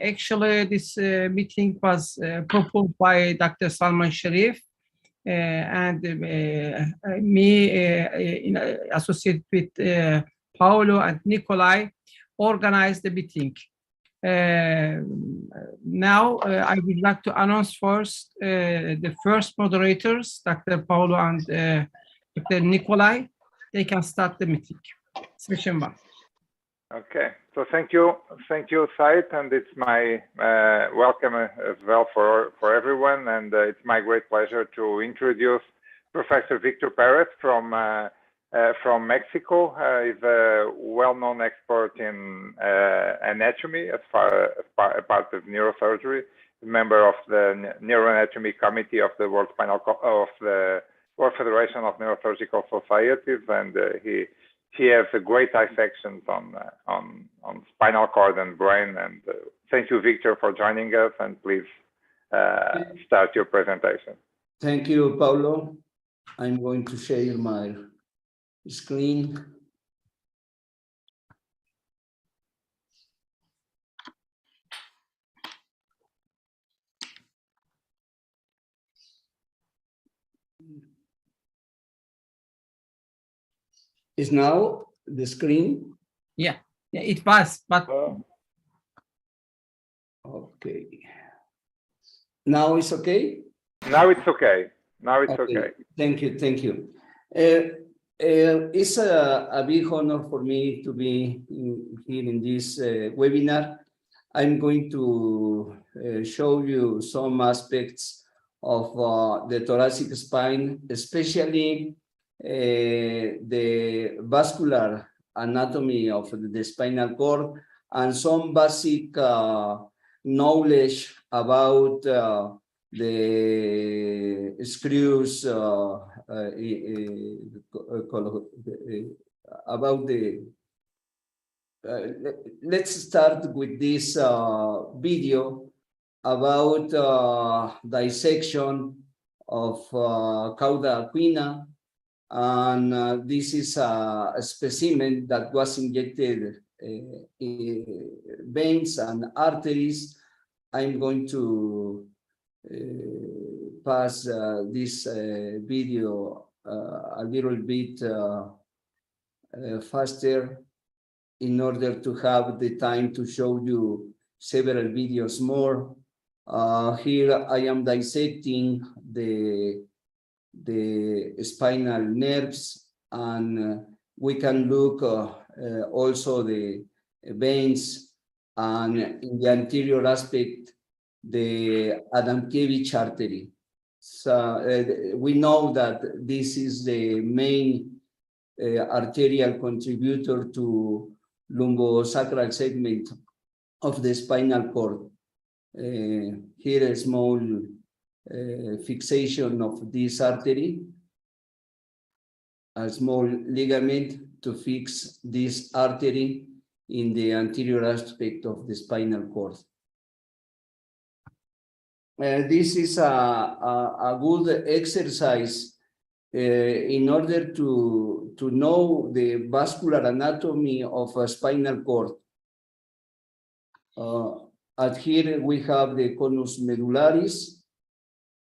Actually, this meeting was proposed by Dr. Salman Sharif and me, associated with Paolo and Nikolai, organized the meeting. Now, I would like to announce first the first moderators, Dr. Paolo and Dr. Nikolai. They can start the meeting. Session 1. Okay, so thank you, Said, and it's my welcome as well for everyone, and it's my great pleasure to introduce Professor Victor Perez from Mexico. He's a well-known expert in anatomy as part of neurosurgery, member of the Neuroanatomy Committee of the World Federation of Neurosurgical Societies, and he has a great dissections on spinal cord and brain. And thank you, Victor, for joining us. And please start your presentation. Thank you, Paulo. I'm going to share my screen. Is now the screen? Yeah, it was, but okay. Now it's okay? Now it's okay. Now it's okay. Thank you. It's a big honor for me to be here in this webinar. I'm going to show you some aspects of the thoracic spine, especially the vascular anatomy of the spinal cord, and some basic knowledge about the screws, about the let's start with this video about dissection of cauda equina. And this is a specimen that was injected in veins and arteries. I'm going to pass this video a little bit faster in order to have the time to show you several videos more. Here I am dissecting the spinal nerves, and we can look also the veins, and in the anterior aspect the Adamkiewicz artery. So we know that this is the main arterial contributor to lumbosacral segment of the spinal cord. Here a small fixation of this artery, a small ligament to fix this artery in the anterior aspect of the spinal cord. This is a good exercise in order to know the vascular anatomy of a spinal cord. At here we have the conus medullaris,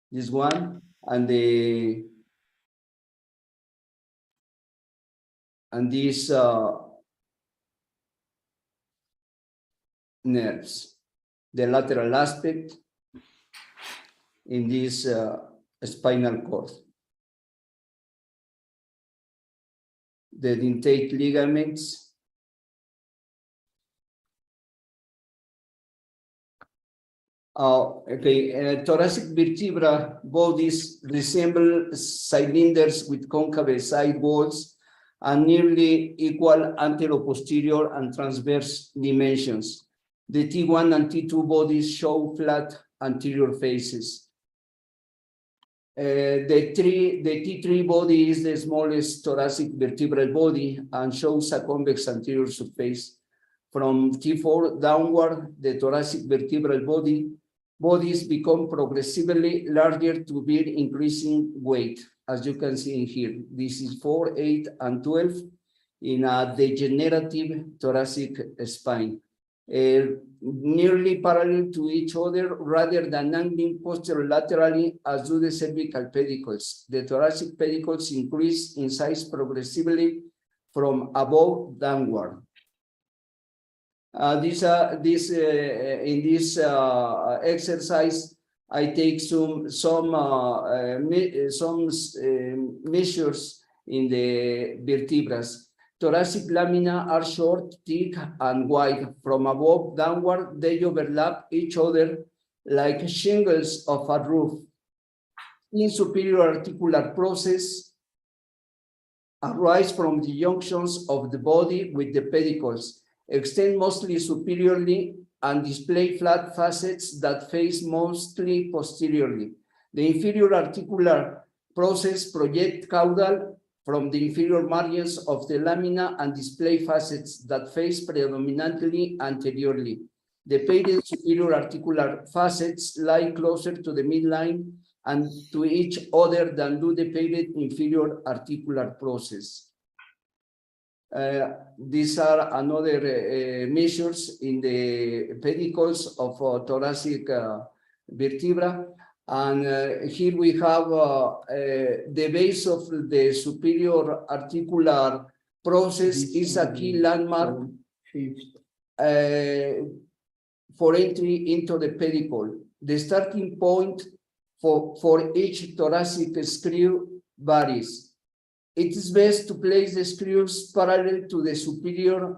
this one, and these nerves, the lateral aspect in this spinal cord, the dentate ligaments, thoracic vertebra bodies resemble cylinders with concave side walls and nearly equal anteroposterior and transverse dimensions. The T1 and T2 bodies show flat anterior faces. The T3 body is the smallest thoracic vertebral body and shows a convex anterior surface. From T4 downward, the thoracic vertebral bodies become progressively larger to bear increasing weight, as you can see in here. This is 4, 8, and 12 in a degenerative thoracic spine. nearly parallel to each other rather than angling posterolaterally as do the cervical pedicles. The thoracic pedicles increase in size progressively from above downward. In this exercise, I take some measures in the vertebrae. Thoracic lamina are short, thick, and wide. From above downward, they overlap each other like shingles of a roof. In superior articular process arise from the junctions of the body with the pedicles, extend mostly superiorly, and display flat facets that face mostly posteriorly. The inferior articular process project caudal from the inferior margins of the lamina and display facets that face predominantly anteriorly. The pated superior articular facets lie closer to the midline and to each other than do the pated inferior articular process. These are another measures in the pedicles of thoracic vertebra. And here we have the base of the superior articular process is a key landmark for entry into the pedicle. The starting point for each thoracic screw varies. It is best to place the screws parallel to the superior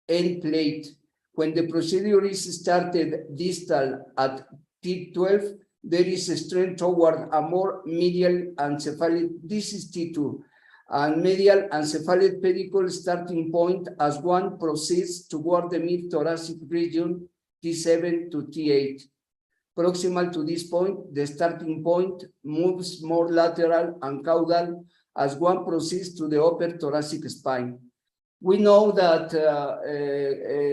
end plate. When the procedure is started distal at T12, there is a strength toward a more medial encephalate. This is T2, and medial encephalate pedicle starting point as one proceeds toward the mid-thoracic region, T7 to T8. Proximal to this point, the starting point moves more lateral and caudal as one proceeds to the upper thoracic spine. We know that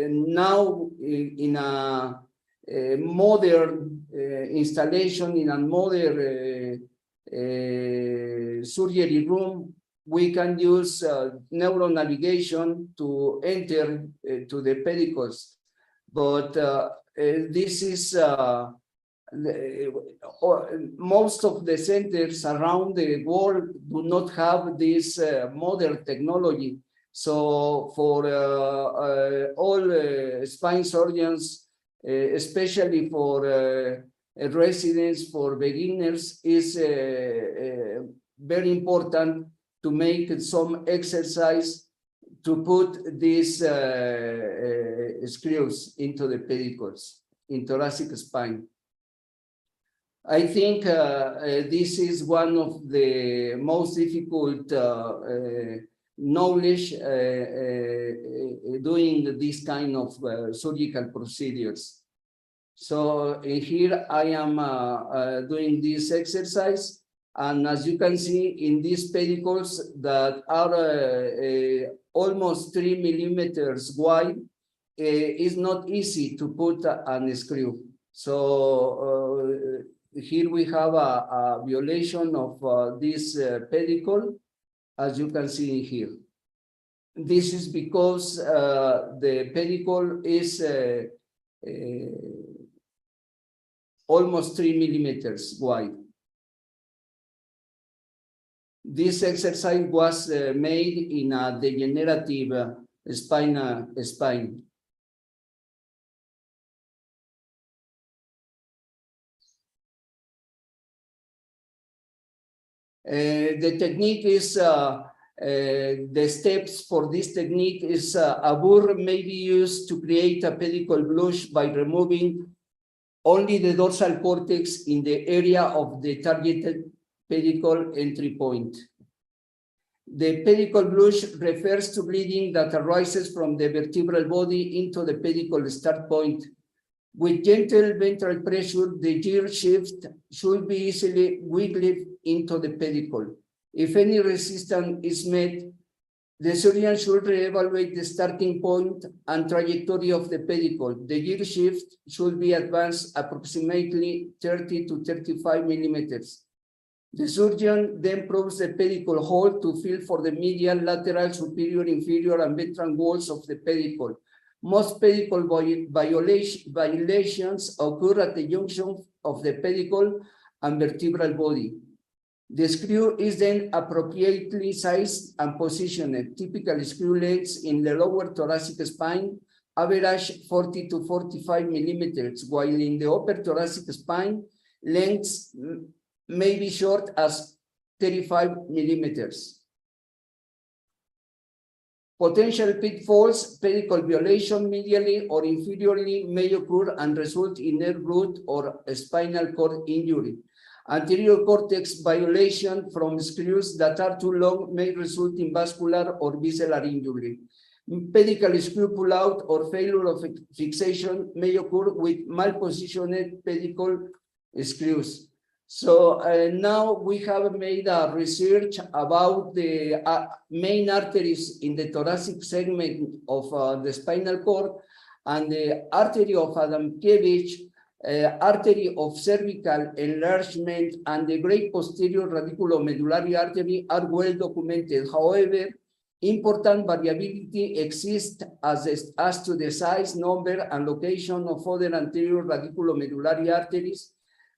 now in a modern installation, in a modern surgery room, we can use neuronavigation to enter to the pedicles. But this is most of the centers around the world do not have this modern technology. So for all spine surgeons, especially for residents, for beginners, is very important to make some exercise to put these screws into the pedicles in thoracic spine. I think this is one of the most difficult knowledge doing this kind of surgical procedures. So here I am doing this exercise, and as you can see in these pedicles that are almost 3 millimeters wide, it's not easy to put a screw. So here we have a violation of this pedicle, as you can see here. This is because the pedicle is almost 3 millimeters wide. This exercise was made in a degenerative spine. The technique is, the steps for this technique is a burr may be used to create a pedicle blush by removing only the dorsal cortex in the area of the targeted pedicle entry point. The pedicle blush refers to bleeding that arises from the vertebral body into the pedicle start point. With gentle ventral pressure, the gear shift should be easily wiggled into the pedicle. If any resistance is met, the surgeon should reevaluate the starting point and trajectory of the pedicle. The gear shift should be advanced approximately 30 to 35 millimeters. The surgeon then probes the pedicle hole to feel for the medial, lateral, superior, inferior, and ventral walls of the pedicle. Most pedicle violations occur at the junction of the pedicle and vertebral body. The screw is then appropriately sized and positioned. Typical screw lengths in the lower thoracic spine average 40 to 45 millimeters, while in the upper thoracic spine, lengths may be short as 35 millimeters. Potential pitfalls: pedicle violation medially or inferiorly may occur and result in nerve root or spinal cord injury. Anterior cortex violation from screws that are too long may result in vascular or visceral injury. Pedicle screw pull-out or failure of fixation may occur with malpositioned pedicle screws. So now we have made a research about the main arteries in the thoracic segment of the spinal cord, and the artery of Adamkiewicz, artery of cervical enlargement, and the great posterior radiculomedullary artery are well documented. However, important variability exists as to the size, number, and location of other anterior radiculomedullary arteries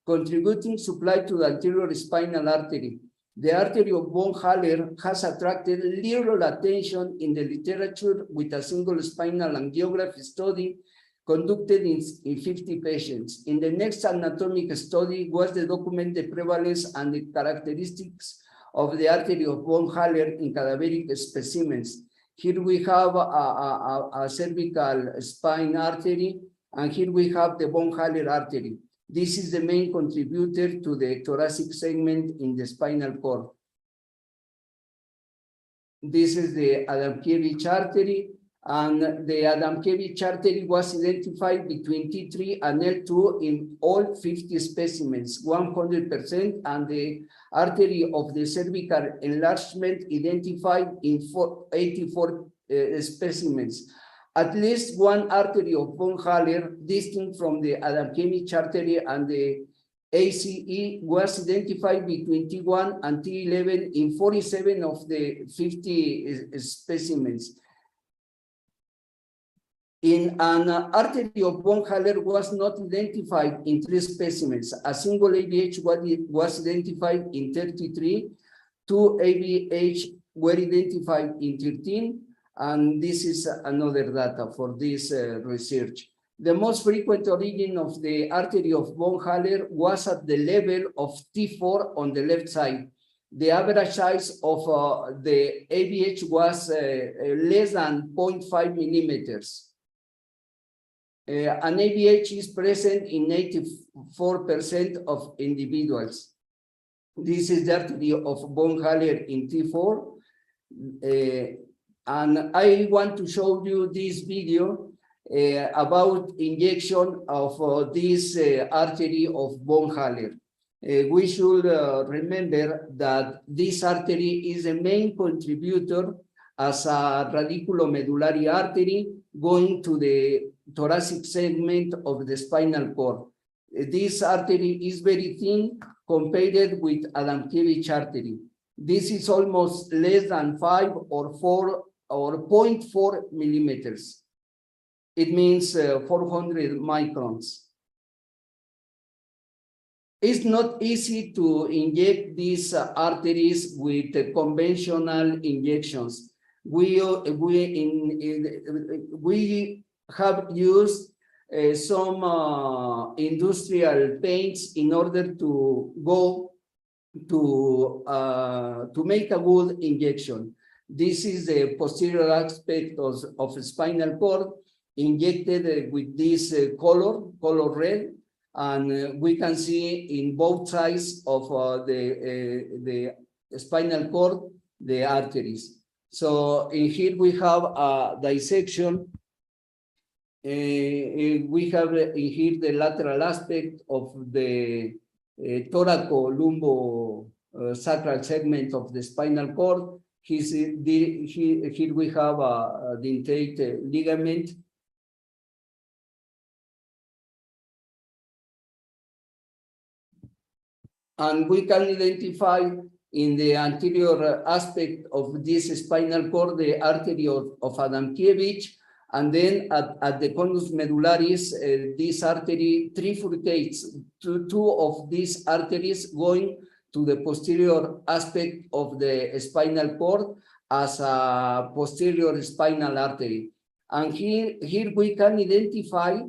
contributing supply to the anterior spinal artery. The artery of von Haller has attracted little attention in the literature, with a single spinal angiography study conducted in 50 patients. In the next anatomic study was the documented prevalence and the characteristics of the artery of von Haller in cadaveric specimens. Here we have a cervical spine artery, and here we have the von Haller artery. This is the main contributor to the thoracic segment in the spinal cord. This is the Adamkiewicz artery, and the Adamkiewicz artery was identified between T3 and L2 in all 50 specimens, 100%, and the artery of the cervical enlargement identified in 84 specimens. At least one artery of von Haller, distinct from the Adamkiewicz artery and the ACE, was identified between T1 and T11 in 47 of the 50 specimens. In an artery of von Haller was not identified in 3 specimens. A single AVH was identified in 33, 2 AVH were identified in 13, and this is another data for this research. The most frequent origin of the artery of von Haller was at the level of T4 on the left side. The average size of the AVH was less than 0.5 millimeters. An AVH is present in 84% of individuals. This is the artery of von Haller in T4. And I want to show you this video about injection of this artery of von Haller. We should remember that this artery is the main contributor as a radiculomedullary artery going to the thoracic segment of the spinal cord. This artery is very thin compared with Adamkiewicz artery. This is almost less than 5 or 4 or 0.4 millimeters. It means 400 microns. It's not easy to inject these arteries with conventional injections. We have used some industrial paints in order to go to make a good injection. This is the posterior aspect of spinal cord injected with this color red, and we can see in both sides of the spinal cord the arteries. So in here we have a dissection. We have in here the lateral aspect of the thoraco-lumbo-sacral segment of the spinal cord. Here we have a dentate ligament. And we can identify in the anterior aspect of this spinal cord the artery of Adamkiewicz, And then at the conus medullaris, this artery trifurcates to two of these arteries going to the posterior aspect of the spinal cord as a posterior spinal artery. And here we can identify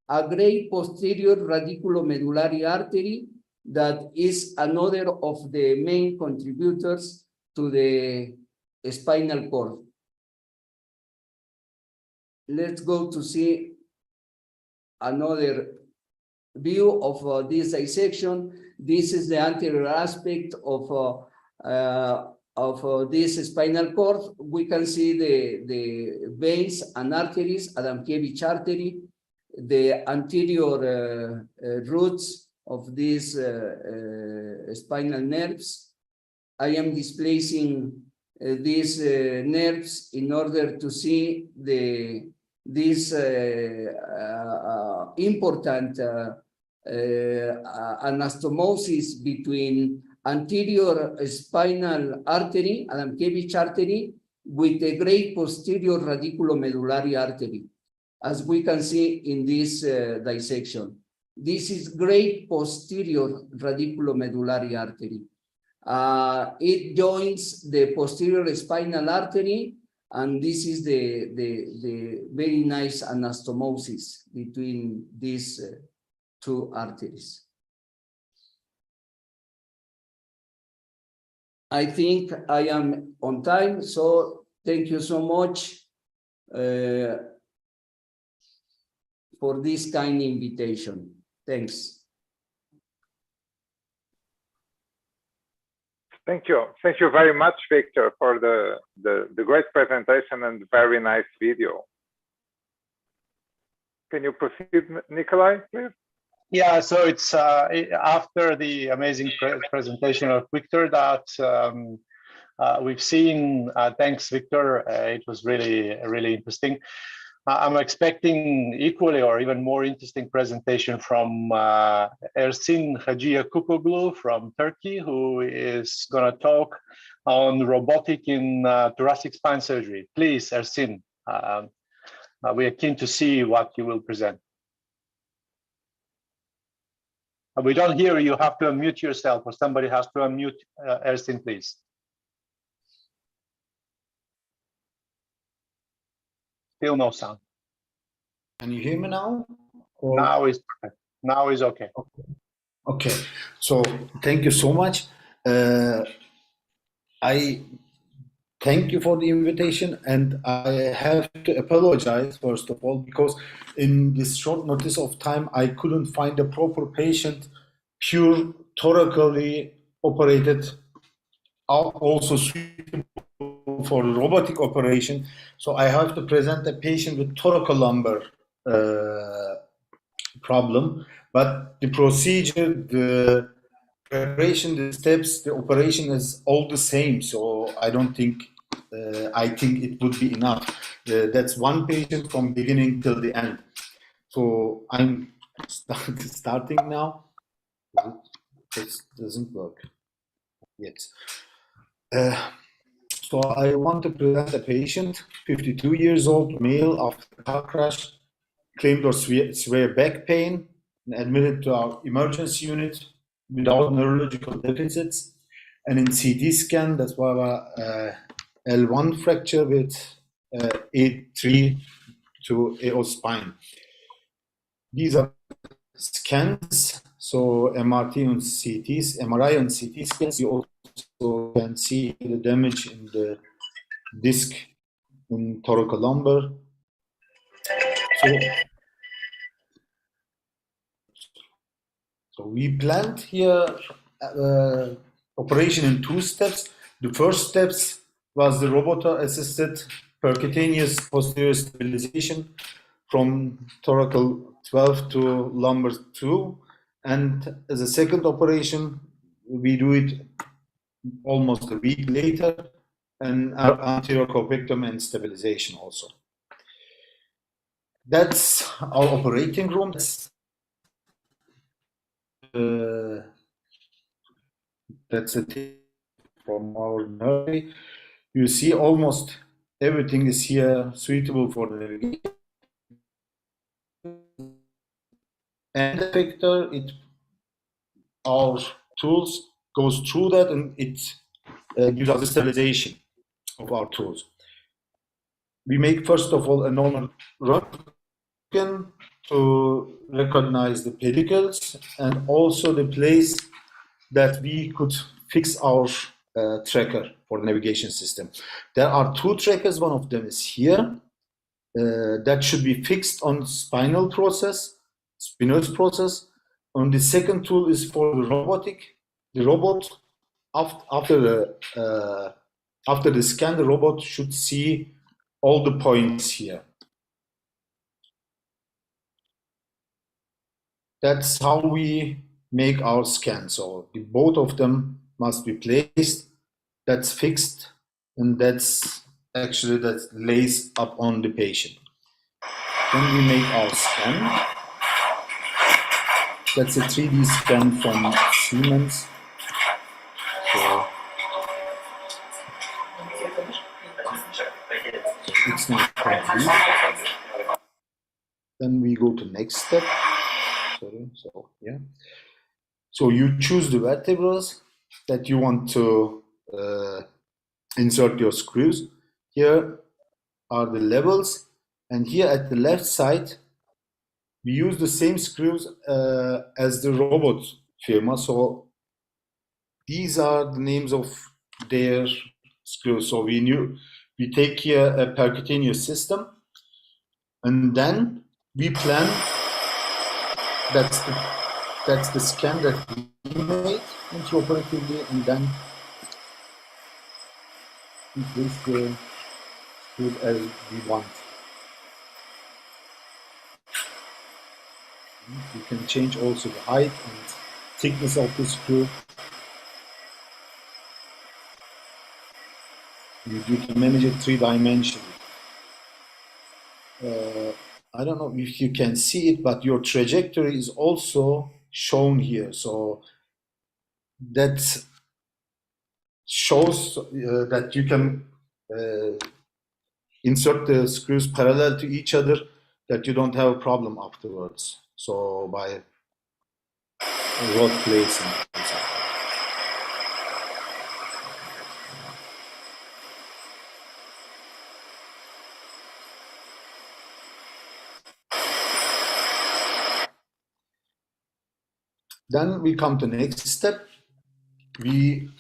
a great posterior radiculomedullary artery that is another of the main contributors to the spinal cord. Let's go to see another view of this dissection. This is the anterior aspect of this spinal cord. We can see the veins and arteries, Adamkiewicz artery, the anterior roots of these spinal nerves. I am displacing these nerves in order to see this important anastomosis between anterior spinal artery, Adamkiewicz artery, with the great posterior radiculomedullary artery, as we can see in this dissection. This is great posterior radiculomedullary artery. It joins the posterior spinal artery, and this is the very nice anastomosis between these two arteries. I think I am on time, so thank you so much for this kind invitation. Thanks. Thank you. Thank you very much, Victor, for the great presentation and very nice video. Can you proceed, Nikolai, please? Yeah, so it's after the amazing presentation of Victor that we've seen. Thanks, Victor. It was really interesting. I'm expecting equally or even more interesting presentation from Ersin Hacıyakupoglu from Turkey, who is going to talk on robotic in thoracic spine surgery. Please, Ersin, we are keen to see what you will present. We don't hear you. You have to unmute yourself, or somebody has to unmute Ersin, please. Still no sound. Can you hear me now? Or... Now is perfect. Now is okay. Okay. So thank you so much. I thank you for the invitation, and I have to apologize first of all because in this short notice of time I couldn't find a proper patient, pure thoracally operated, also suitable for robotic operation. So I have to present a patient with thoracolumbar problem, but the procedure, the preparation, the steps, the operation is all the same. So I don't think, I think it would be enough. That's one patient from beginning till the end. So I'm starting now. This doesn't work yet. So I want to present a patient, 52 years old, male, after car crash, claimed or severe back pain, and admitted to our emergency unit without neurological deficits. And in CT scan, that's why L1 fracture with A3 to AO spine. These are scans, so MRI and CT scans. You also can see the damage in the disc in thoracolumbar. So we planned here operation in two steps. The first steps was the robot-assisted percutaneous posterior stabilization from thoracal 12 to lumbar 2. And as a second operation, we do it almost a week later, and our anterior corpectomy and stabilization also. That's our operating room. That's it from our nursery. You see almost everything is here suitable for the navigation. end effector, our tools goes through that, and it gives us the stabilization of our tools. We make, first of all, a normal röntgen to recognize the pedicles and also the place that we could fix our tracker for navigation system. There are two trackers. One of them is here. That should be fixed on spinous process. And the second tool is for the robotic. The robot, after the scan, the robot should see all the points here. That's how we make our scan. So both of them must be placed. That's fixed, and that's lays up on the patient. Then we make our scan. That's a 3D scan from Siemens. So it's not complete. Then we go to next step. Sorry. So yeah. So you choose the vertebrae that you want to insert your screws. Here are the levels, and here at the left side we use the same screws as the robot firma. So these are the names of their screws. So we take here a percutaneous system, and then we plan. That's the scan that we made intraoperatively, and then we place the screws as we want. You can change also the height and thickness of the screw. You can manage it three-dimensionally. I don't know if you can see it, but your trajectory is also shown here. So that shows that you can insert the screws parallel to each other, that you don't have a problem afterwards. So by rod placing. Then we come to the next step. We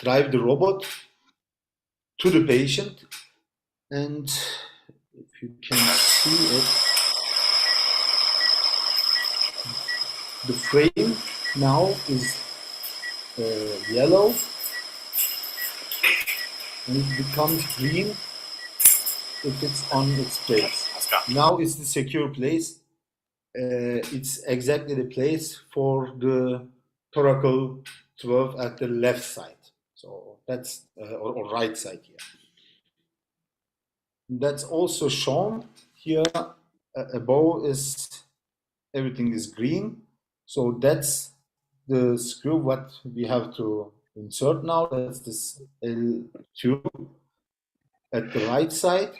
drive the robot to the patient, and if you can see it, the frame now is yellow, and it becomes green if it's on its place. Now it's the secure place. It's exactly the place for the thoracal 12 at the left side. So that's or right side here. That's also shown here. Above is everything is green. So that's the screw what we have to insert now. That's this L2 at the right side.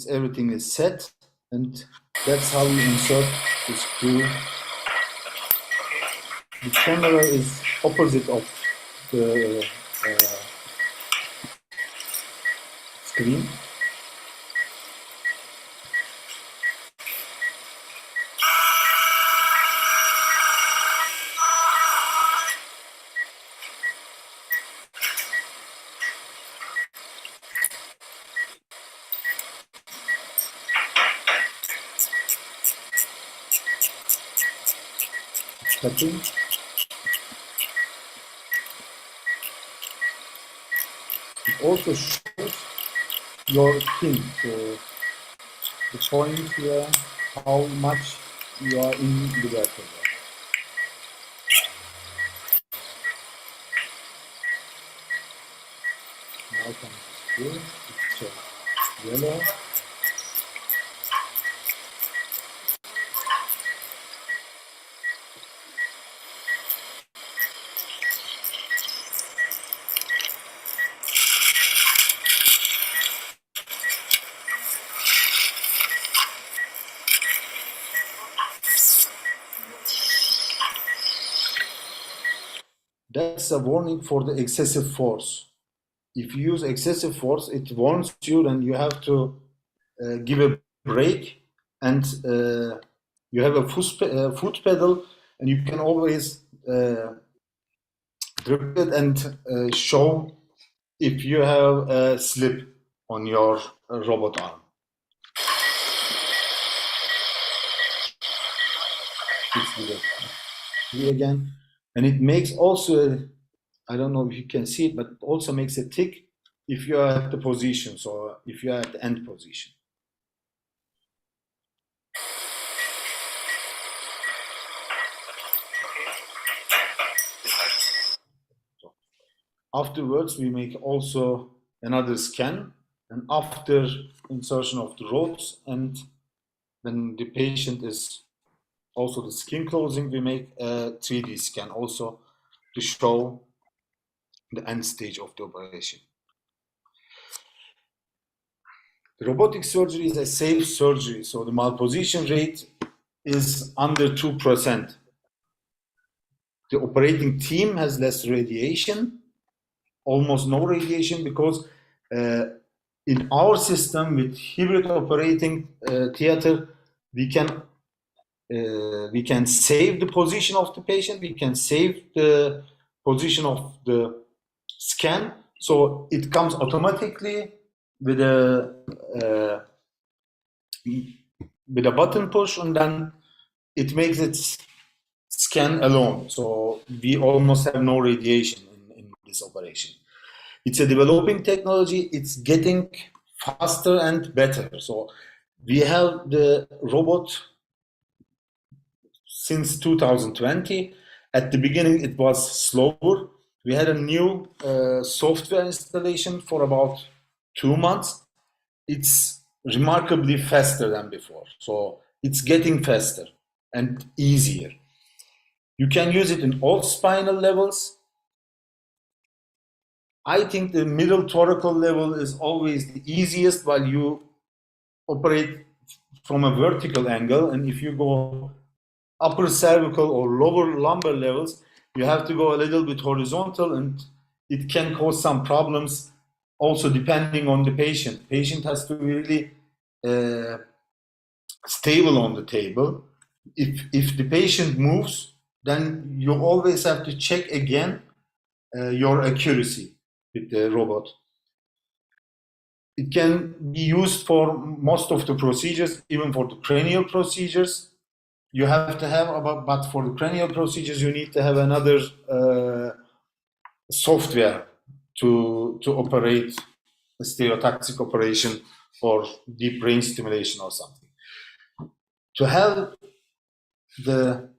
Everything is set, and that's how we insert the screw. The camera is opposite of the screen. Cutting. It also shows your pin, so the point here, how much you are in the vertebra. Now comes the screw. It's yellow. that's a warning for the excessive force. If you use excessive force, it warns you, and you have to give a brake, and you have a foot pedal, and you can always grip it and show if you have a slip on your robot arm. Again, and it makes also, I don't know if you can see it, but it also makes a tick if you are at the position, so if you are at the end position. So afterwards, we make also another scan, and after insertion of the rods, and when the patient is also the skin closing, we make a 3D scan also to show the end stage of the operation. The robotic surgery is a safe surgery, so the malposition rate is under 2%. The operating team has less radiation, almost no radiation, because in our system with hybrid operating theater, we can save the position of the patient, we can save the position of the scan, so it comes automatically with a button push, and then it makes it scan alone. So we almost have no radiation in this operation. It's a developing technology. It's getting faster and better. So we have the robot since 2020. At the beginning, it was slower. We had a new software installation for about 2 months. It's remarkably faster than before. So it's getting faster and easier. You can use it in all spinal levels. I think the middle thoracic level is always the easiest while you operate from a vertical angle. And if you go upper cervical or lower lumbar levels, you have to go a little bit horizontal, and it can cause some problems also depending on the patient. Patient has to be really stable on the table. If the patient moves, then you always have to check again your accuracy with the robot. It can be used for most of the procedures, even for the cranial procedures. You have to have, but for the cranial procedures, you need to have another software to operate a stereotactic operation or deep brain stimulation or something. To have the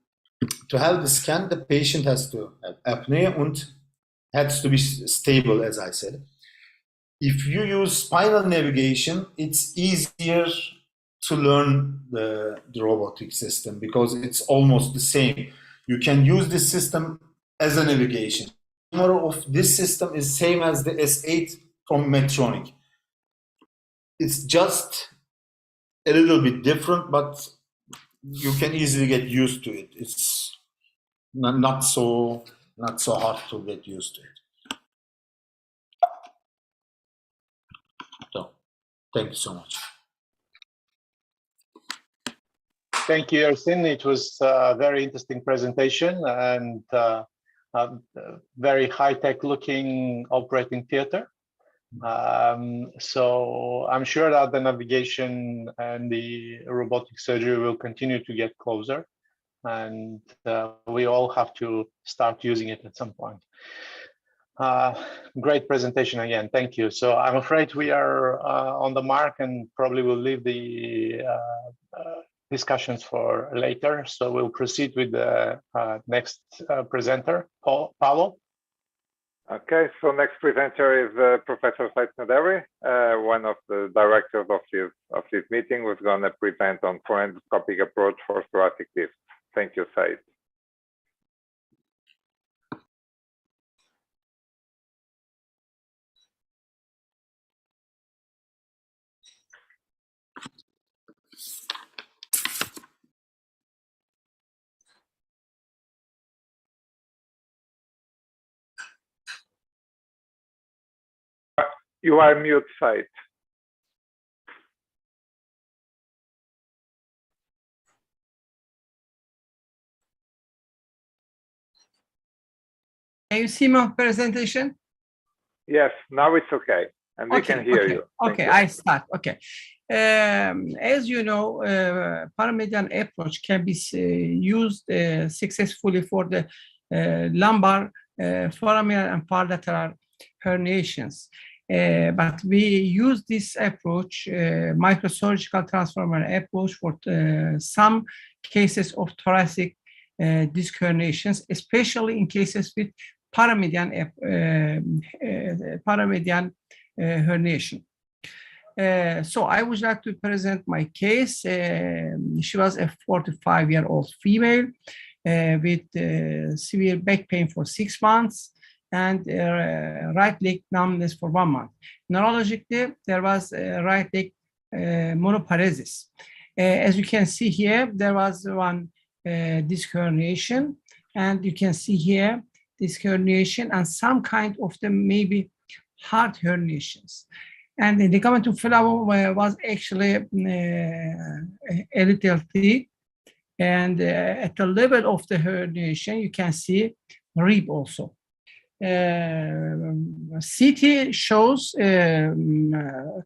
scan, the patient has to have apnea and has to be stable, as I said. If you use spinal navigation, it's easier to learn the robotic system because it's almost the same. You can use this system as a navigation. The camera of this system is same as the S8 from Medtronic. It's just a little bit different, but you can easily get used to it. It's not so hard to get used to it. So, thank you so much. Thank you, Ersin. It was a very interesting presentation and a very high-tech looking operating theater. So I'm sure that the navigation and the robotic surgery will continue to get closer, and we all have to start using it at some point. Great presentation again, thank you. So I'm afraid we are on the mark and probably will leave the discussions for later. So we'll proceed with the next presenter, Paolo. Okay, so next presenter is Professor Said Nadevi, one of the directors of this meeting, who's going to present on endoscopic approach for thoracic discs. Thank you, Said. You are mute, Said. Can you see my presentation? Yes, now it's okay, and we can hear you. Thank Okay, you. I start. Okay. As you know, paramedian approach can be used successfully for the lumbar, foraminal, and paralateral herniations. But we use this approach, microsurgical transformer approach, for some cases of thoracic disc herniations, especially in cases with paramedian herniation. So I would like to present my case. She was a 45-year-old female with severe back pain for 6 months and right leg numbness for 1 month. Neurologically, there was right leg monoparesis. As you can see here, there was one disc herniation, and you can see here disc herniation and some kind of the maybe heart herniations. And the ligamentum flavum was actually a little thick, and at the level of the herniation, you can see rib also. CT shows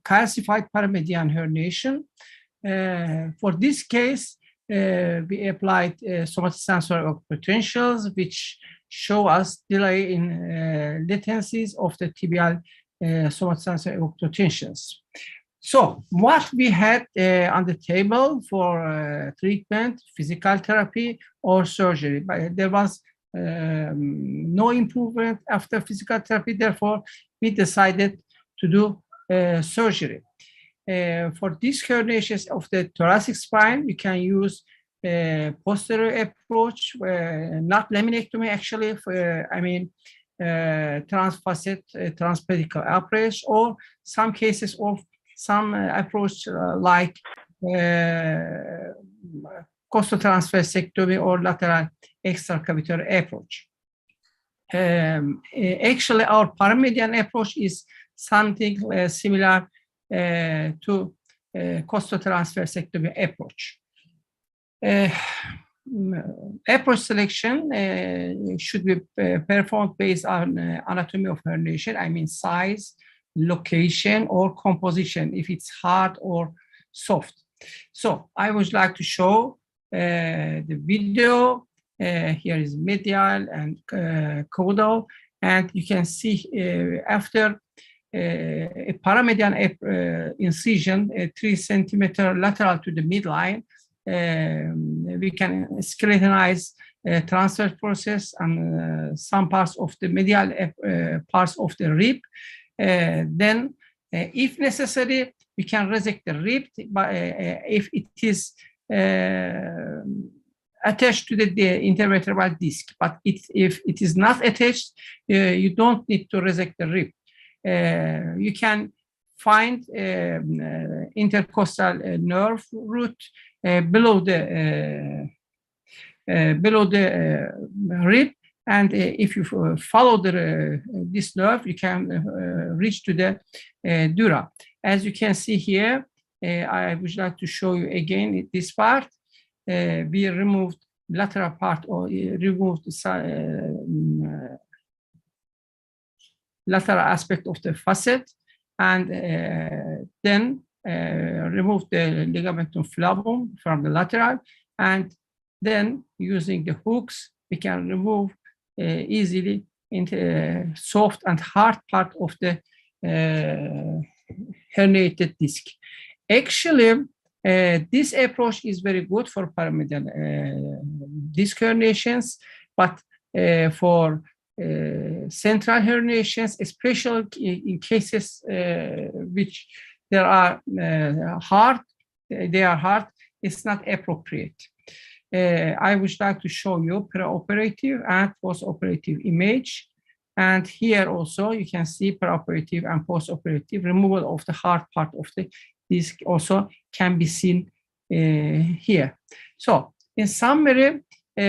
calcified paramedian herniation. For this case, we applied somatosensory potentials, which show us delay in latencies of the tibial somatosensory potentials. So what we had on the table for treatment, physical therapy or surgery, but there was no improvement after physical therapy. Therefore, we decided to do surgery. For these herniations of the thoracic spine, you can use posterior approach, not laminectomy actually, transfacet, transpedicle approach, or some cases of some approach like costotransversectomy or lateral extracavitary approach. Actually, our paramedian approach is something similar to costotransversectomy approach. Approach selection should be performed based on anatomy of herniation, I mean size, location, or composition, if it's hard or soft. So I would like to show the video. Here is medial and caudal, and you can see after a paramedian incision, 3 centimeter lateral to the midline, we can skeletonize transverse process and some parts of the medial parts of the rib. Then, if necessary, we can resect the rib, but if it is attached to the intervertebral disc. But if it is not attached, you don't need to resect the rib. You can find intercostal nerve root below the rib, and if you follow this nerve, you can reach to the dura. As you can see here, I would like to show you again this part. We removed lateral part, or removed lateral aspect of the facet, and then remove the ligamentum flavum from the lateral, and then using the hooks, we can remove easily into soft and hard part of the herniated disc. Actually, this approach is very good for paramedian disc herniations, but for central herniations, especially in cases which there are hard, it's not appropriate. I would like to show you preoperative and postoperative image. And here also you can see preoperative and postoperative removal of the hard part of the disc also can be seen here. So in summary,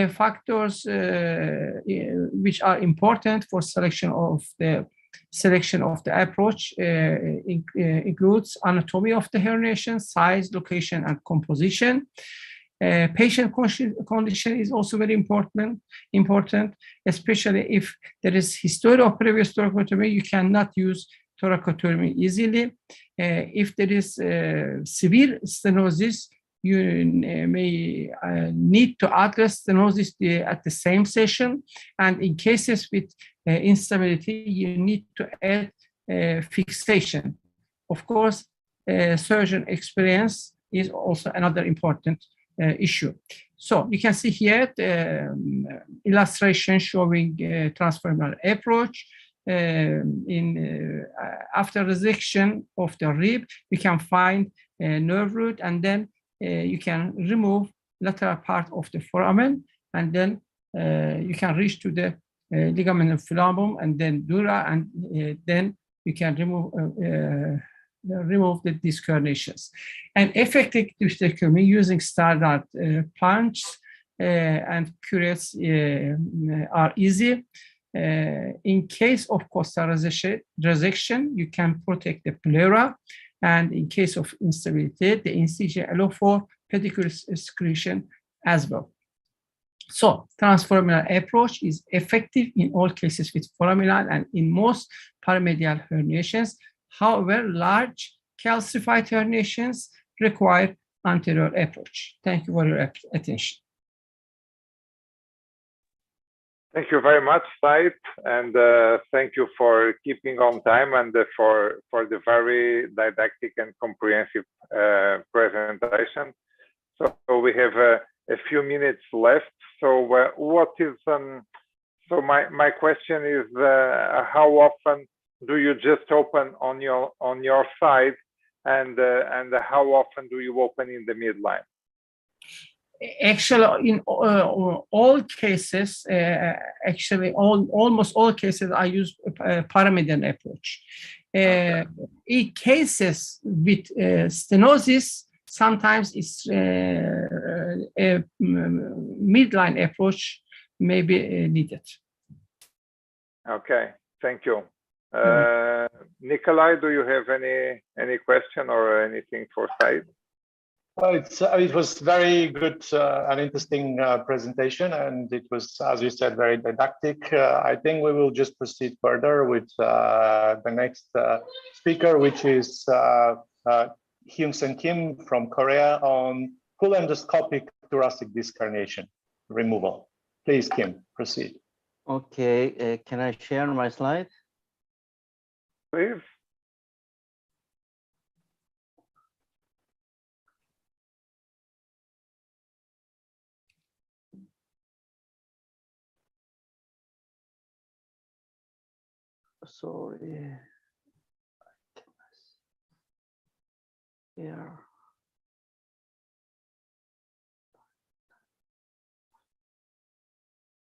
factors which are important for selection of the selection of the approach includes anatomy of the herniation, size, location, and composition. Patient condition is also very important, especially if there is history of previous thoracotomy. You cannot use thoracotomy easily. If there is severe stenosis, you may need to address stenosis at the same session. And in cases with instability, you need to add fixation. Of course, surgeon experience is also another important issue. So you can see here the illustration showing transfemoral approach. After resection of the rib, you can find a nerve root, and then you can remove lateral part of the foramen, and then you can reach to the ligament of filabrum and then dura, and then you can remove the disc herniations. And effective discectomy using standard punches and curettes are easy. In case of costal resection, you can protect the pleura, and in case of instability, the incision allow for pedicle excretion as well. So transfemoral approach is effective in all cases with foraminal and in most paramedial herniations. However, large calcified herniations require anterior approach. Thank you for your attention. Thank you very much, Said, and thank you for keeping on time and for the very didactic and comprehensive presentation. So we have a few minutes left. So what is so my question is how often do you just open on your side, and how often do you open in the midline? Actually, in all cases, almost all cases, I use paramedian approach. In cases with stenosis, sometimes it's a midline approach may be needed. Okay, thank you. Nikolai, do you have any question or anything for Said? Well, it was very good and interesting presentation, and it was, as you said, very didactic. I think we will just proceed further with the next speaker, which is Hyun-Sen Kim from Korea on full endoscopic thoracic disc herniation removal. Please, Kim, proceed. Okay, can I share my slide? Please. Sorry. Here.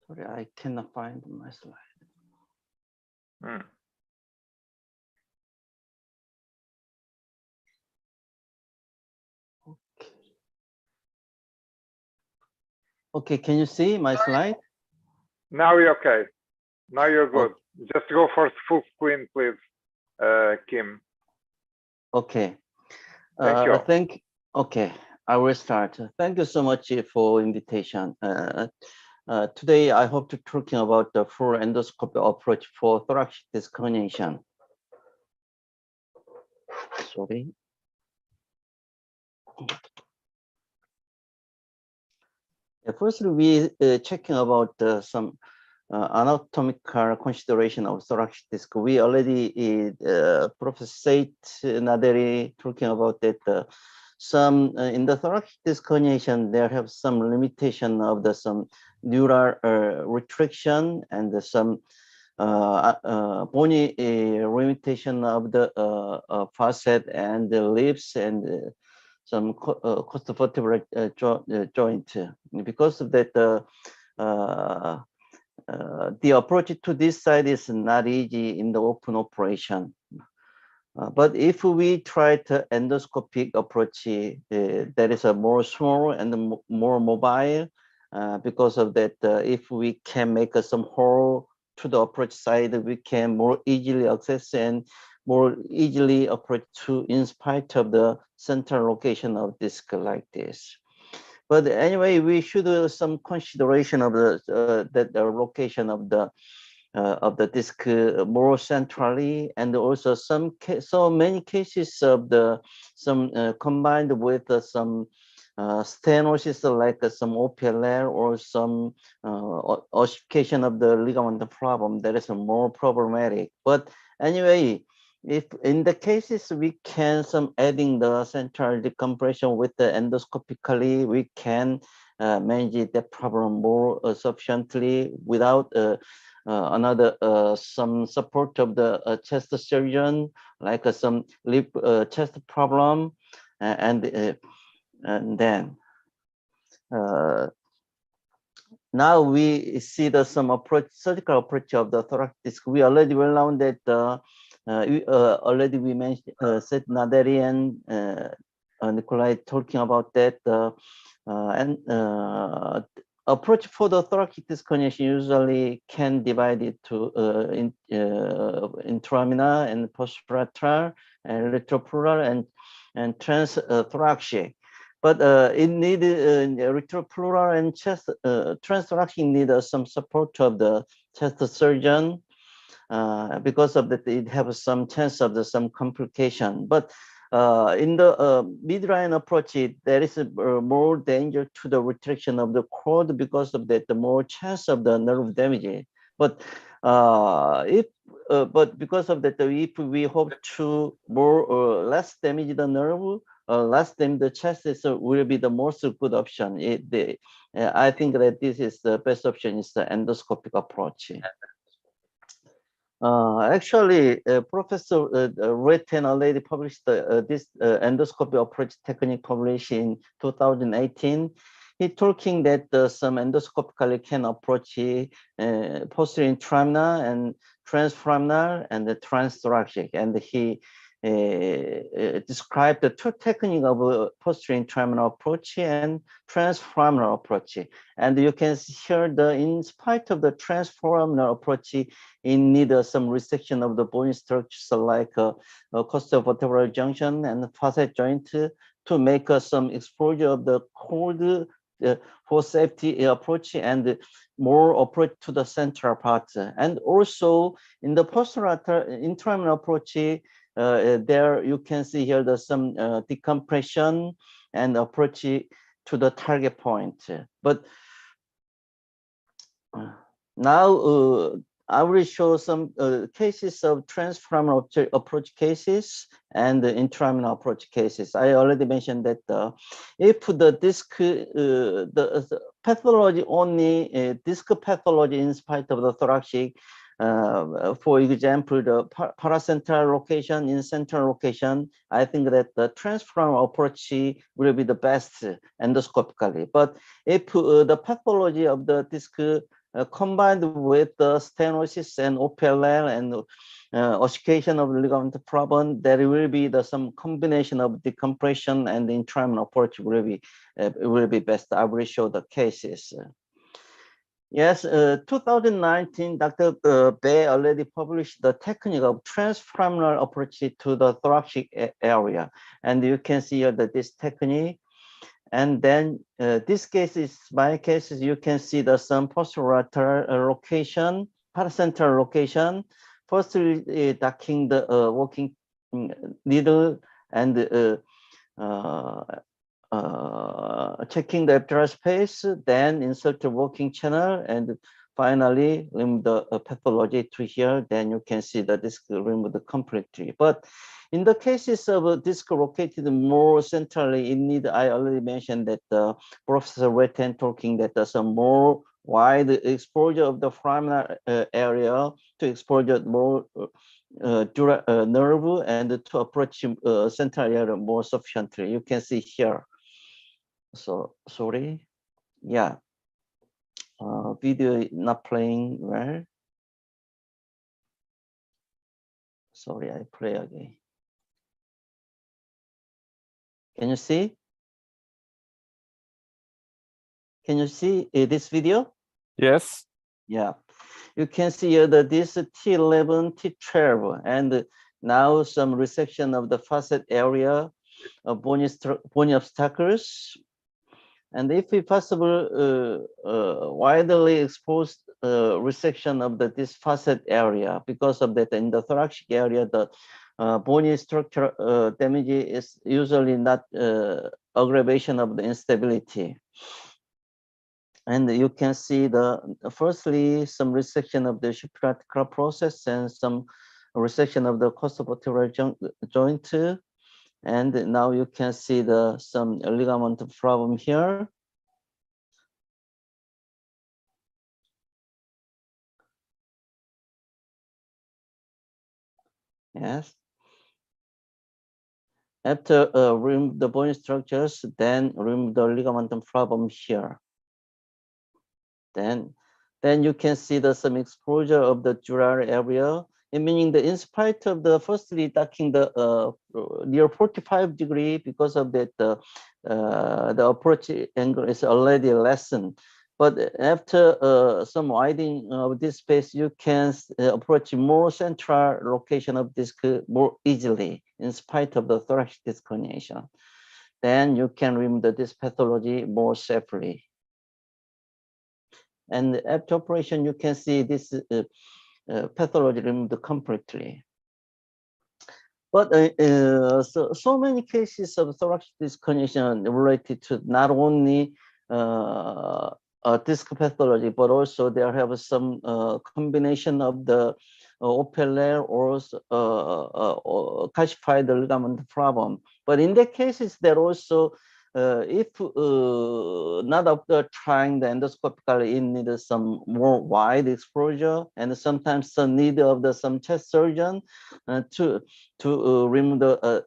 Sorry, I cannot find my slide. Okay. Okay, can you see my slide? Now you're okay. Now you're good. Just go for full screen, please, Kim. Okay. Thank you. Okay, I will start. Thank you so much for invitation. Today, I hope to talking about the full endoscopy approach for thoracic disc herniation. Sorry. Firstly, we checking about some anatomical consideration of thoracic disc. We already, Professor Said Naderi talking about that some in the thoracic disc herniation, there have some limitation of the some neural retraction and some bony limitation of the facet and the lips and some costovertebral joint. Because of that, the approach to this side is not easy in the open operation. But if we try to endoscopic approach, that is a more small and more mobile. Because of that, if we can make some hole to the approach side, we can more easily access and more easily approach to in spite of the central location of disc like this. But anyway, we should do some consideration of the location of the disc more centrally, and also so many cases of some combined with some stenosis like some OPLL or some ossification of the ligament problem that is more problematic. But anyway, if in the cases we can some adding the central decompression with the endoscopically, we can manage the problem more sufficiently without another some support of the chest surgeon, like some lip chest problem, and then now we see the some approach, surgical approach of the thoracic disc. We already well known that already we mentioned said Naderi and Nikolai talking about that, and approach for the thoracic disc herniation usually can divide it to intraluminal and postlateral and retropleural and transthoracic. But it need retropleural and chest transthoracic need some support of the chest surgeon because of that it has some chance of some complication. But in the midline approach, there is more danger to the retraction of the cord because of that, the more chance of the nerve damage. But because of that, if we hope to more less damage the nerve, less damage the chest will be the most good option. I think that this is the best option is the endoscopic approach. Actually, Professor Retten already published this endoscopy approach technique published in 2018. He's talking that some endoscopically can approach posterior intraluminal and transforaminal and the transthoracic, and he described the two techniques of posterior intraluminal approach and transforaminal approach. And you can hear in spite of the transforaminal approach, in need some resection of the bone structures like costovertebral junction and facet joint to make some exposure of the cord for safety approach and more approach to the central part. And also in the postlateral intraluminal approach, there you can see here there's some decompression and approach to the target point. But now I will show some cases of transforaminal approach cases and the intraluminal approach cases. I already mentioned that if the disc, the pathology only, disc pathology in spite of the thoracic, for example, the paracentral location, in central location, I think that the transforaminal approach will be the best endoscopically. But if the pathology of the disc combined with the stenosis and OPLL and ossification of ligament problem, there will be some combination of decompression and the intraluminal approach will be best. I will show the cases. Yes, 2019, Dr. Bay already published the technique of transforaminal approach to the thoracic area. And you can see here that this technique. And then this case is my case. You can see the some postlateral location, paracentral location. Firstly, docking the working needle and checking the epidural space, then insert the working channel, and finally remove the pathology to here. Then you can see the disc removed completely. But in the cases of a disc located more centrally in need, I already mentioned that Professor Retten talking that there's a more wide exposure of the foraminal area to exposure more nerve and to approach central area more sufficiently. You can see here. So sorry, yeah, video not playing well. Sorry, I play again. Can you see? Can you see this video? Yes. Yeah. you can see here that this T11, T12, and now some resection of the facet area of bony obstacles. And if it's possible, widely exposed resection of this facet area, because of that in the thoracic area, the bony structure damage is usually not aggravation of the instability. And you can see firstly, some resection of the supraarticular process and some resection of the costovertebral joint. And now you can see some ligament problem here. Yes. After remove the bony structures, then remove the ligament problem here. Then you can see some exposure of the jugular area. It meaning that in spite of the firstly ducking the near 45 degree, because of that the approach angle is already lessened. But after some widening of this space, you can approach more central location of disc more easily in spite of the thoracic disc herniation. Then you can remove this pathology more safely. And after operation, you can see this pathology removed completely. But so many cases of thoracic disc herniation related to not only disc pathology, but also there have some combination of the opeller or calcified ligament problem. But in that cases, there also if not after trying the endoscopically, it needs some more wide exposure, and sometimes the need of some chest surgeon to remove the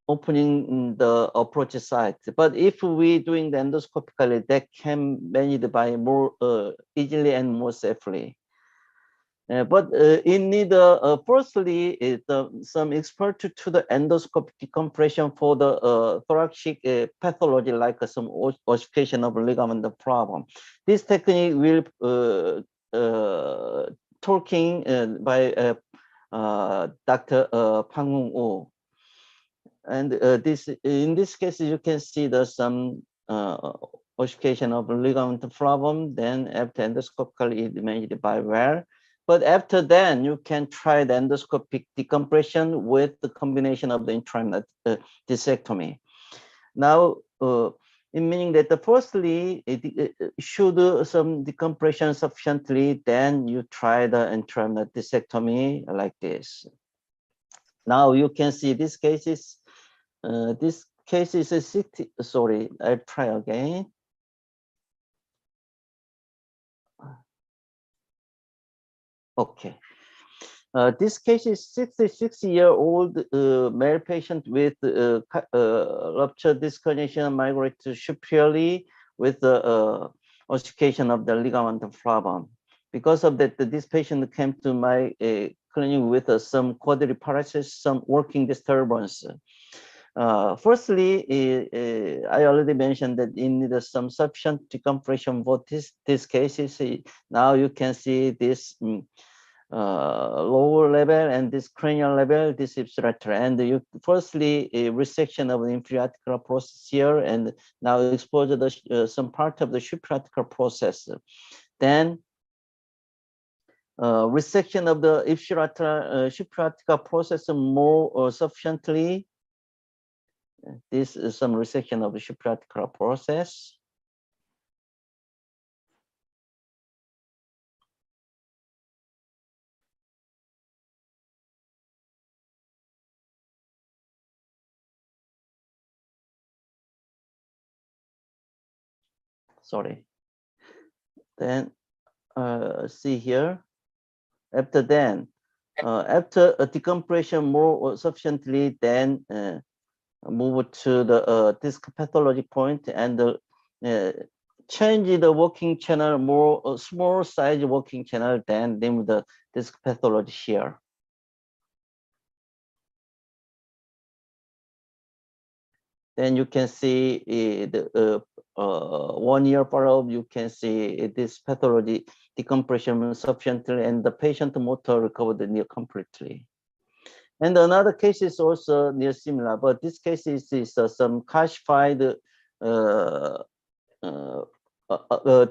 opening the approach site. But if we doing the endoscopically, that can managed by more easily and more safely. But in need, firstly, some expert to the endoscopic decompression for the thoracic pathology, like some ossification of ligament problem. This technique will talking by Dr. Pang Woo. And in this case, you can see some ossification of ligament problem. Then after endoscopically, it managed by well. But after then, you can try the endoscopic decompression with the combination of the intravenous discectomy. Now, it meaning that firstly, it should some decompression sufficiently, then you try the intravenous discectomy like this. Now you can see this case is a 60. Sorry, I'll try again. Okay. This case is 66-year-old male patient with ruptured disc herniation migrated superiorly with the ossification of the ligament problem. Because of that, this patient came to my clinic with some quadriparesis, some working disturbance. Firstly, I already mentioned that in need some sufficient decompression for these cases. Now you can see this lower level and this cranial level, this ipsilateral. And you firstly a resection of the inferior articular process here, and now expose some part of the supraarticular process. Then resection of the supraarticular process more sufficiently. This is some resection of the supraarticular process. Sorry. Then see here. After then, after a decompression more sufficiently, then move to the disc pathology point and change the working channel more small size working channel, then name the disc pathology here. Then you can see the 1 year follow-up, you can see this pathology decompression sufficiently, and the patient motor recovered near completely. And another case is also near similar, but this case is some calcified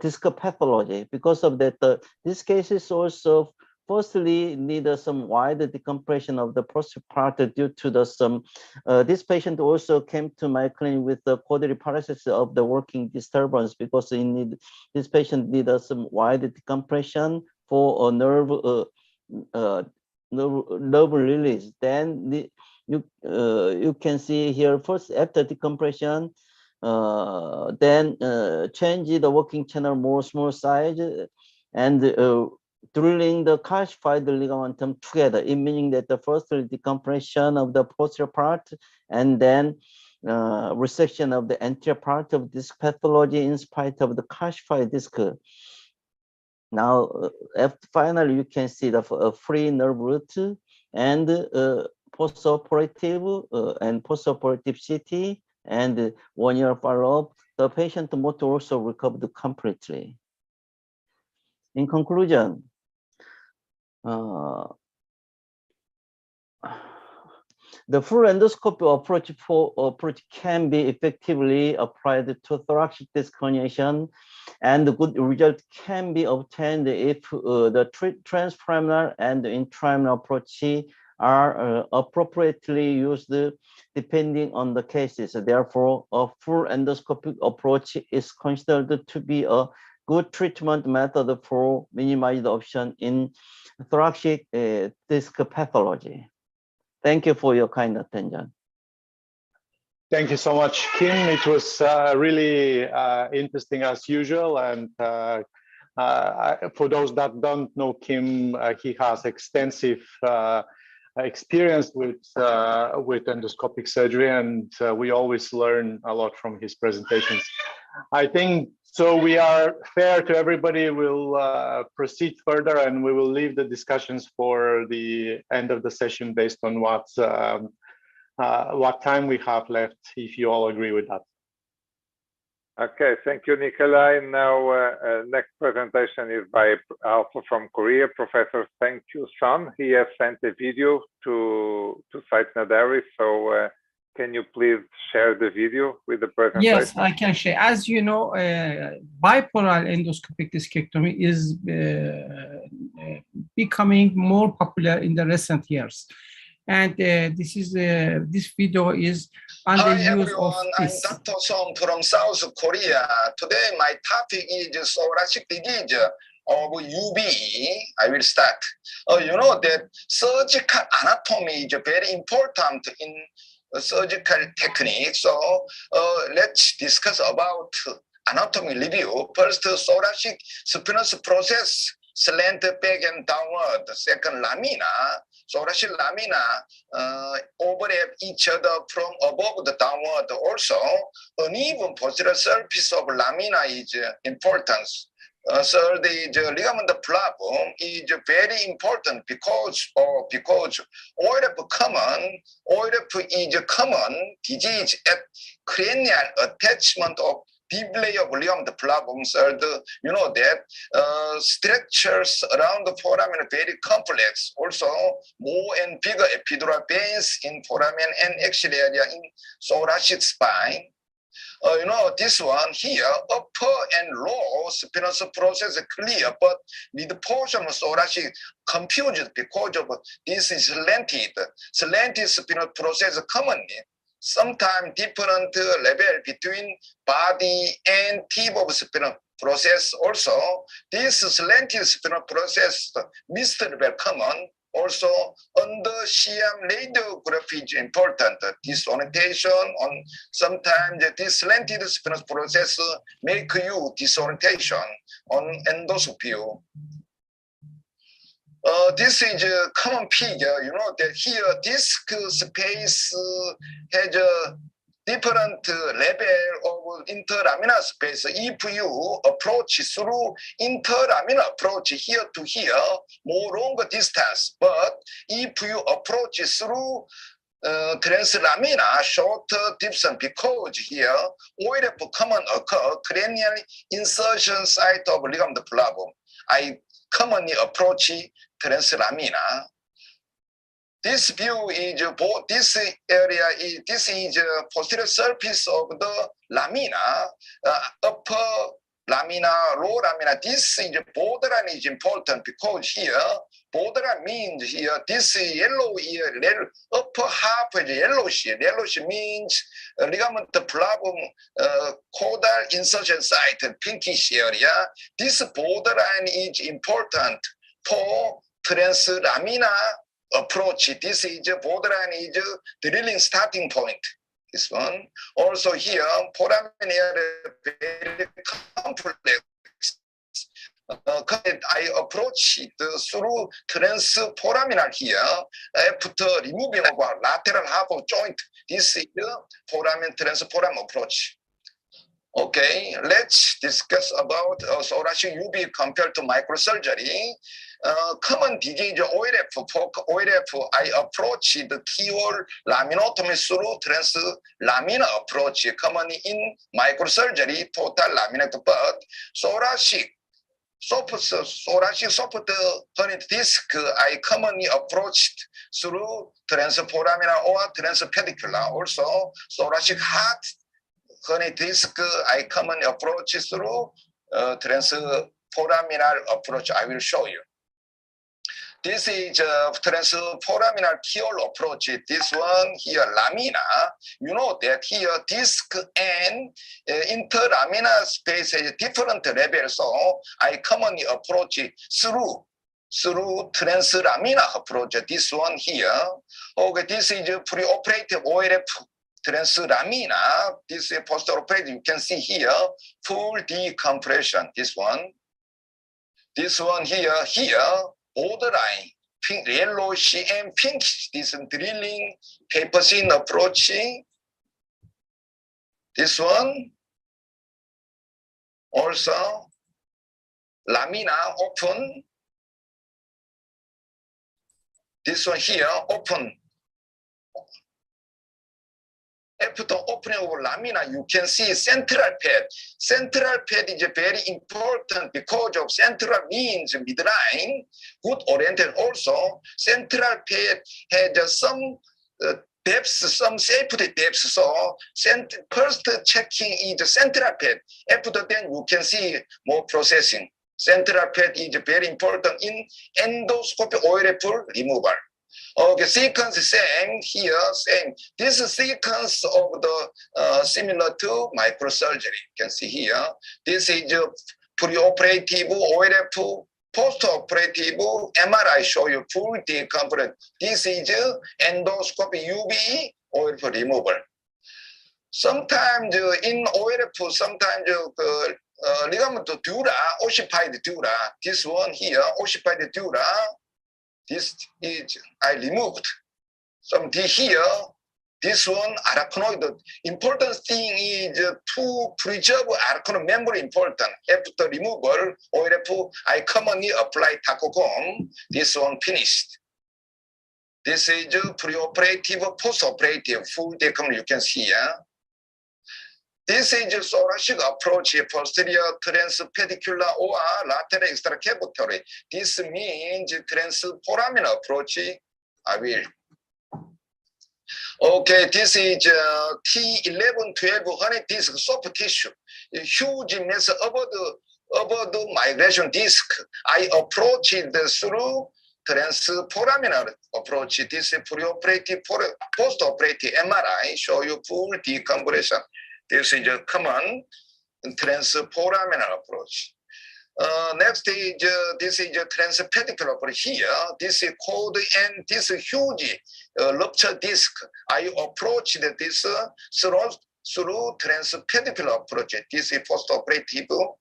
disc pathology. Because of that, this case is also firstly need some wide decompression of the posterior part due to the this patient also came to my clinic with the quadriplegic paralysis of the working disturbance, because this patient needed some wide decompression for a nerve release. Then you can see here first after decompression, then change the working channel more small size and drilling the calcified ligamentum together, it meaning that the first decompression of the posterior part and then resection of the anterior part of this pathology in spite of the calcified disc. Now, finally, you can see the free nerve root and postoperative and postoperative CT and 1 year follow-up. The patient motor also recovered completely. In conclusion, the full endoscopy approach can be effectively applied to thoracic disc herniation, and the good result can be obtained if the transperineal and intraperineal approach are appropriately used depending on the cases. Therefore, a full endoscopic approach is considered to be a good treatment method for minimized option in thoracic disc pathology. Thank you for your kind attention. Thank you so much, Kim. It was really interesting as usual. And for those that don't know Kim, he has extensive experience with endoscopic surgery, and we always learn a lot from his presentations. I think so. We are fair to everybody. We'll proceed further, and we will leave the discussions for the end of the session based on what time we have left, if you all agree with that. Okay, thank you, Nikolai. Now, next presentation is by also from Korea, Professor Sang-Kyu Son. He has sent a video to Site Nadari. So can you please share the video with the presentation? Yes, I can share. As you know, bipolar endoscopic discectomy is becoming more popular in the recent years. And this video is on the use of this. I'm Dr. Song from South Korea. Today my topic is thoracic disease of UB. I will start. You know that surgical anatomy is very important in surgical technique. So let's discuss about anatomy review. First, thoracic spinous process, slant back and downward. Second, lamina. Thoracic lamina overlap each other from above the downward. Also, uneven posterior surface of lamina is important. Third, the ligament problem is very important because OLF is common disease at cranial attachment of deep layer of ligament problem. Third, you know that structures around the foramen are very complex. Also, more and bigger epidural veins in foramen and axial area in thoracic spine. You know, this one here, upper and lower spinous process is clear, but mid portion of thoracic confused because of this is slanted. Slanted spinous process commonly. Sometimes different level between body and tip of spinal process. Also, this slanted spinal process mystery very common. Also, under CM radiography is important. Disorientation on sometimes this slanted spinous process make you disorientation on endoscopy. This is a common figure. You know that here disc space has a different level of interlaminar space. If you approach through interlaminar approach here to here, more longer distance. But if you approach through translamina shorter distance because here OLF common occur cranial insertion site of ligament flavum. I commonly approach translamina. This view is both this area is this is posterior surface of the lamina, upper lamina, lower lamina. This is borderline is important because here borderline means here this yellow here upper half is yellowish. Yellowish means ligament flavum caudal insertion site, pinkish area. This borderline is important for translamina approach. This is borderline is drilling starting point. This one. Also here, foramen area very complex. I approach it through transforaminal here after removing of our lateral half of joint. This is the foramen transforamen approach. Okay, let's discuss about thoracic UB compared to microsurgery. Common disease OLF. For OLF, I approach the keyhole laminotomy through translamina approach. Commonly in microsurgery, total laminectomy, but thoracic soft herniated disc, I commonly approached through transforaminal or transpedicular. Also, thoracic heart herniated disc, I commonly approach through transforaminal approach. I will show you. This is transforaminal keyhole approach. This one here, lamina. You know that here disc and interlamina space is different level. So I commonly approach through translamina approach. This one here. Okay, this is preoperative OLF translamina. This is postoperative. You can see here full decompression. This one here. Borderline, pink, yellowish and pink. This drilling, paper thin approaching. This one also lamina open. This one here open. After opening of lamina, you can see central pad. Central pad is very important because of central means midline, good oriented. Also, central pad has some depth, some safety depth. So first checking is the central pad. After then, you can see more processing. Central pad is very important in endoscopic OLF removal. Okay, sequence same here, same. This is sequence of the similar to microsurgery. You can see here. This is preoperative OLF, postoperative MRI show you full decompression. This is endoscopy UV OLF removal. Sometimes in OLF, sometimes ligament dura, ossified dura. This one here, ossified dura. This is I removed. So here, this one arachnoid. Important thing is to preserve arachnoid membrane. Important. After removal, OLF, I commonly apply tacocom. This one finished. This is preoperative, postoperative, full decom. You can see here. This is thoracic approach, posterior transpedicular or lateral extracavitary. This means transforaminal approach. I will. Okay, this is T11, 12 herniated disc soft tissue. A huge mass over the migration disc. I approach it through transforaminal approach. This is preoperative, postoperative MRI show you full decompression. This is a common transforaminal approach. Next is this is a transpedicular approach. Here, this is called and this huge rupture disc. I approached this through transpedicular approach. This is postoperative.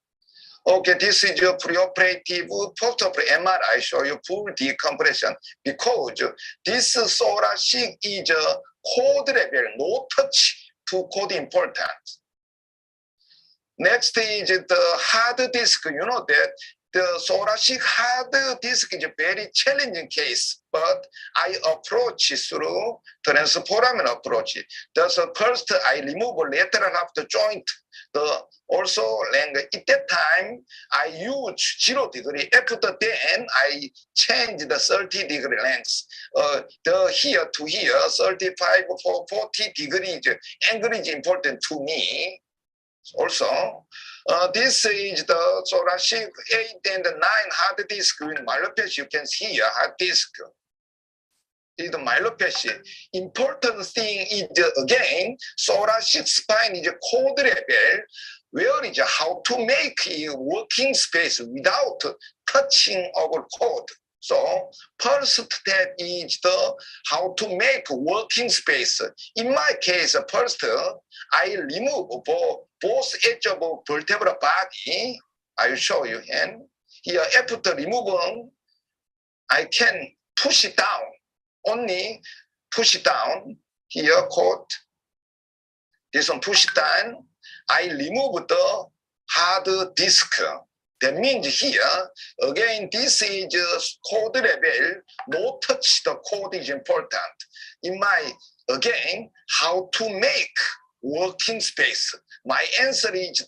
Okay, this is your preoperative, postoperative MRI show you full decompression because this thoracic is a code level, no touch. To code important. Next is the hard disk. You know that the thoracic hard disc is a very challenging case, but I approach through transforamen approach. Thus, first I remove lateral half the joint. Also length. At that time, I use 0 degree. After then, I change the 30 degree length. Here to here, 35 or 40 degrees angle is important to me. Also, this is the thoracic 8 and 9 hard disk with myelopathy. You can see here hard disk. This is the myelopathy. Important thing is again, thoracic spine is a code level. Where is how to make a working space without touching our code. So first step is the how to make working space. In my case, first I remove both edge of vertebral body. I will show you here. After removing, I can push it down. Only push it down. Here, code. This one push it down. I remove the hard disk. That means here, again, this is code level, no touch the code is important. In my, again, how to make working space. My answer is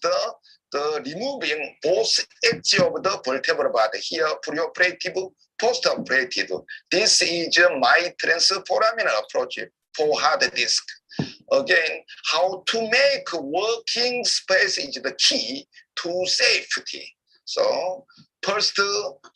the removing both edge of the vertebral body. Here, preoperative, postoperative. This is my transforaminal approach for hard disk. Again, how to make working space is the key to safety. So first,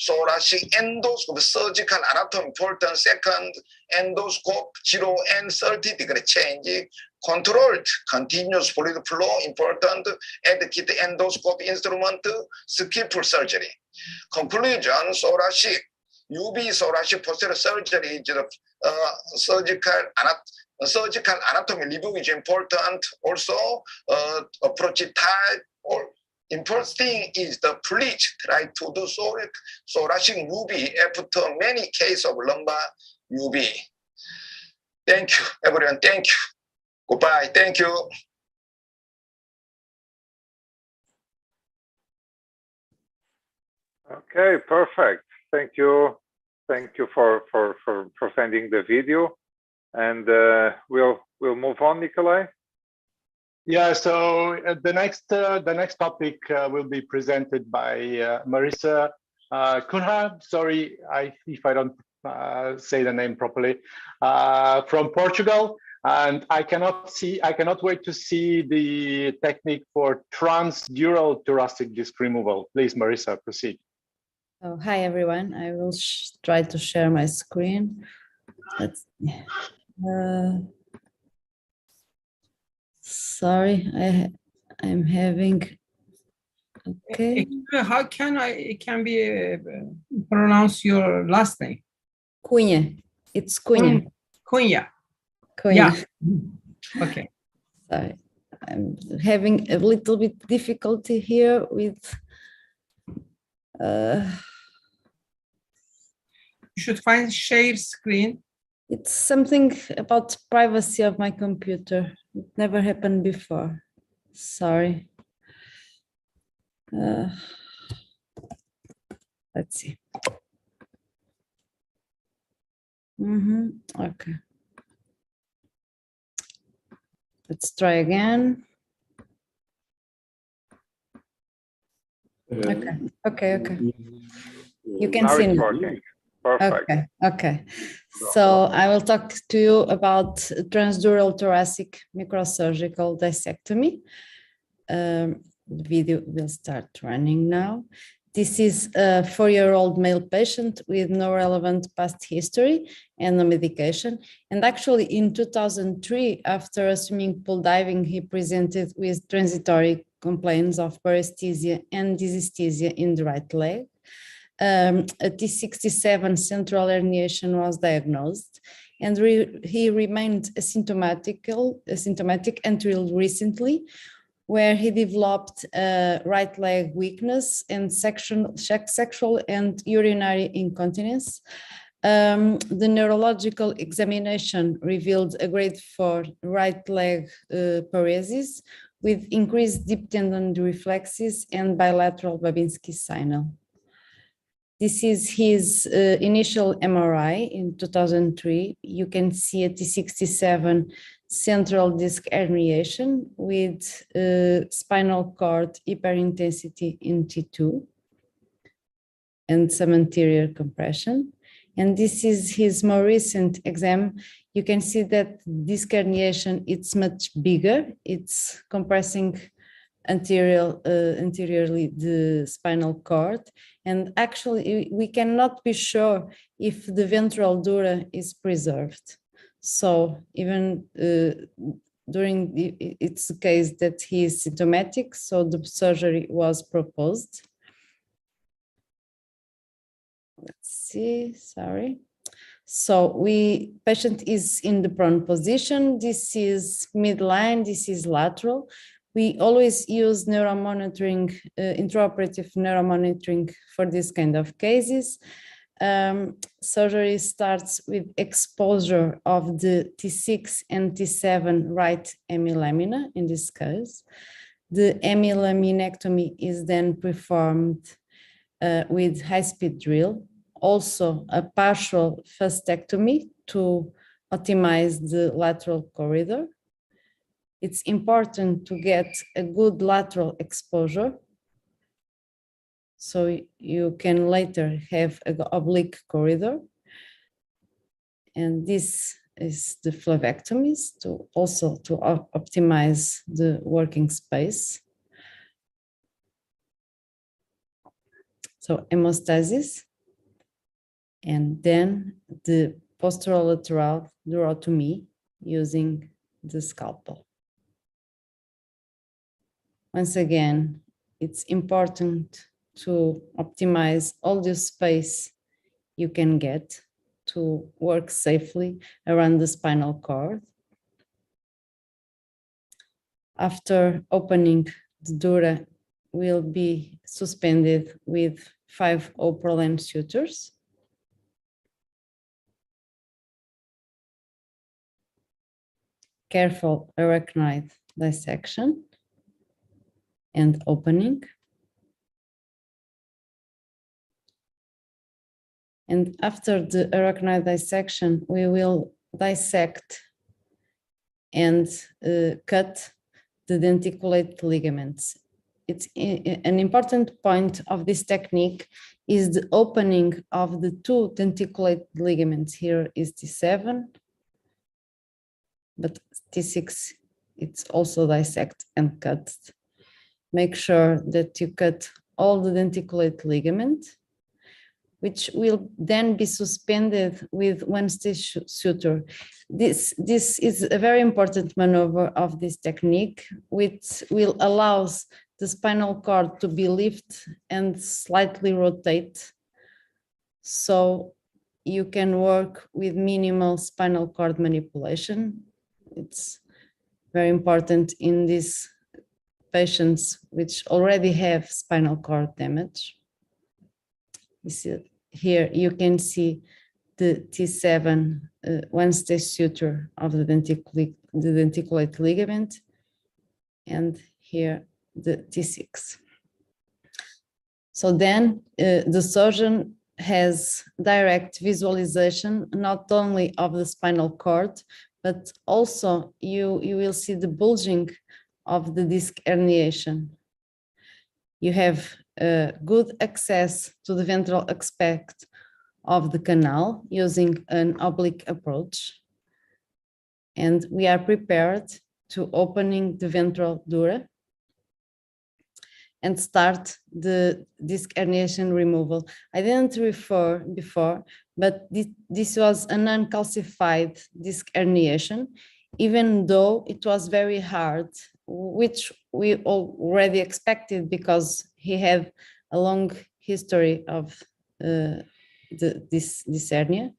thoracic endoscope, surgical anatomy important. Second, endoscope 0 and 30 degree change. Controlled continuous fluid flow important. Add kit endoscope instrument, skillful surgery. Conclusion, thoracic, UB thoracic posterior surgery is surgical anatomy review is important. Also, approach type or important thing is the please try to do thoracic UB after many cases of lumbar UB. Thank you, everyone. Thank you. Goodbye. Thank you. Okay, perfect. Thank you. Thank you for sending the video. And we'll move on, Nikolai. Yeah, so the next topic will be presented by Marisa Cunha. Sorry if I don't say the name properly, from Portugal. And I cannot wait to see the technique for transdural thoracic disc removal. Please, Marisa, proceed. Oh, hi, everyone. I will try to share my screen. Let's sorry, I'm having, okay. How can be pronounce your last name? Cunha. It's Cunha. Cunha. Cunha. Yeah. Okay. Sorry, I'm having a little bit difficulty here with. You should find share screen. It's something about privacy of my computer. It never happened before. Sorry. Let's see. Okay. Let's try again. Okay. You can see now. Perfect. Okay. So I will talk to you about transdural thoracic microsurgical discectomy. The video will start running now. This is a 4-year-old male patient with no relevant past history and no medication. And actually in 2003, after a swimming pool diving, he presented with transitory complaints of paresthesia and dysesthesia in the right leg. A T67 central herniation was diagnosed, and he remained asymptomatic until recently, where he developed right leg weakness and sexual and urinary incontinence. The neurological examination revealed a grade 4 right leg paresis with increased deep tendon reflexes and bilateral Babinski signal. This is his initial MRI in 2003. You can see a T67 central disc herniation with spinal cord hyperintensity in T2 and some anterior compression. And this is his more recent exam. You can see that disc herniation, it's much bigger. It's compressing anteriorly the spinal cord. And actually, we cannot be sure if the ventral dura is preserved. So even during it's the case that he is symptomatic, so the surgery was proposed. Let's see, sorry. So patient is in the prone position. This is midline, this is lateral. We always use neuromonitoring, intraoperative neuromonitoring for this kind of cases. Surgery starts with exposure of the T6 and T7 right hemilamina in this case. The hemilaminectomy is then performed with high-speed drill, also a partial fastectomy to optimize the lateral corridor. It's important to get a good lateral exposure so you can later have an oblique corridor. And this is the flavectomies to also to optimize the working space. So hemostasis, and then the posterolateral durotomy using the scalpel. Once again, it's important to optimize all the space you can get to work safely around the spinal cord. After opening, the dura will be suspended with 5/0 prolonged sutures. Careful arachnoid dissection and opening. And after the arachnoid dissection, we will dissect and cut the denticulate ligaments. It's an important point of this technique is the opening of the two denticulate ligaments. Here is T7, but T6, it's also dissect and cut. Make sure that you cut all the denticulate ligament, which will then be suspended with one stitch suture. This is a very important maneuver of this technique, which will allow the spinal cord to be lifted and slightly rotate, so you can work with minimal spinal cord manipulation. It's very important in these patients which already have spinal cord damage. You see here, you can the T7 one stitch suture of the denticulate ligament, and here the T6. So then the surgeon has direct visualization not only of the spinal cord, but also you will see the bulging of the disc herniation. You have good access to the ventral aspect of the canal using an oblique approach. And we are prepared to opening the ventral dura and start the disc herniation removal. I didn't refer before, but this was a non-calcified disc herniation, even though it was very hard, which we already expected because he had a long history of this hernia.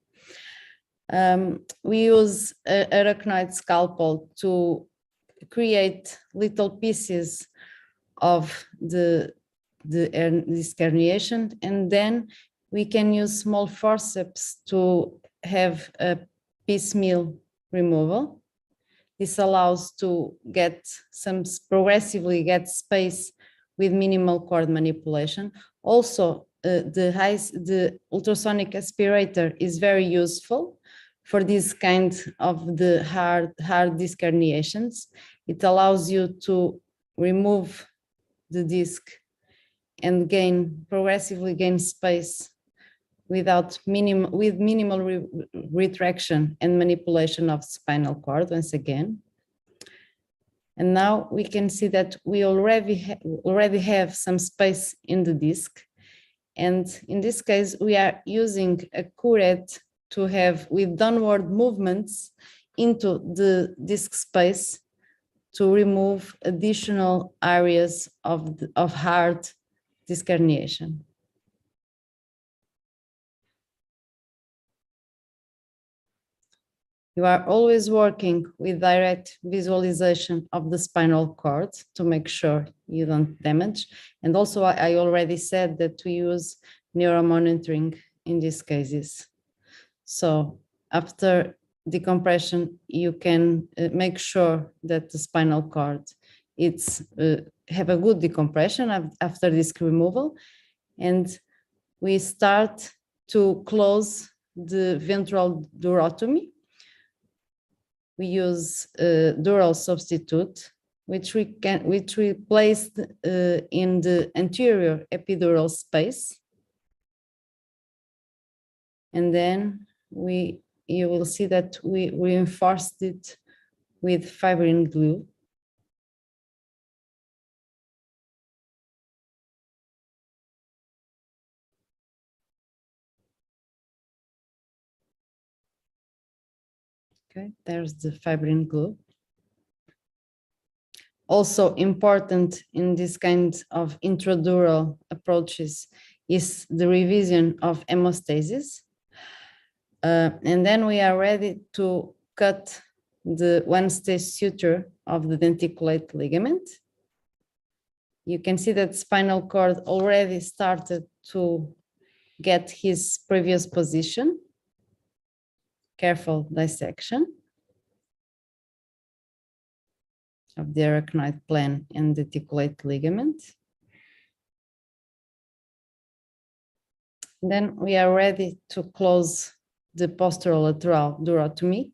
We use arachnoid scalpel to create little pieces of this herniation, and then we can use small forceps to have a piecemeal removal. This allows to progressively get space with minimal cord manipulation. Also, the ultrasonic aspirator is very useful for this kind of the hard disc herniations. It allows you to remove the disc and progressively gain space with minimal retraction and manipulation of spinal cord once again. And now we can see that we already have some space in the disc. And in this case, we are using a curette to have with downward movements into the disc space to remove additional areas of hard disc herniation. You are always working with direct visualization of the spinal cord to make sure you don't damage. And also, I already said that we use neuromonitoring in these cases. So after decompression, you can make sure that the spinal cord have a good decompression after disc removal. And we start to close the ventral durotomy. We use dural substitute, which we placed in the anterior epidural space. And then you will see that we reinforced it with fibrin glue. Okay, there's the fibrin glue. Also important in this kind of intradural approaches is the revision of hemostasis. And then we are ready to cut the one-stage suture of the denticulate ligament. You can see that spinal cord already started to get his previous position. Careful dissection of the arachnoid plane and denticulate ligament. Then we are ready to close the posterolateral durotomy.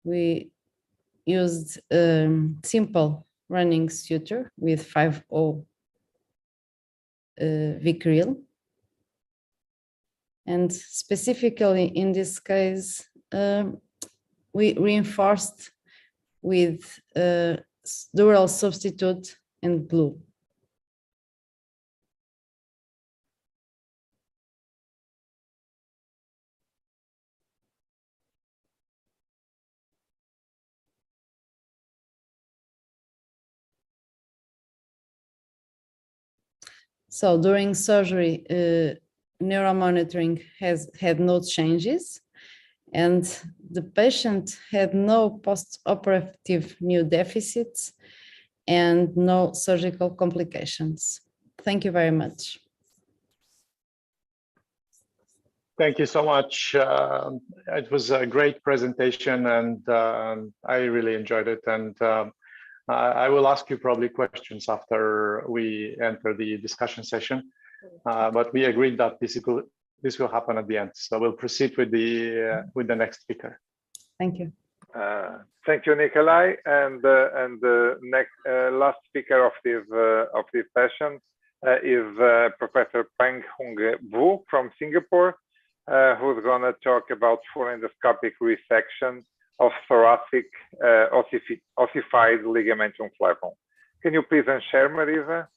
We used simple running suture with 5/0 Vicryl. And specifically in this case, we reinforced with dural substitute and glue. So during surgery, neuromonitoring has had no changes, and the patient had no post-operative new deficits and no surgical complications. Thank you very much. Thank you so much. It was a great presentation, and I really enjoyed it. And I will ask you probably questions after we enter the discussion session. But we agreed that this will happen at the end. So we'll proceed with the next speaker. Thank you. Thank you, Nikolai. And the next last speaker of this session is Professor Peng Hung Vu from Singapore, who's going to talk about full endoscopic resection of thoracic ossified ligamentum flavum. Can you please share, Marisa?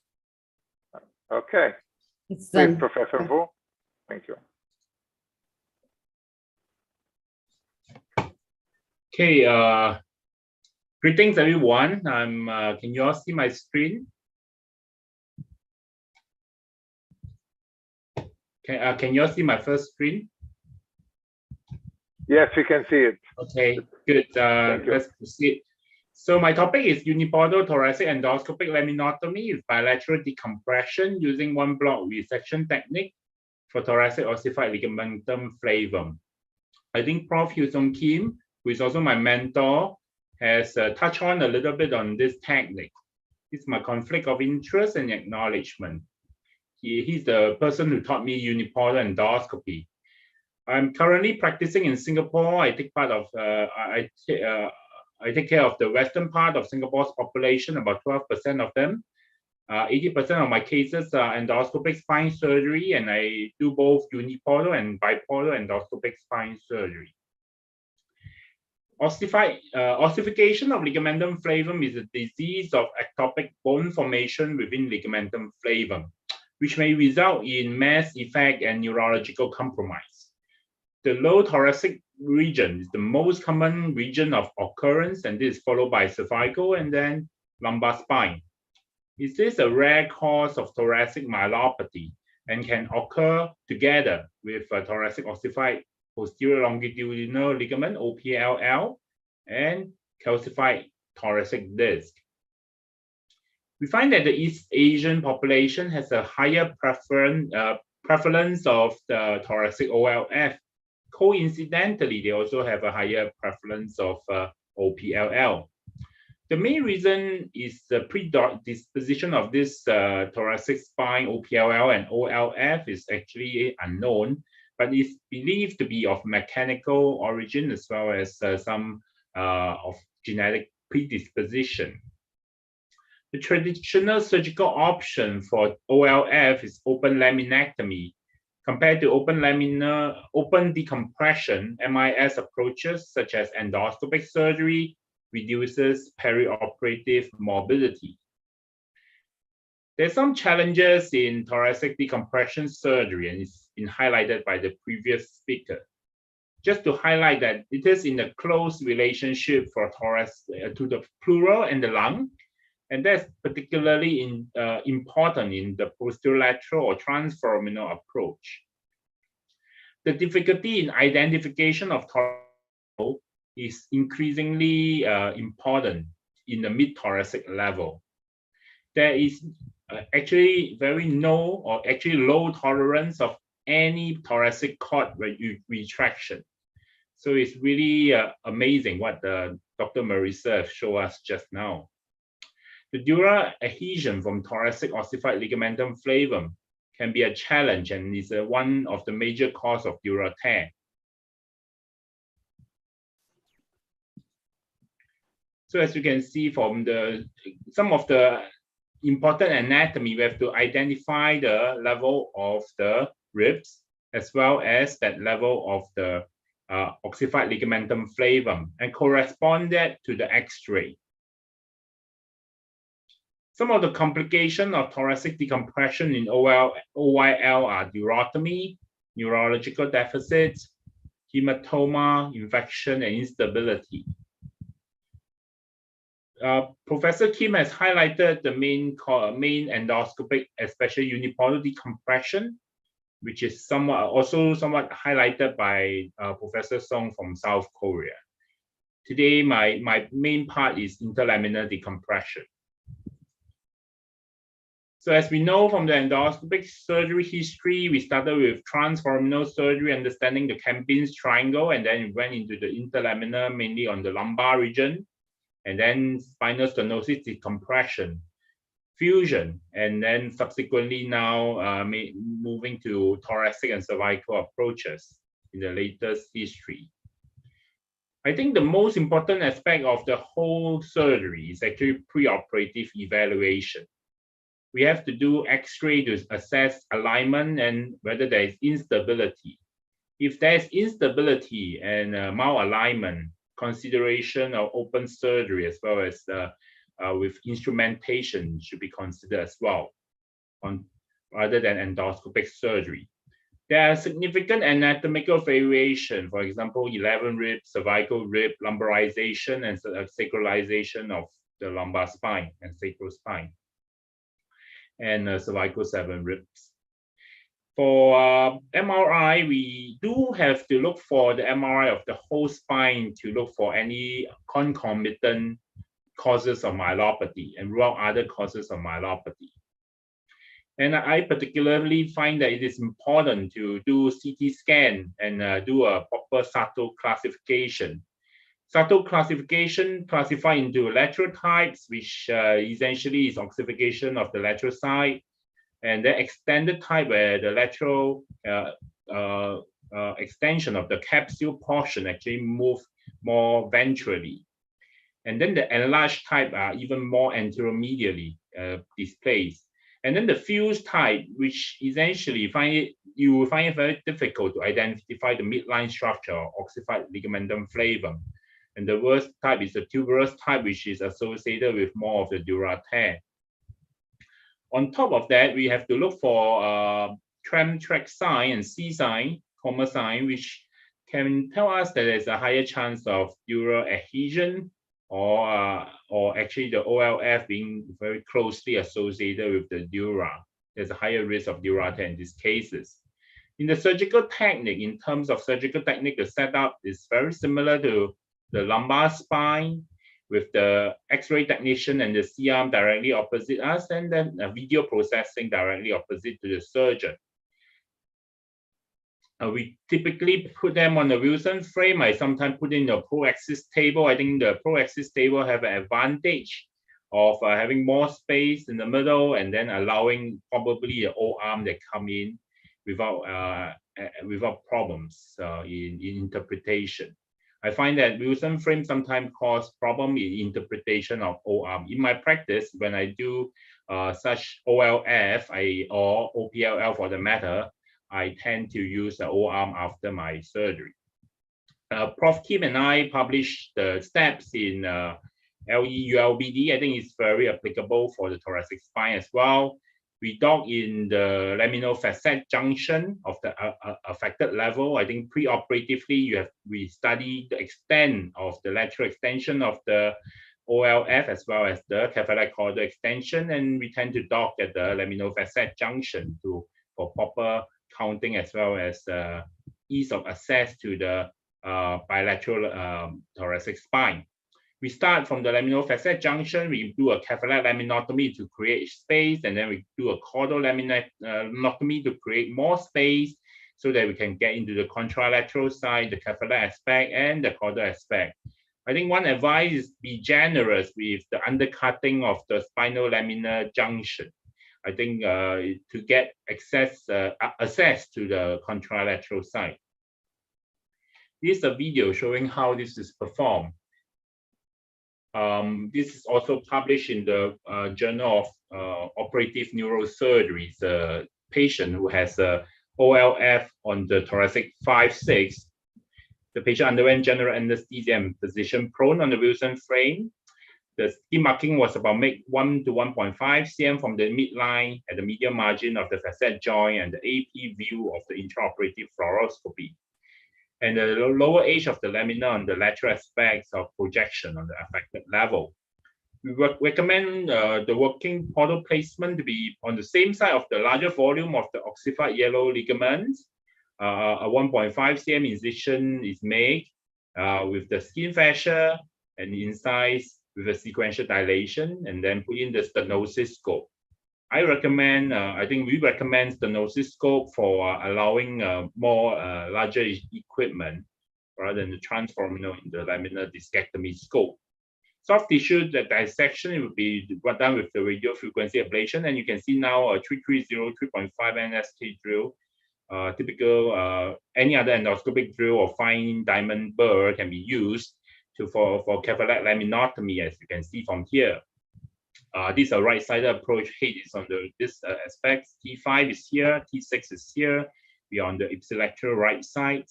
Okay. It's please, Professor Vu. Thank you. Okay. Greetings, everyone. Can you all see my screen? Can you all see my first screen? Yes, we can see it. Okay, good. Let's proceed. So my topic is unipodal thoracic endoscopic laminotomy with bilateral decompression using one block resection technique for thoracic ossified ligamentum flavum. I think Prof. Hyo-Sung Kim, who is also my mentor, has touched on a little bit on this technique. It's my conflict of interest and acknowledgement. he's the person who taught me unipolar endoscopy. I'm currently practicing in Singapore. I take part of I take care of the western part of Singapore's population, about 12% of them. 80% of my cases are endoscopic spine surgery, and I do both unipolar and bipolar endoscopic spine surgery. Ossification of ligamentum flavum is a disease of ectopic bone formation within ligamentum flavum, which may result in mass effect and neurological compromise. The low thoracic region is the most common region of occurrence, and this is followed by cervical and then lumbar spine. Is this a rare cause of thoracic myelopathy and can occur together with thoracic ossified posterior longitudinal ligament, OPLL, and calcified thoracic disc? We find that the East Asian population has a higher prevalence of the thoracic OLF. Coincidentally, they also have a higher prevalence of OPLL. The main reason is the predisposition of this thoracic spine, OPLL and OLF, is actually unknown, but is believed to be of mechanical origin as well as some of genetic predisposition. The traditional surgical option for OLF is open laminectomy. Compared to open decompression, MIS approaches such as endoscopic surgery reduces perioperative morbidity. There's some challenges in thoracic decompression surgery, and it's been highlighted by the previous speaker. Just to highlight that it is in a close relationship for thorax to the pleural and the lung, and that's particularly important in the posterolateral or transforaminal approach. The difficulty in identification of thorax is increasingly important in the mid-thoracic level. There is actually low tolerance of any thoracic cord retraction. So it's really amazing what Dr. Marisa showed us just now. The dural adhesion from thoracic ossified ligamentum flavum can be a challenge and is one of the major causes of dural tear. So as you can see from some of the important anatomy, we have to identify the level of the ribs as well as that level of the ossified ligamentum flavum and correspond that to the X-ray. Some of the complications of thoracic decompression in OYL are durotomy, neurological deficits, hematoma, infection, and instability. Professor Kim has highlighted the main endoscopic, especially unipolar decompression, which is also somewhat highlighted by Professor Song from South Korea. Today, my main part is interlaminar decompression. So as we know from the endoscopic surgery history, we started with transforaminal surgery, understanding the Kempin's triangle, and then we went into the interlaminar, mainly on the lumbar region, and then spinal stenosis decompression, fusion, and then subsequently now moving to thoracic and cervical approaches in the latest history. I think the most important aspect of the whole surgery is actually preoperative evaluation. We have to do X-ray to assess alignment and whether there is instability. If there is instability and malalignment, consideration of open surgery as well as with instrumentation should be considered as well, rather than endoscopic surgery. There are significant anatomical variation, for example, 11 rib, cervical rib, lumbarization, and sacralization of the lumbar spine and sacral spine, and cervical 7 ribs. For MRI, we do have to look for the MRI of the whole spine to look for any concomitant causes of myelopathy and rule out other causes of myelopathy. And I particularly find that it is important to do CT scan and do a proper SATO classification. SATO classification classified into lateral types, which essentially is ossification of the lateral side, and the extended type where the lateral extension of the capsule portion actually move more ventrally. And then the enlarged type are even more anteromedially displaced. And then the fused type, which essentially you will find it very difficult to identify the midline structure of ossified ligamentum flavum. And the worst type is the tuberous type, which is associated with more of the dural tear. On top of that, we have to look for tram track sign and C sign, comma sign, which can tell us that there's a higher chance of dural adhesion, or actually the OLF being very closely associated with the dura. There's a higher risk of dural tear in these cases. In the surgical technique, in terms of surgical technique, the setup is very similar to the lumbar spine, with the X-ray technician and the C-arm directly opposite us, and then a video processing directly opposite to the surgeon. We typically put them on the Wilson frame. I sometimes put in the pro-axis table. I think the pro-axis table have an advantage of having more space in the middle and then allowing probably an O-arm that come in without problems in interpretation. I find that Wilson frame sometimes cause problem in interpretation of O-arm. In my practice, when I do such OLF or OPLL for the matter, I tend to use the O-arm after my surgery. Prof. Kim and I published the steps in LEULBD. I think it's very applicable for the thoracic spine as well. We dock in the laminal-facet junction of the affected level. I think pre-operatively, we study the extent of the lateral extension of the OLF as well as the capillary chordal extension, and we tend to dock at the laminal-facet junction for proper counting as well as ease of access to the bilateral thoracic spine. We start from the laminal-facet junction. We do a capillary laminotomy to create space, and then we do a chordal laminotomy to create more space so that we can get into the contralateral side, the capillary aspect, and the chordal aspect. I think one advice is be generous with the undercutting of the spinal laminar junction. I think to get access to the contralateral side. This is a video showing how this is performed. This is also published in the Journal of Operative Neurosurgery. It's a patient who has a OLF on the thoracic 5-6. The patient underwent general anesthesia and position prone on the Wilson frame. The skin marking was about 1 to 1.5 cm from the midline at the medial margin of the facet joint and the AP view of the intraoperative fluoroscopy. And the lower edge of the lamina on the lateral aspects of projection on the affected level. We recommend the working portal placement to be on the same side of the larger volume of the ossified yellow ligaments. A 1.5 cm incision is made with the skin fascia and incise with a sequential dilation, and then put in the stenosis scope. I think we recommend stenosis scope for allowing more larger equipment rather than the transforaminal in the laminar discectomy scope. Soft tissue, the dissection will be done with the radio frequency ablation, and you can see now a 330 3.5 NSK drill. Typical any other endoscopic drill or fine diamond burr can be used for capillary laminotomy, as you can see from here. This is a right-sided approach. Head is on this aspect. T5 is here. T6 is here. We are on the ipsilateral right side.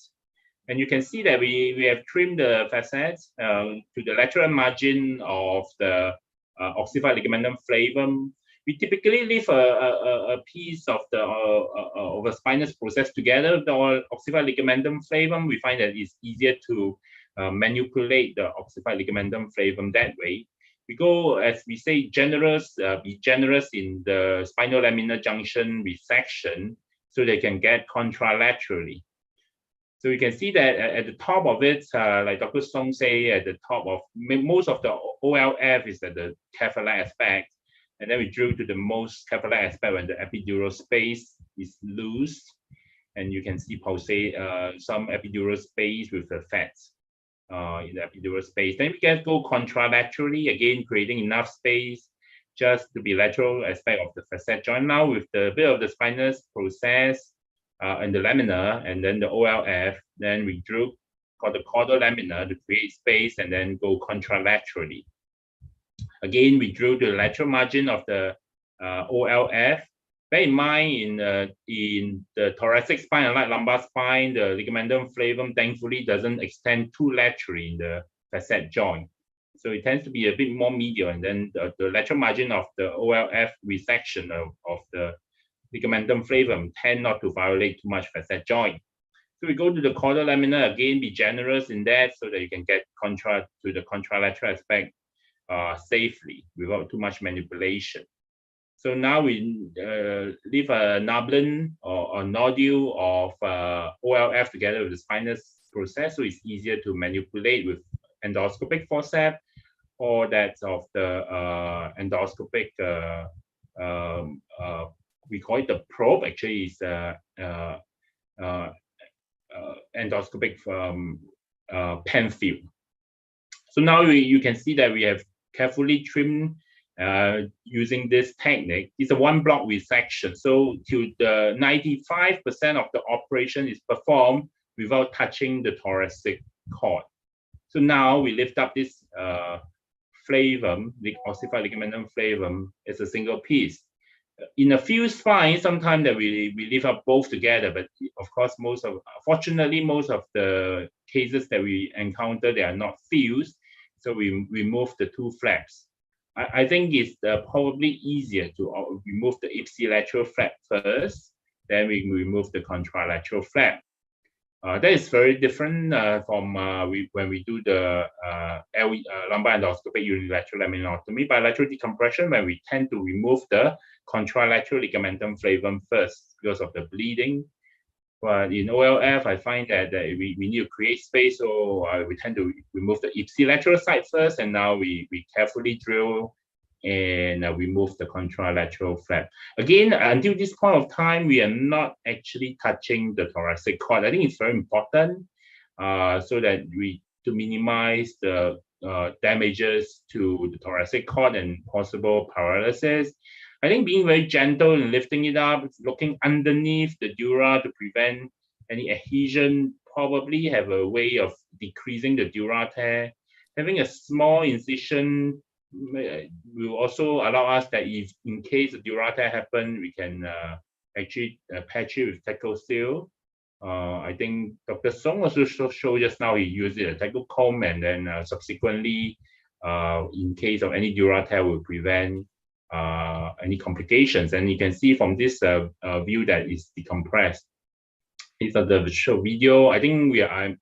And you can see that we have trimmed the facets to the lateral margin of the ossified ligamentum flavum. We typically leave a piece of the spinous process together with the ossified ligamentum flavum. We find that it's easier to manipulate the ossified ligamentum flavum that way. We go, as we say, be generous in the spinal laminar junction resection so they can get contralaterally. So you can see that at the top of it, like Dr. Song say, at the top of most of the OLF is at the capillary aspect. And then we drill to the most capillary aspect when the epidural space is loose. And you can see pulsate some epidural space with the fats in the epidural space. Then we can go contralaterally, again, creating enough space just to be lateral aspect of the facet joint. Now with the bit of the spinous process and the laminar and then the OLF, then we drew got the caudal laminar to create space and then go contralaterally. Again, we drew the lateral margin of the OLF. Bear in mind, in the thoracic spine, unlike lumbar spine, the ligamentum flavum thankfully doesn't extend too laterally in the facet joint. So it tends to be a bit more medial, and then the lateral margin of the OLF resection of the ligamentum flavum tend not to violate too much facet joint. So we go to the caudal laminar, again, be generous in that so that you can get to the contralateral aspect safely without too much manipulation. So now we leave a nublin or a nodule of OLF together with the spinous process, so it's easier to manipulate with endoscopic forceps, or that's of the endoscopic, we call it the probe, actually is endoscopic pen field. So now you can see that we have carefully trimmed using this technique. It's a one block resection. So to the 95% of the operation is performed without touching the thoracic cord. So now we lift up this flavum, the ossified ligamentum flavum, as a single piece. In a fused spine, sometimes that we lift up both together, but of course, fortunately, most of the cases that we encounter, they are not fused. So we remove the two flaps. I think it's probably easier to remove the ipsilateral flap first, then we remove the contralateral flap. That is very different from when we do the lumbar endoscopic unilateral laminotomy. Bilateral decompression, when we tend to remove the contralateral ligamentum flavum first because of the bleeding. But in OLF, I find that we need to create space, so we tend to remove the ipsilateral side first, and now we carefully drill and remove the contralateral flap. Again, until this point of time, we are not actually touching the thoracic cord. I think it's very important so that to minimize the damages to the thoracic cord and possible paralysis. I think being very gentle and lifting it up, looking underneath the dura to prevent any adhesion, probably have a way of decreasing the dura tear. Having a small incision will also allow us that if in case the dura tear happen, we can actually patch it with Teco seal. I think Dr. Song also showed just now he used it a Teco comb, and then subsequently, in case of any dura tear, will prevent any complications. And you can see from this view that is decompressed. These are the show video. I think I'm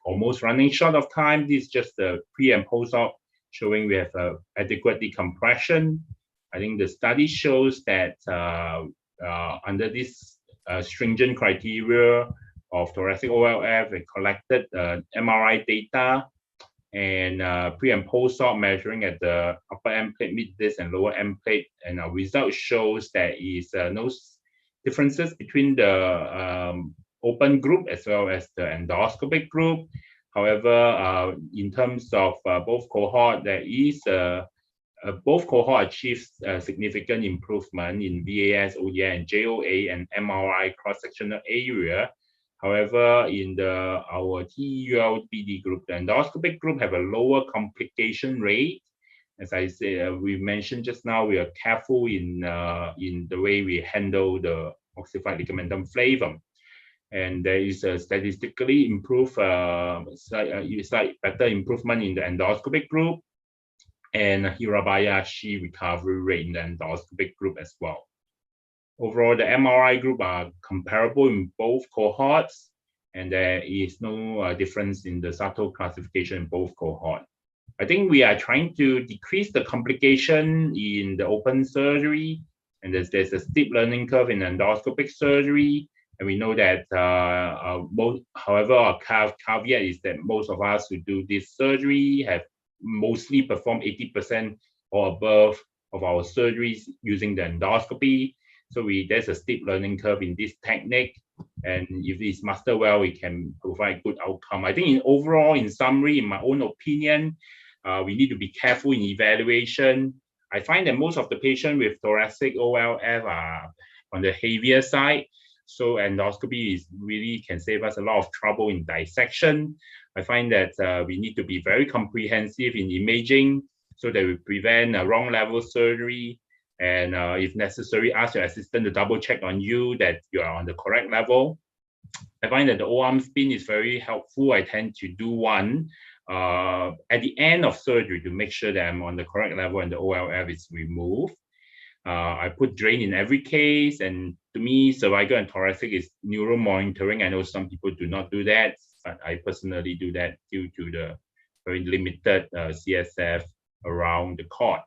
almost running short of time. This is just the pre and post-op showing we have adequate decompression. I think the study shows that under this stringent criteria of thoracic OLF, we collected MRI data and pre and post-op measuring at the upper end plate, mid disc, and lower end plate, and our result shows there is no differences between the open group as well as the endoscopic group. However, in terms of both cohort, there is both cohort achieves significant improvement in VAS, ODI, and JOA and MRI cross-sectional area. However, in our TEUL PD group, the endoscopic group have a lower complication rate. As I say, we mentioned just now, we are careful in the way we handle the ossified ligamentum flavum. And there is a statistically improved, slight better improvement in the endoscopic group, and Hirabayashi recovery rate in the endoscopic group as well. Overall, the MRI group are comparable in both cohorts, and there is no difference in the SATO classification in both cohorts. I think we are trying to decrease the complication in the open surgery, and there's a steep learning curve in endoscopic surgery. And we know that, however, our caveat is that most of us who do this surgery have mostly performed 80% or above of our surgeries using the endoscopy. So there's a steep learning curve in this technique. And if it's mastered well, we can provide good outcome. I think overall, in summary, in my own opinion, we need to be careful in evaluation. I find that most of the patients with thoracic OLF are on the heavier side. So endoscopy is really can save us a lot of trouble in dissection. I find that we need to be very comprehensive in imaging so that we prevent wrong level surgery. And if necessary, ask your assistant to double check on you that you are on the correct level. I find that the O-arm spin is very helpful. I tend to do one at the end of surgery to make sure that I'm on the correct level and the OLF is removed. I put drain in every case, and to me, cervical and thoracic is neuro monitoring. I know some people do not do that, but I personally do that due to the very limited CSF around the cord.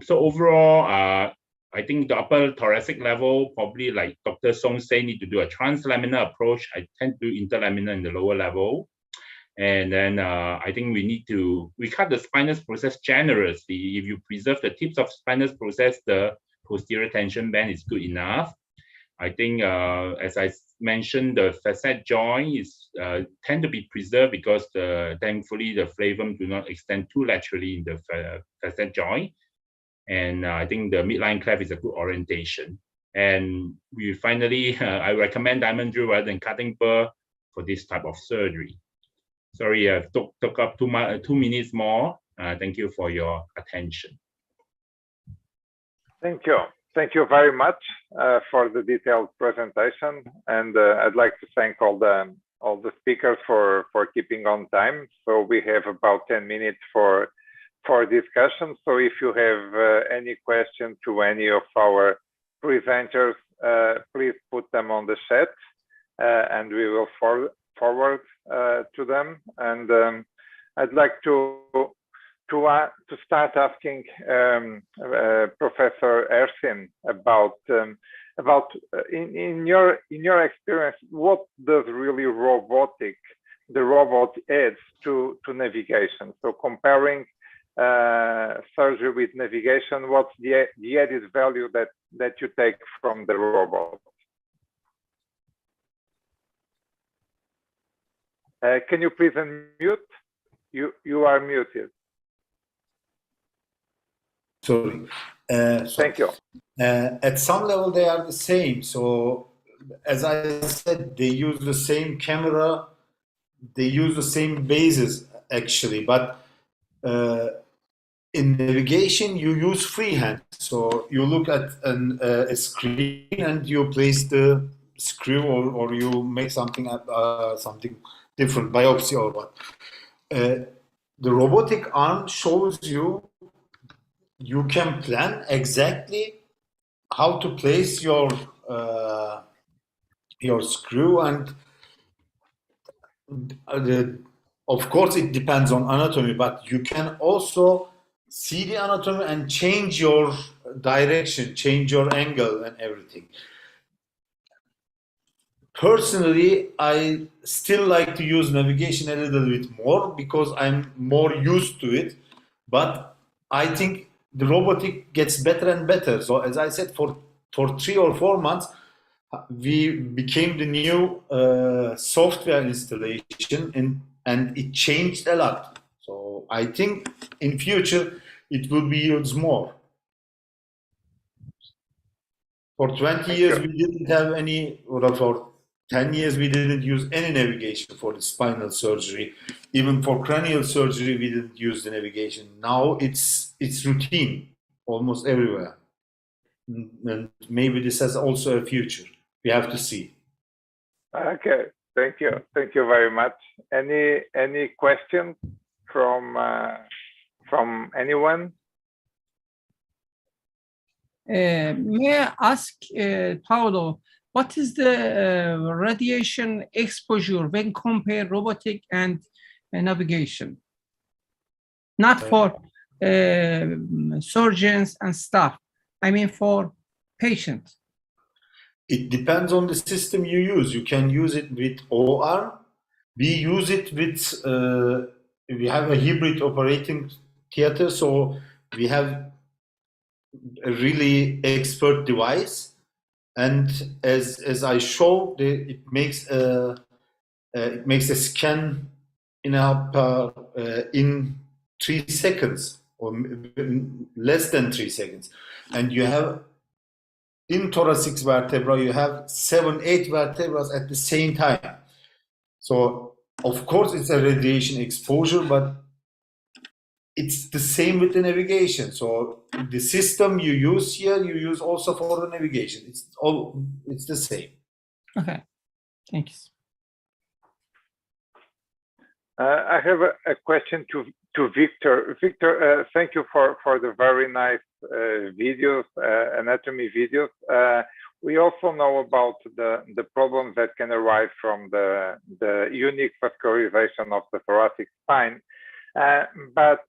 So overall, I think the upper thoracic level, probably like Dr. Song say, need to do a translaminar approach. I tend to do interlaminar in the lower level. And then I think we cut the spinous process generously. If you preserve the tips of spinous process, the posterior tension band is good enough. I think, as I mentioned, the facet joint is tend to be preserved because thankfully the flavum do not extend too laterally in the facet joint. And I think the midline cleft is a good orientation. And we finally, I recommend diamond drill rather than cutting burr for this type of surgery. Sorry, I took up 2 minutes more. Thank you for your attention. Thank you. Thank you very much for the detailed presentation. And I'd like to thank all the speakers for keeping on time. So we have about 10 minutes for discussion. So if you have any questions to any of our presenters, please put them on the chat and we will forward to them. And I'd like to start asking Professor Ersin about in your experience, what does really the robot adds to navigation? So comparing surgery with navigation, what's the added value that you take from the robot? Can you please unmute? You are muted. Sorry. Thank you. At some level, they are the same. So, as I said, they use the same camera, they use the same bases actually, but in navigation, you use freehand. So you look at a screen and you place the screw, or you make something different, biopsy or what. The robotic arm shows you can plan exactly how to place your screw, and of course it depends on anatomy, but you can also see the anatomy and change your direction, change your angle and everything. Personally, I still like to use navigation a little bit more because I'm more used to it, but I think the robotic gets better and better. So as I said, for 3 or 4 months, we became the new software installation, and it changed a lot. So I think in future it will be used more. For 20 years we didn't have any, or for 10 years we didn't use any navigation for the spinal surgery. Even for cranial surgery we didn't use the navigation. Now it's routine almost everywhere. And maybe this has also a future. We have to see. Okay, thank you very much. Any questions from anyone? May I ask Paolo, what is the radiation exposure when compare robotic and navigation? Not for surgeons and staff, I mean for patients. It depends on the system you use. You can use it with OR. We use it with, we have a hybrid operating theater, so we have a really expert device. And as I showed, it makes a scan in 3 seconds. or less than 3 seconds. And you have in thoracic vertebra, you have 7-8 vertebrae at the same time. So of course it's a radiation exposure, but it's the same with the navigation. So the system you use here, you use also for the navigation. It's the same. Okay, thanks. I have a question to Victor. Victor, thank you for the very nice videos, anatomy videos. We also know about the problems that can arise from the unique vascularization of the thoracic spine. But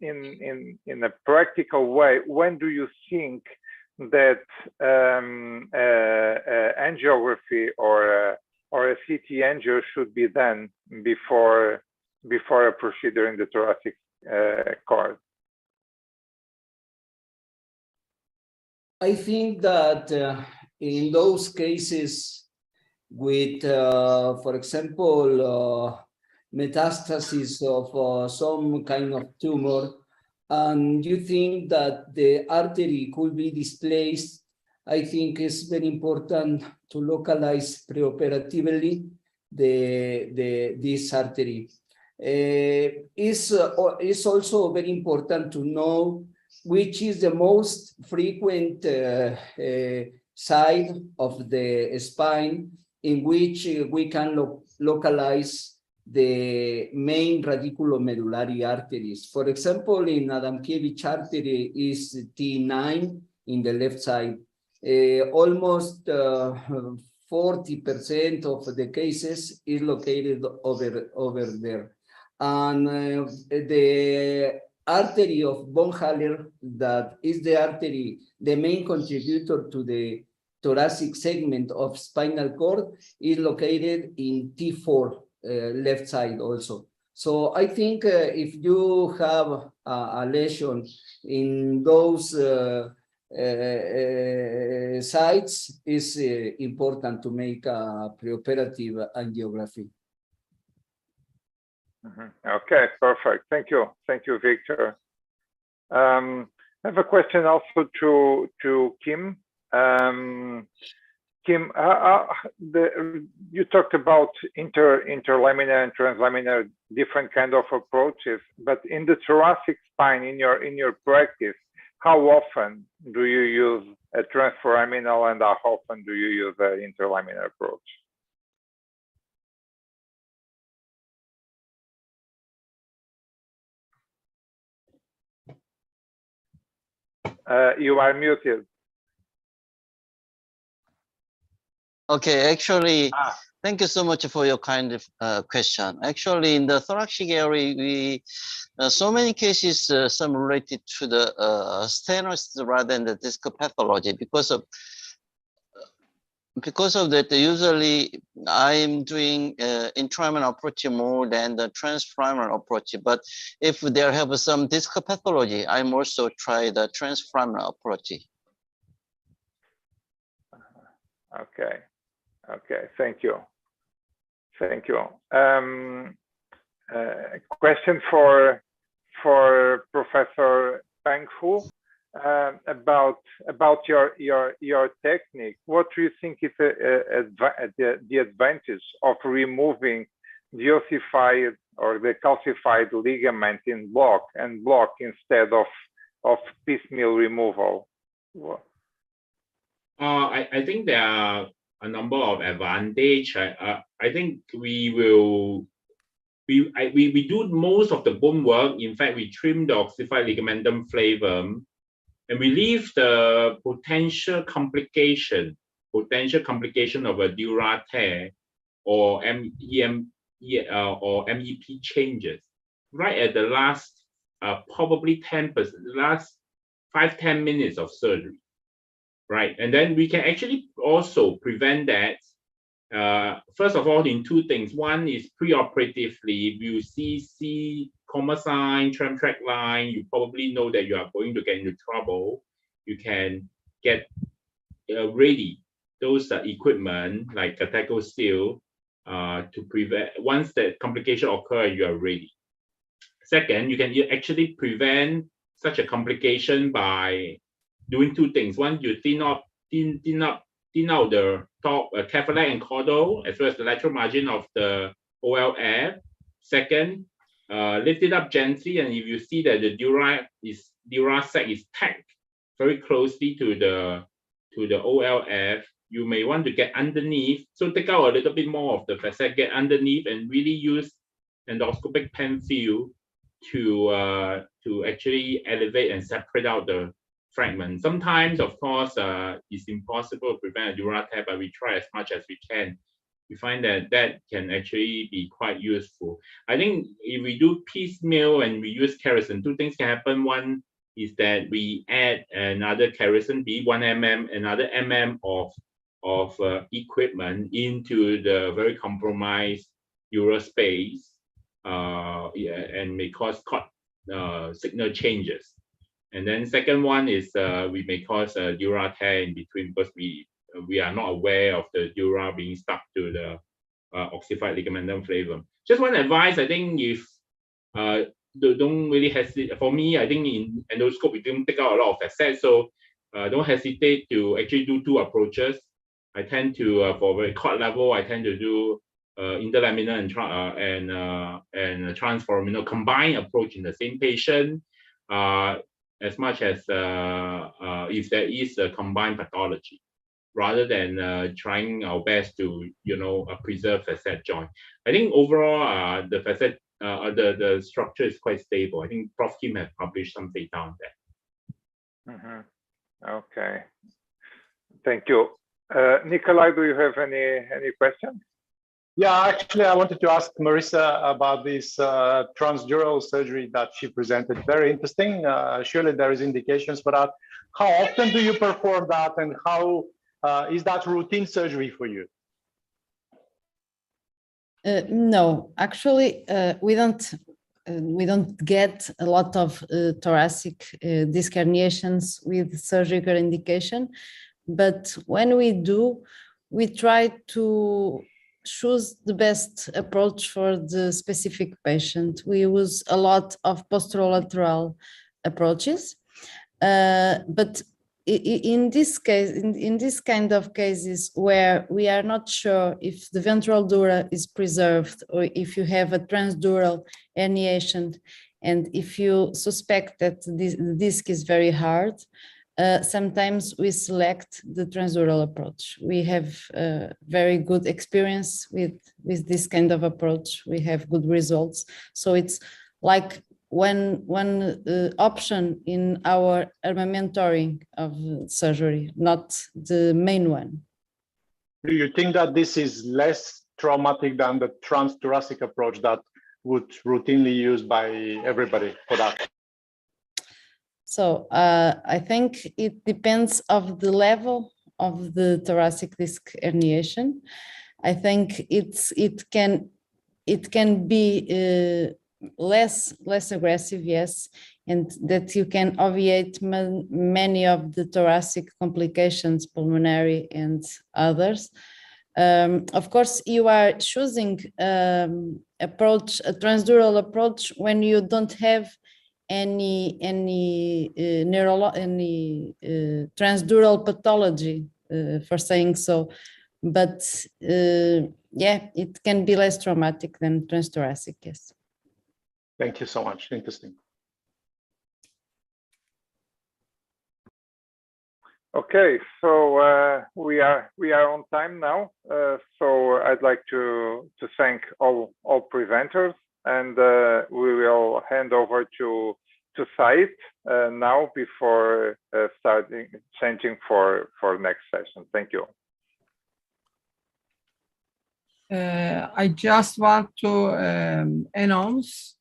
in a practical way, when do you think that angiography or a CT angio should be done before a procedure in the thoracic cord? I think that in those cases with, for example, metastasis of some kind of tumor, and you think that the artery could be displaced, I think it's very important to localize preoperatively this artery. It's also very important to know which is the most frequent side of the spine in which we can localize the main radiculomedullary arteries. For example, in Adamkiewicz artery is T9 in the left side. Almost 40% of the cases is located over there. And the artery of von Haller, that is the artery, the main contributor to the thoracic segment of spinal cord, is located in T4, left side also. So I think if you have a lesion in those sites, it's important to make a preoperative angiography. Okay, perfect. Thank you, Victor. I have a question also to Kim. Kim, you talked about interlaminar and translaminar, different kind of approaches, but in the thoracic spine, in your practice, how often do you use a transforaminal and how often do you use an interlaminar approach? You are muted. Okay, actually, thank you so much for your kind question. Actually, in the thoracic area, we so many cases, some related to the stenosis rather than the disc pathology. Because of that, usually I'm doing intraluminal approach more than the transforaminal approach. But if there have some disc pathology, I'm also try the transforaminal approach. Okay, thank you. Question for Professor Peng Hu about your technique. What do you think is the advantage of removing the ossified or the calcified ligament in block instead of piecemeal removal? I think there are a number of advantages. I think we do most of the bone work. In fact, we trim the ossified ligamentum flavum, and we leave the potential complication of a dura tear or MEP changes right at the last probably 10%, the last 5-10 minutes of surgery. Right, and then we can actually also prevent that. First of all, in two things. One is preoperatively, if you see coma sign, tram track line, you probably know that you are going to get into trouble. You can get ready those equipment like catechol steel to prevent, once that complication occurs, you are ready. Second, you can actually prevent such a complication by doing two things. One, you thin out the top capillary and caudal, as well as the lateral margin of the OLF. Second, lift it up gently, and if you see that the dura sac is packed very closely to the OLF, you may want to get underneath. So take out a little bit more of the facet, get underneath, and really use endoscopic pen feel to actually elevate and separate out the fragment. Sometimes, of course, it's impossible to prevent a dura tear, but we try as much as we can. We find that that can actually be quite useful. I think if we do piecemeal and we use kerrison, two things can happen. One is that we add another kerrison, be 1 mm, another of equipment into the very compromised dural space, and may cause signal changes. And then second one is we may cause a dura tear in between because we are not aware of the dura being stuck to the ossified ligamentum flavum. Just one advice, I think, if don't really hesitate. For me, I think in endoscope we didn't take out a lot of facets, so don't hesitate to actually do two approaches. I tend to, for very cord level, I tend to do interlaminar and transforaminal combined approach in the same patient, as much as if there is a combined pathology, rather than trying our best to preserve facet joint. I think overall the facet the structure is quite stable. I think Prof. Kim has published some data on that. Okay, thank you. Nikolai, do you have any questions? Yeah, actually, I wanted to ask Marissa about this transdural surgery that she presented. Very interesting. Surely there is indications for that. How often do you perform that, and how is that routine surgery for you? No, actually, we don't get a lot of thoracic disc herniations with surgical indication, but when we do, we try to choose the best approach for the specific patient. We use a lot of posterolateral approaches, but in this case, in this kind of cases where we are not sure if the ventral dura is preserved or if you have a transdural herniation, and if you suspect that the disc is very hard, sometimes we select the transdural approach. We have very good experience with this kind of approach. We have good results. So it's like one option in our armamentarium of surgery, not the main one. Do you think that this is less traumatic than the transthoracic approach that would routinely used by everybody for that? So I think it depends of the level of the thoracic disc herniation. I think it can be less aggressive, yes, and that you can obviate many of the thoracic complications, pulmonary and others. Of course, you are choosing approach, a transdural approach, when you don't have any transdural pathology, for saying so, but yeah, it can be less traumatic than transthoracic, yes. Thank you so much. Interesting. Okay, so we are on time now. So I'd like to thank all presenters, and we will hand over to Said now before changing for next session. Thank you. I just want to announce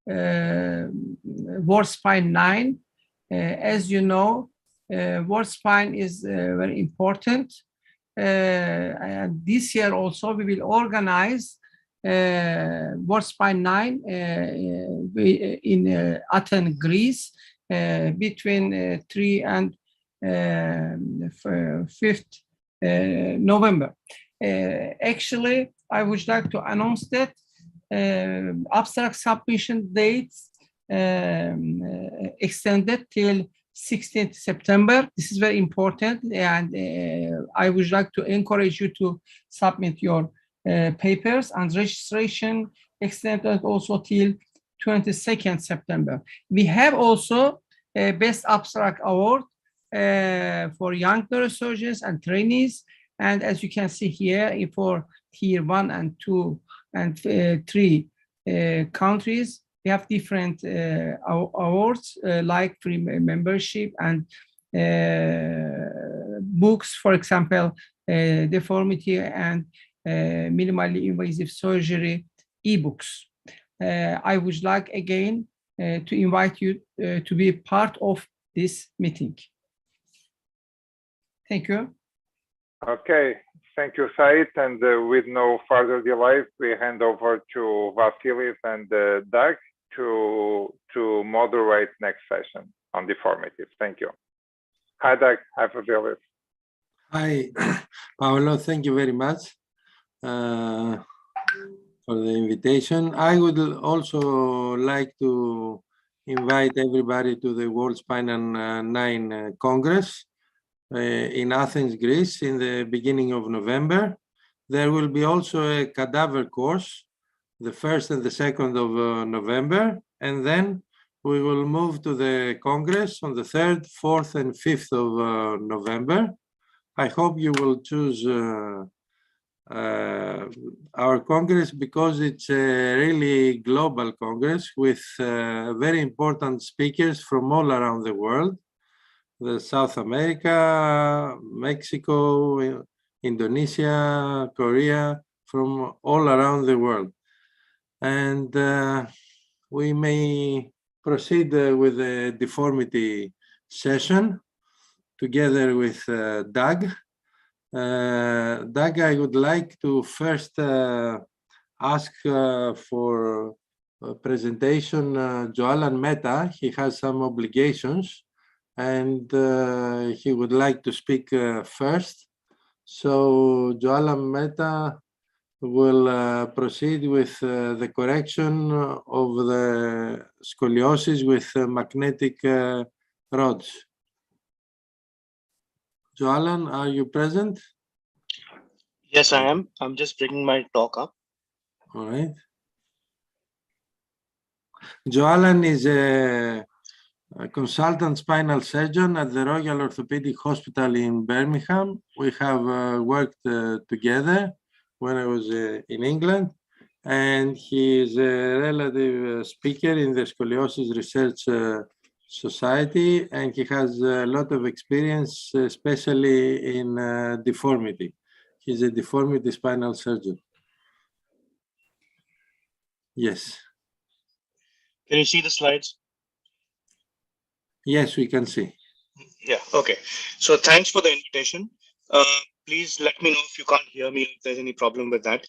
WorldSpine 9. As you know, WorldSpine is very important. And this year also we will organize WorldSpine 9 in Athens, Greece, between 3 and 5th November. Actually, I would like to announce that abstract submission dates extended till 16th September. This is very important, and I would like to encourage you to submit your papers, and registration extended also till 22nd September. We have also a Best Abstract Award for young neurosurgeons and trainees. And as you can see here, for tier 1 and 2 and 3 countries, we have different awards like free membership and books, for example, deformity and minimally invasive surgery ebooks. I would like again to invite you to be part of this meeting. Thank you. Okay, thank you, Said. And with no further delays, we hand over to Vasilis and Doug to moderate next session on deformities. Thank you. Hi, Doug. Hi, Vasilis. Hi, Paolo. Thank you very much for the invitation. I would also like to invite everybody to the World Spinal 9 Congress in Athens, Greece, in the beginning of November. There will be also a cadaver course, the 1st and the 2nd of November, and then we will move to the Congress on the 3rd, 4th, and 5th of November. I hope you will choose our Congress because it's a really global Congress with very important speakers from all around the world. South America, Mexico, Indonesia, Korea, from all around the world. And we may proceed with the deformity session together with Doug. Doug, I would like to first ask for a presentation Joalan Mehta. He has some obligations and he would like to speak first. So Joalan Mehta will proceed with the correction of the scoliosis with magnetic rods. Joalan, are you present? Yes, I am. I'm just bringing my talk up. All right. Joalan is a consultant spinal surgeon at the Royal Orthopaedic Hospital in Birmingham. We have worked together when I was in England, and he is a relative speaker in the Scoliosis Research Society, and he has a lot of experience, especially in deformity. He's a deformity spinal surgeon. Yes. Can you see the slides? Yes, we can see. Yeah, okay. So thanks for the invitation. Please let me know if you can't hear me, if there's any problem with that.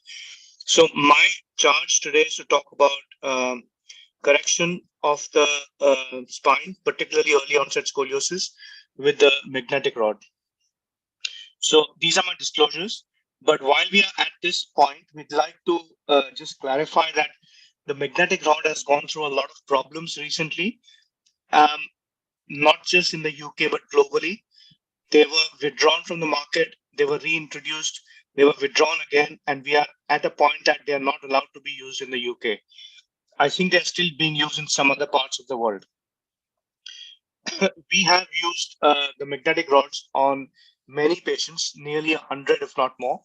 So my charge today is to talk about correction of the spine, particularly early onset scoliosis with the magnetic rod. So these are my disclosures. But while we are at this point, we'd like to just clarify that the magnetic rod has gone through a lot of problems recently, not just in the UK, but globally. They were withdrawn from the market, they were reintroduced, they were withdrawn again, and we are at a point that they are not allowed to be used in the UK. I think they're still being used in some other parts of the world. We have used the magnetic rods on many patients, nearly 100, if not more.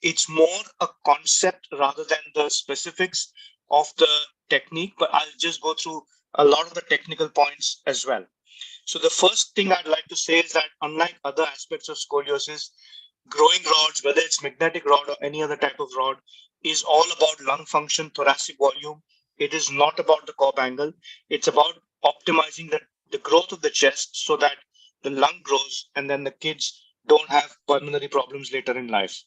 It's more a concept rather than the specifics of the technique, but I'll just go through a lot of the technical points as well. So the first thing I'd like to say is that unlike other aspects of scoliosis, growing rods, whether it's magnetic rod or any other type of rod, is all about lung function, thoracic volume. It is not about the Cobb angle. It's about optimizing the growth of the chest so that the lung grows and then the kids don't have pulmonary problems later in life.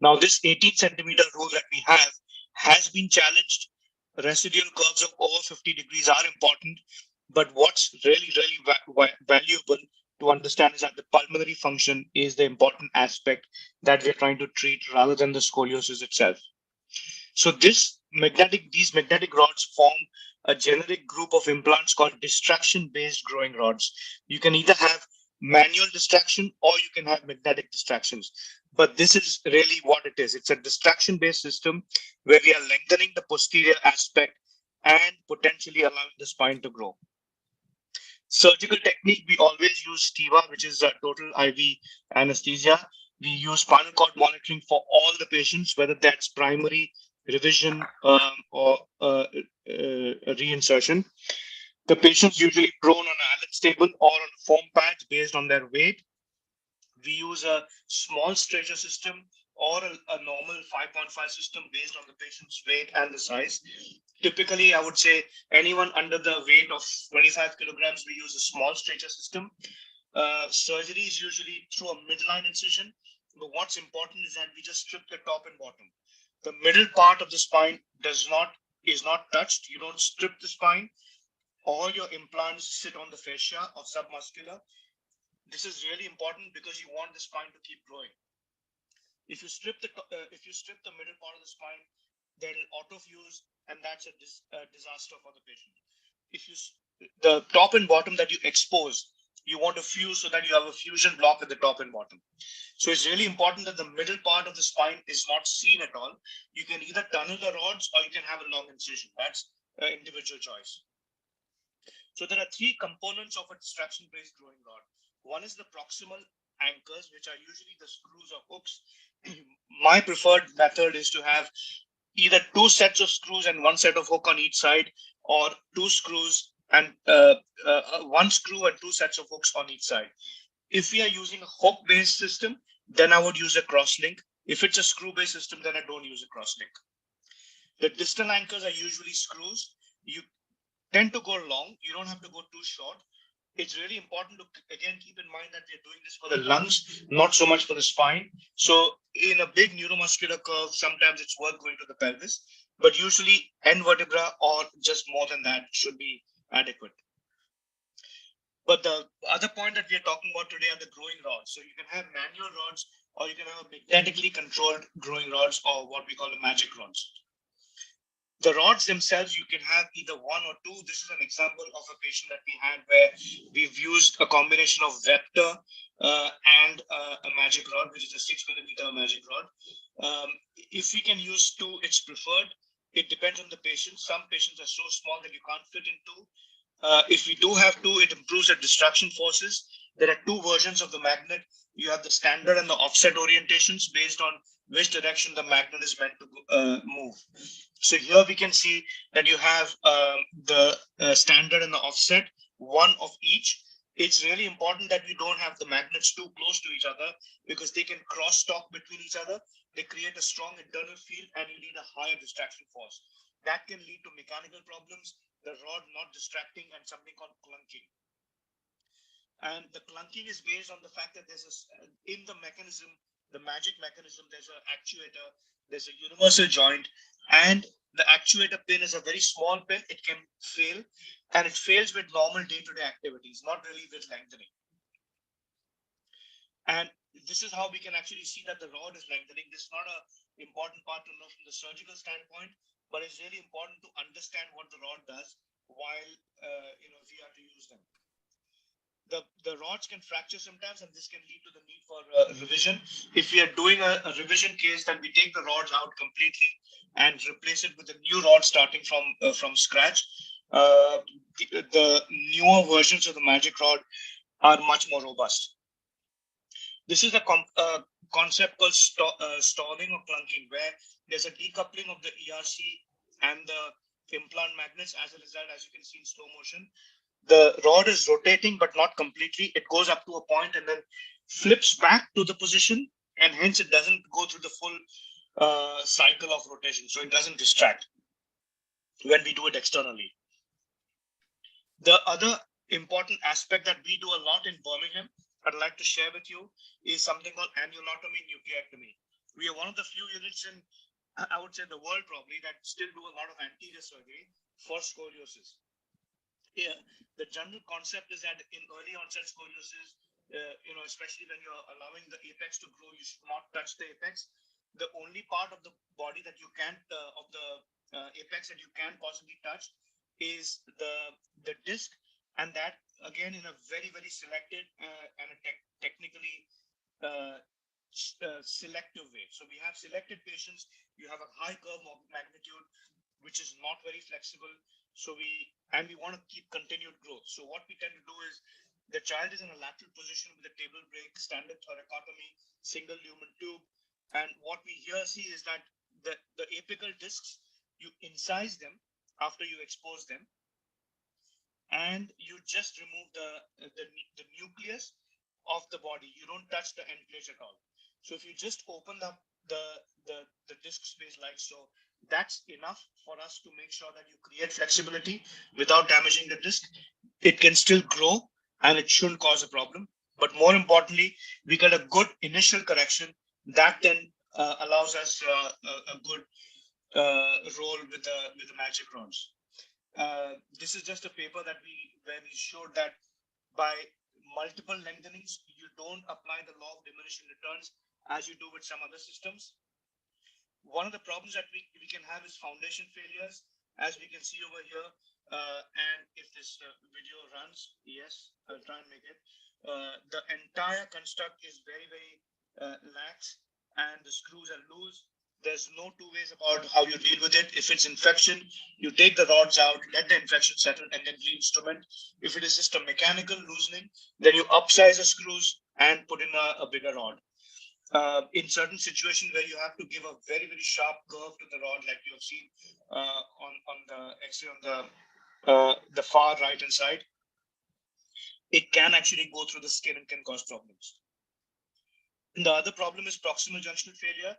Now, this 18 centimeter rule that we have has been challenged. Residual curves of over 50 degrees are important, but what's really valuable to understand is that the pulmonary function is the important aspect that we're trying to treat rather than the scoliosis itself. So these magnetic rods form a generic group of implants called distraction-based growing rods. You can either have manual distraction or you can have magnetic distractions. But this is really what it is. It's a distraction-based system where we are lengthening the posterior aspect and potentially allowing the spine to grow. Surgical technique, we always use STIVA, which is a total IV anesthesia. We use spinal cord monitoring for all the patients, whether that's primary, revision, or reinsertion. The patients usually prone on an Allen's table or on foam pads based on their weight. We use a small stretcher system or a normal 5.5 system based on the patient's weight and the size. Typically, I would say anyone under the weight of 25 kilograms, we use a small stretcher system. Surgery is usually through a midline incision, but what's important is that we just strip the top and bottom. The middle part of the spine is not touched. You don't strip the spine. All your implants sit on the fascia of submuscular. This is really important because you want the spine to keep growing. If you strip the middle part of the spine, there is autofuse, and that's a disaster for the patient. If the top and bottom that you expose, you want to fuse so that you have a fusion block at the top and bottom. So it's really important that the middle part of the spine is not seen at all. You can either tunnel the rods or you can have a long incision. That's an individual choice. So there are three components of a distraction-based growing rod. One is the proximal anchors, which are usually the screws or hooks. My preferred method is to have either two sets of screws and one set of hook on each side, or two screws and one screw and two sets of hooks on each side. If we are using a hook-based system, then I would use a crosslink. If it's a screw-based system, then I don't use a crosslink. The distal anchors are usually screws. You tend to go long. You don't have to go too short. It's really important to, again, keep in mind that we're doing this for the lungs, not so much for the spine. So in a big neuromuscular curve, sometimes it's worth going to the pelvis, but usually end vertebra or just more than that should be adequate. But the other point that we are talking about today are the growing rods. So you can have manual rods or you can have magnetically controlled growing rods, or what we call the magic rods. The rods themselves, you can have either one or two. This is an example of a patient that we had where we've used a combination of Vector and a magic rod, which is a 6 millimeter magic rod. If we can use two, it's preferred. It depends on the patient. Some patients are so small that you can't fit in two. If we do have two, it improves the distraction forces. There are two versions of the magnet. You have the standard and the offset orientations based on which direction the magnet is meant to move. So here we can see that you have the standard and the offset, one of each. It's really important that we don't have the magnets too close to each other because they can cross-talk between each other. They create a strong internal field and you need a higher distraction force. That can lead to mechanical problems, the rod not distracting, and something called clunking. And the clunking is based on the fact that there's in the mechanism, the magic mechanism, there's an actuator, there's a universal joint, and the actuator pin is a very small pin. It can fail, and it fails with normal day-to-day activities, not really with lengthening. And this is how we can actually see that the rod is lengthening. This is not an important part to know from the surgical standpoint, but it's really important to understand what the rod does while if we are to use them. The rods can fracture sometimes, and this can lead to the need for revision. If we are doing a revision case, then we take the rods out completely and replace it with a new rod starting from scratch. The newer versions of the magic rod are much more robust. This is a concept called stalling or clunking, where there's a decoupling of the ERC and the implant magnets. As a result, as you can see in slow motion, the rod is rotating, but not completely. It goes up to a point and then flips back to the position, and hence it doesn't go through the full cycle of rotation. So it doesn't distract when we do it externally. The other important aspect that we do a lot in Birmingham, I'd like to share with you, is something called annulotomy nucleectomy. We are one of the few units in, I would say, the world probably that still do a lot of anterior surgery for scoliosis. Yeah, the general concept is that in early onset scoliosis, especially when you're allowing the apex to grow, you should not touch the apex. The only part of the body that you can't, of the apex that you can possibly touch is the disc, and that again in a very, very selected and a technically selective way. So we have selected patients, you have a high curve magnitude, which is not very flexible. So we want to keep continued growth. So what we tend to do is the child is in a lateral position with a table break, standard thoracotomy, single lumen tube. And what we here see is that the apical discs, you incise them after you expose them, and you just remove the nucleus of the body. You don't touch the end plate at all. So if you just open up the disc space like so, that's enough for us to make sure that you create flexibility without damaging the disc. It can still grow and it shouldn't cause a problem. But more importantly, we get a good initial correction that then allows us a good role with the magic rods. This is just a paper where we showed that by multiple lengthenings, you don't apply the law of diminishing returns as you do with some other systems. One of the problems that we can have is foundation failures, as we can see over here. And if this video runs, yes, I'll try and make it. The entire construct is very, very lax, and the screws are loose. There's no two ways about how you deal with it. If it's infection, you take the rods out, let the infection settle, and then re-instrument. If it is just a mechanical loosening, then you upsize the screws and put in a bigger rod. In certain situations where you have to give a very, very sharp curve to the rod, like you have seen on the X-ray on the far right-hand side, it can actually go through the skin and can cause problems. And the other problem is proximal junctional failure.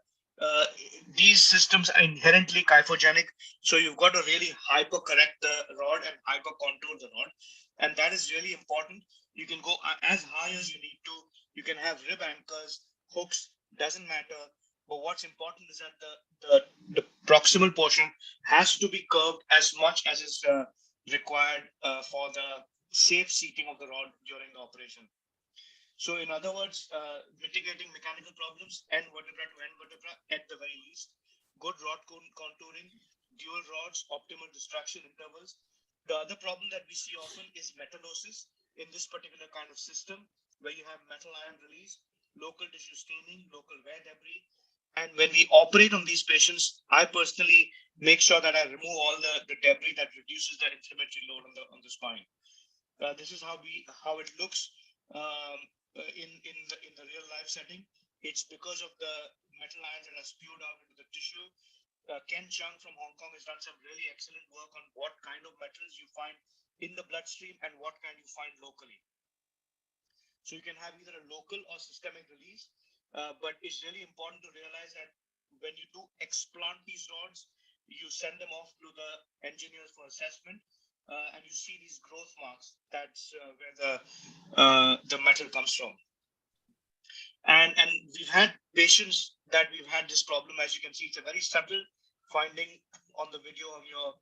These systems are inherently kyphogenic, so you've got to really hyper-correct the rod and hyper-contour the rod, and that is really important. You can go as high as you need to. You can have rib anchors, hooks, doesn't matter. But what's important is that the proximal portion has to be curved as much as is required for the safe seating of the rod during the operation. So in other words, mitigating mechanical problems, end vertebra to end vertebra at the very least, good rod contouring, dual rods, optimal distraction intervals. The other problem that we see often is metallosis in this particular kind of system, where you have metal ion release, local tissue staining, local wear debris. And when we operate on these patients, I personally make sure that I remove all the debris that reduces the inflammatory load on the spine. This is how it looks in the real life setting. It's because of the metal ions that are spewed out into the tissue. Ken Chung from Hong Kong has done some really excellent work on what kind of metals you find in the bloodstream and what kind you find locally. So you can have either a local or systemic release, but it's really important to realize that when you do explant these rods, you send them off to the engineers for assessment, and you see these growth marks. That's where the metal comes from. And we've had patients that we've had this problem. As you can see, it's a very subtle finding on the video on your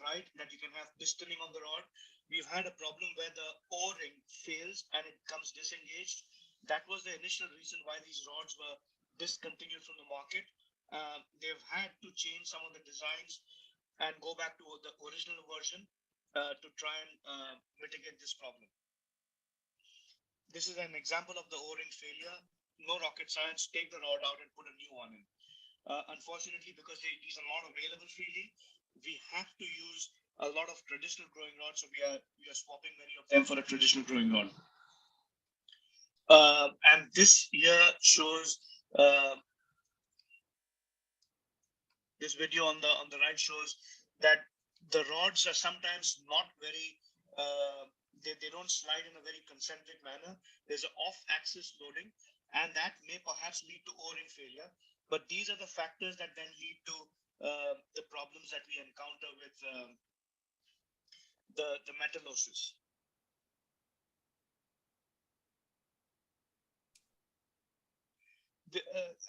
right, that you can have pistoning of the rod. We've had a problem where the O-ring fails and it comes disengaged. That was the initial reason why these rods were discontinued from the market. They've had to change some of the designs and go back to the original version to try and mitigate this problem. This is an example of the O-ring failure. No rocket science, take the rod out and put a new one in. Unfortunately, because these are not available freely, we have to use a lot of traditional growing rods, so we are swapping many of them for a traditional growing rod. And this here shows this video on the right shows that the rods are sometimes not very they don't slide in a very concentric manner. There's an off-axis loading, and that may perhaps lead to O-ring failure. But these are the factors that then lead to the problems that we encounter with the metallosis.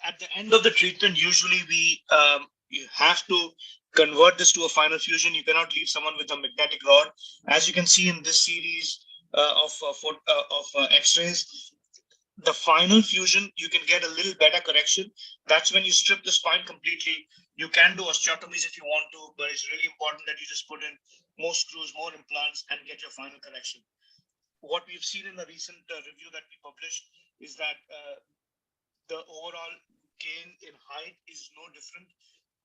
At the end of the treatment, usually you have to convert this to a final fusion. You cannot leave someone with a magnetic rod. As you can see in this series of X-rays, the final fusion, you can get a little better correction. That's when you strip the spine completely, You can do osteotomies if you want to, but it's really important that you just put in more screws, more implants, and get your final correction. What we've seen in the recent review that we published is that the overall gain in height is no different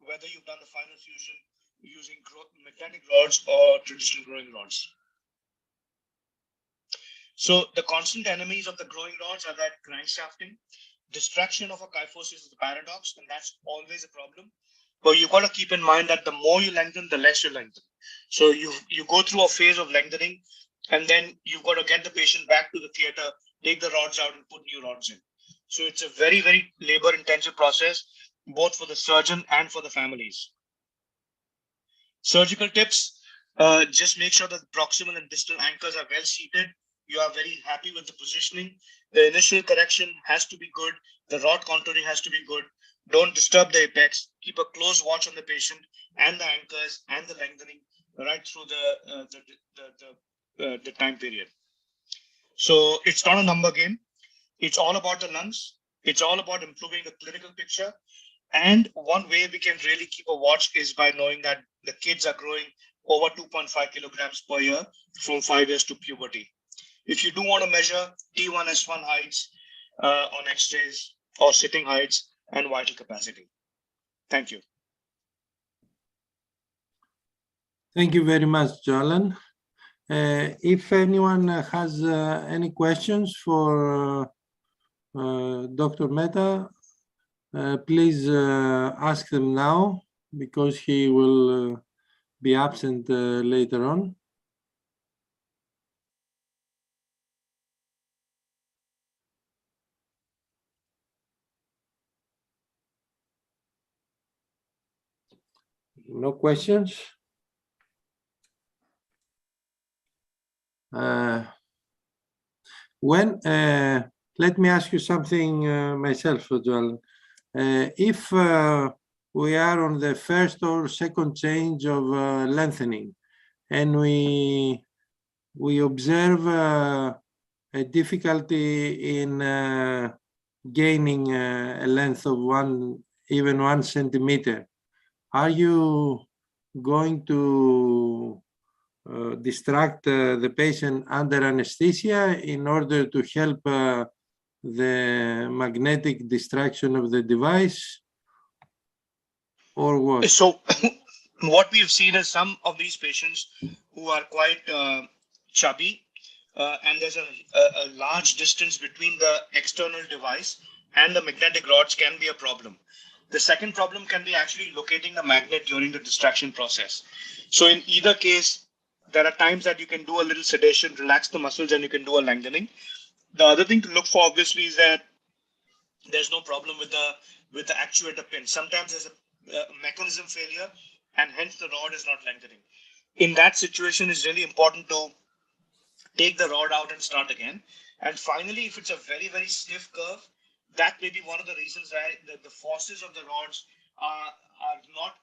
whether you've done the final fusion using magnetic rods or traditional growing rods. So the constant enemies of the growing rods are that crankshafting, distraction of a kyphosis is the paradox, and that's always a problem. But you've got to keep in mind that the more you lengthen, the less you lengthen. So you go through a phase of lengthening, and then you've got to get the patient back to the theater, take the rods out and put new rods in. So it's a very, very labor-intensive process, both for the surgeon and for the families. Surgical tips, just make sure that the proximal and distal anchors are well seated. You are very happy with the positioning. The initial correction has to be good. The rod contouring has to be good. Don't disturb the apex. Keep a close watch on the patient and the anchors and the lengthening right through the time period. So it's not a number game. It's all about the lungs. It's all about improving the clinical picture. And one way we can really keep a watch is by knowing that the kids are growing over 2.5 kilograms per year from 5 years to puberty. If you do want to measure T1, S1 heights on X-rays or sitting heights and vital capacity. Thank you. Thank you very much, Jalan. If anyone has any questions for Dr. Mehta, please ask them now because he will be absent later on. No questions? Let me ask you something myself, Joel. If we are on the first or second change of lengthening, and we observe a difficulty in gaining a length of even 1 centimeter, are you going to distract the patient under anesthesia in order to help the magnetic distraction of the device, or what? So what we've seen is some of these patients who are quite chubby, and there's a large distance between the external device and the magnetic rods can be a problem. The second problem can be actually locating the magnet during the distraction process. So in either case, there are times that you can do a little sedation, relax the muscles, and you can do a lengthening. The other thing to look for, obviously, is that there's no problem with the actuator pin. Sometimes there's a mechanism failure, and hence the rod is not lengthening. In that situation, it's really important to take the rod out and start again. And finally, if it's a very, very stiff curve, that may be one of the reasons why the forces of the rods are not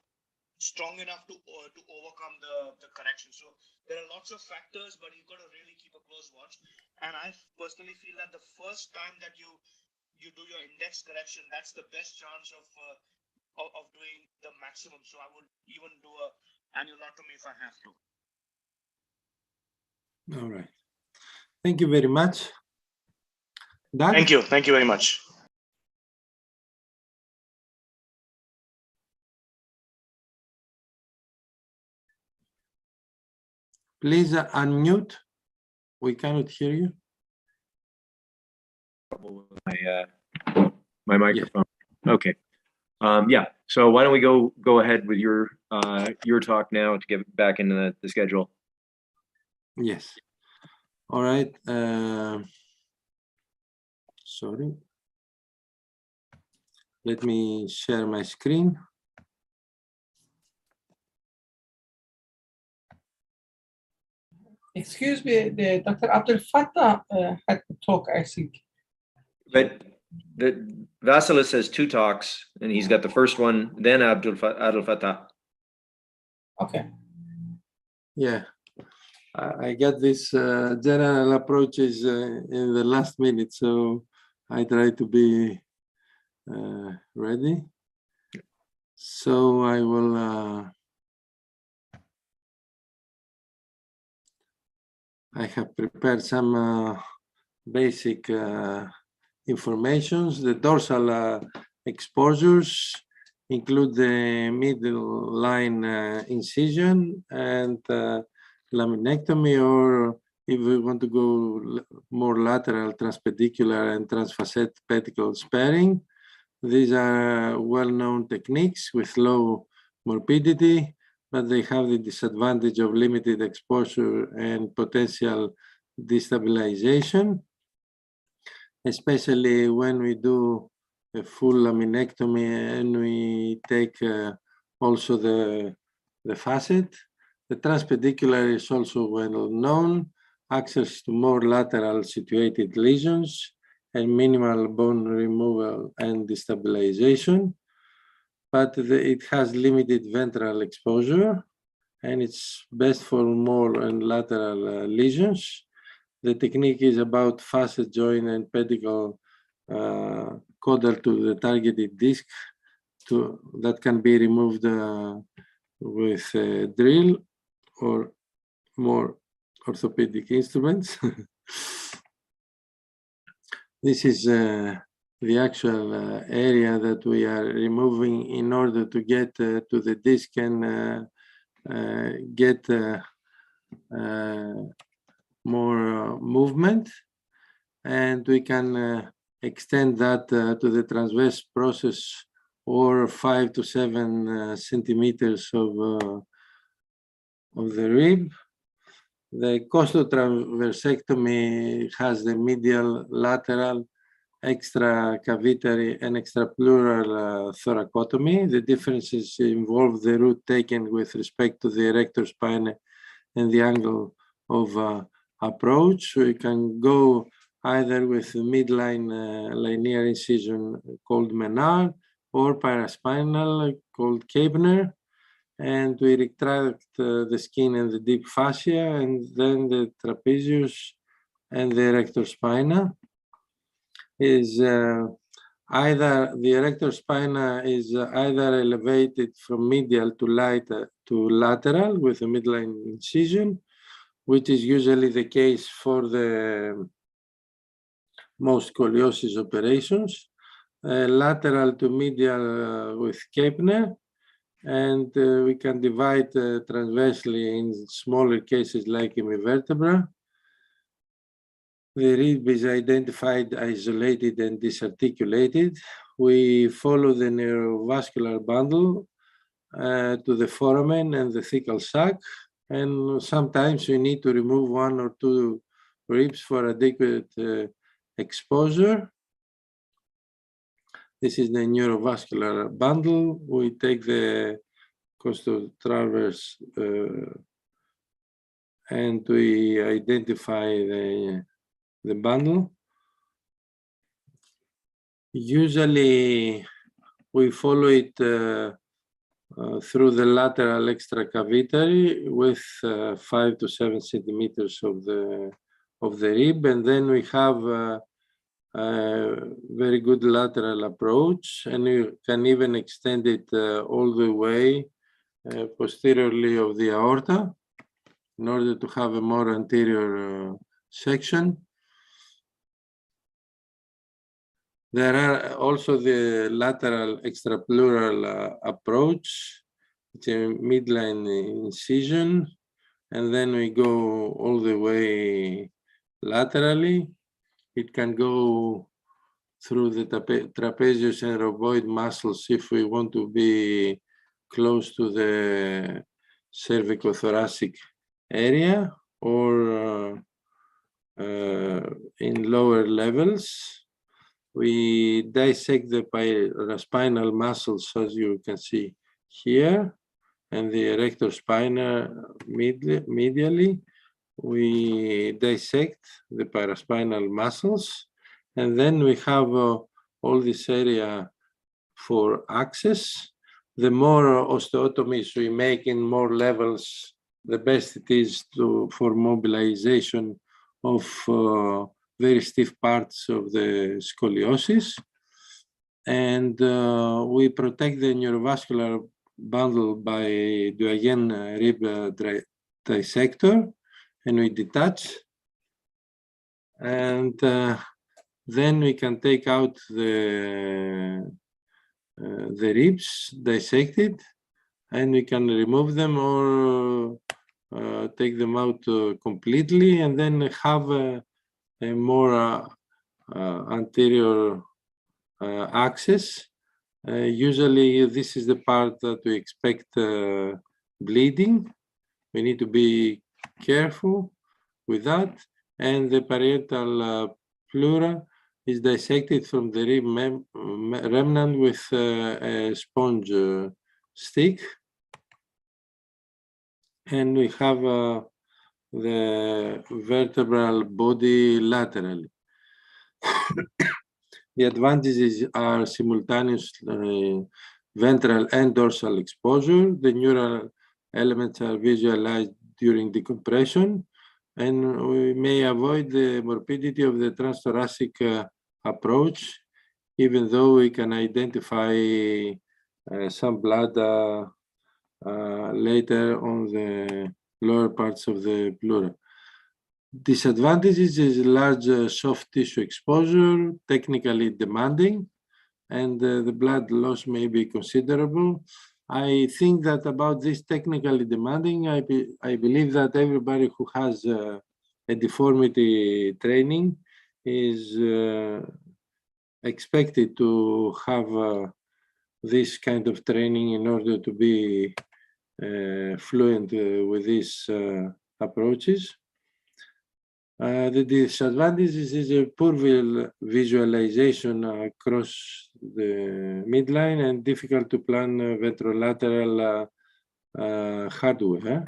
strong enough to overcome the correction. So there are lots of factors, but you've got to really keep a close watch. And I personally feel that the first time that you do your index correction, that's the best chance of doing the maximum. So I would even do a annulotomy if I have to. All right. Thank you very much. Doug? Thank you. Thank you very much. Please unmute. We cannot hear you. My microphone. Yeah. Okay. Yeah. So why don't we go ahead with your talk now to get back into the schedule? Yes. All right. Sorry. Let me share my screen. Excuse me, Dr. Abdel Fattah had to talk, I think. But Vasilis has 2 talks, and he's got the first one, then Abdel Fattah. Okay. Yeah, I got this general approaches in the last minute, so I try to be ready. So I will I have prepared some basic informations. The dorsal exposures include the middle line incision and laminectomy, or if we want to go more lateral, transpedicular and transfacet pedicle sparing. These are well-known techniques with low morbidity, but they have the disadvantage of limited exposure and potential destabilization, especially when we do a full laminectomy and we take also the facet. The transpedicular is also well known, access to more lateral situated lesions and minimal bone removal and destabilization, but it has limited ventral exposure and it's best for more and lateral lesions. The technique is about facet joint and pedicle caudal to the targeted disc that can be removed with a drill or more orthopedic instruments. This is the actual area that we are removing in order to get to the disc and get more movement, and we can extend that to the transverse process or 5 to 7 centimeters of the rib. The costotransversectomy has the medial, lateral, extracavitary, and extrapleural thoracotomy. The differences involve the route taken with respect to the erector spine and the angle of approach. We can go either with the midline linear incision called Menard or paraspinal called Kebner, and we retract the skin and the deep fascia, and then the trapezius and the erector spina is either the erector spina is either elevated from medial to lateral with a midline incision, which is usually the case for the most scoliosis operations, lateral to medial with Kepner, and we can divide transversely in smaller cases like hemivertebra. The rib is identified, isolated, and disarticulated. We follow the neurovascular bundle to the foramen and the thecal sac, and sometimes we need to remove 1 or 2 ribs for adequate exposure. This is the neurovascular bundle. We take the costotraverse and we identify the bundle. Usually we follow it through the lateral extracavitary with 5 to 7 centimeters of the rib, and then we have very good lateral approach, and you can even extend it all the way posteriorly of the aorta in order to have a more anterior section. There are also the lateral extrapleural approach. It's a midline incision, and then we go all the way laterally. It can go through the trapezius and rhomboid muscles if we want to be close to the cervicothoracic area, or in lower levels. We dissect the paraspinal muscles, as you can see here, and the erector spina medially. We dissect the paraspinal muscles, and then we have all this area for access. The more osteotomies we make in more levels, the best it is for mobilization of very stiff parts of the scoliosis. And we protect the neurovascular bundle by doyen rib dissector, and we detach. And then we can take out the ribs dissected, and we can remove them or take them out completely, and then have a more anterior access. Usually this is the part that we expect bleeding. We need to be careful with that. And the parietal pleura is dissected from the rib remnant with a sponge stick. And we have the vertebral body laterally. The advantages are simultaneous ventral and dorsal exposure. The neural elements are visualized during decompression, and we may avoid the morbidity of the transthoracic approach, even though we can identify some blood later on the lower parts of the pleura. Disadvantages is large soft tissue exposure, technically demanding, and the blood loss may be considerable. I think that about this technically demanding, I believe that everybody who has a deformity training is expected to have this kind of training in order to be fluent with these approaches. The disadvantages is a poor visualization across the midline and difficult to plan ventrolateral hardware.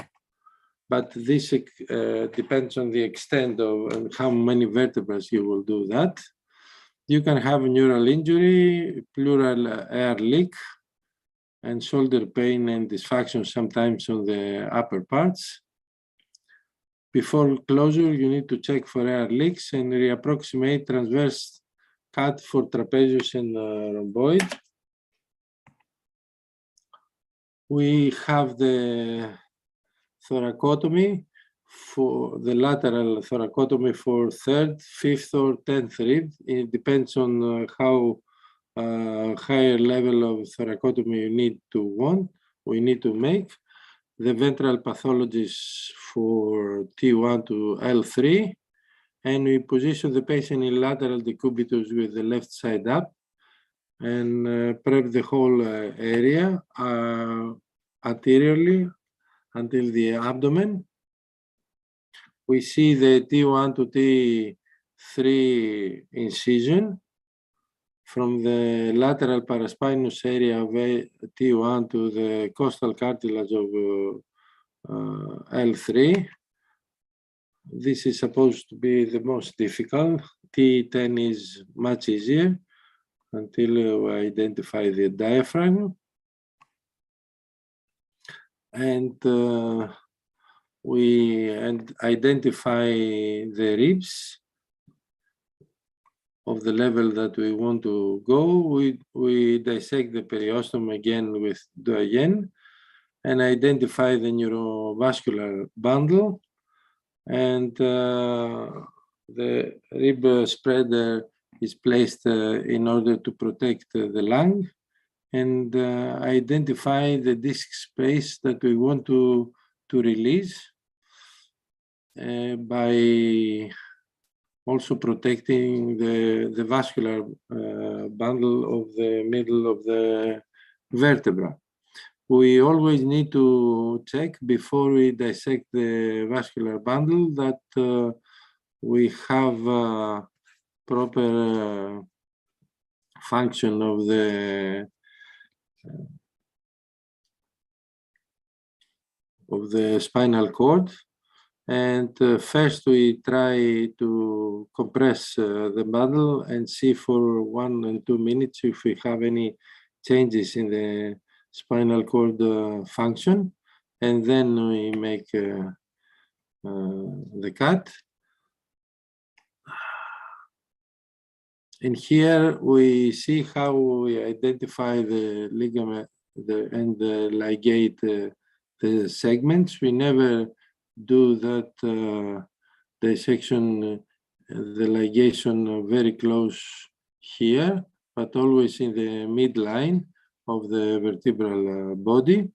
But this depends on the extent of how many vertebrae you will do that. You can have neural injury, pleural air leak, and shoulder pain and dysfunction sometimes on the upper parts. Before closure, you need to check for air leaks and reapproximate transverse cut for trapezius and rhomboid. We have the thoracotomy for the lateral thoracotomy for third, fifth, or 10th rib. It depends on how higher level of thoracotomy we need to make. The ventral pathologies for T1 to L3, and we position the patient in lateral decubitus with the left side up, and prep the whole area anteriorly until the abdomen. We see the T1 to T3 incision from the lateral paraspinous area of T1 to the costal cartilage of L3. This is supposed to be the most difficult. T10 is much easier until we identify the diaphragm. And we identify the ribs of the level that we want to go. We dissect the periosteum again with doyen and identify the neurovascular bundle, and the rib spreader is placed in order to protect the lung, and identify the disc space that we want to release by also protecting the vascular bundle of the middle of the vertebra. We always need to check before we dissect the vascular bundle that we have proper function of the spinal cord. And first we try to compress the bundle and see for 1 and 2 minutes if we have any changes in the spinal cord function, and then we make the cut. And here we see how we identify the ligament and ligate the segments. We never do that dissection, the ligation very close here, but always in the midline of the vertebral body.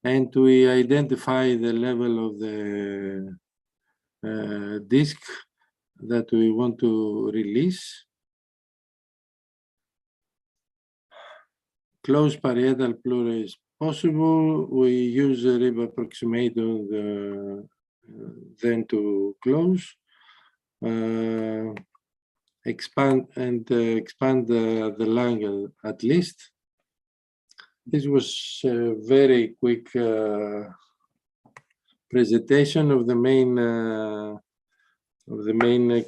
And we identify the level of the disc that we want to release. Close parietal pleura is possible. We use a rib approximator then to close. Expand the lung at least. This was a very quick presentation of the main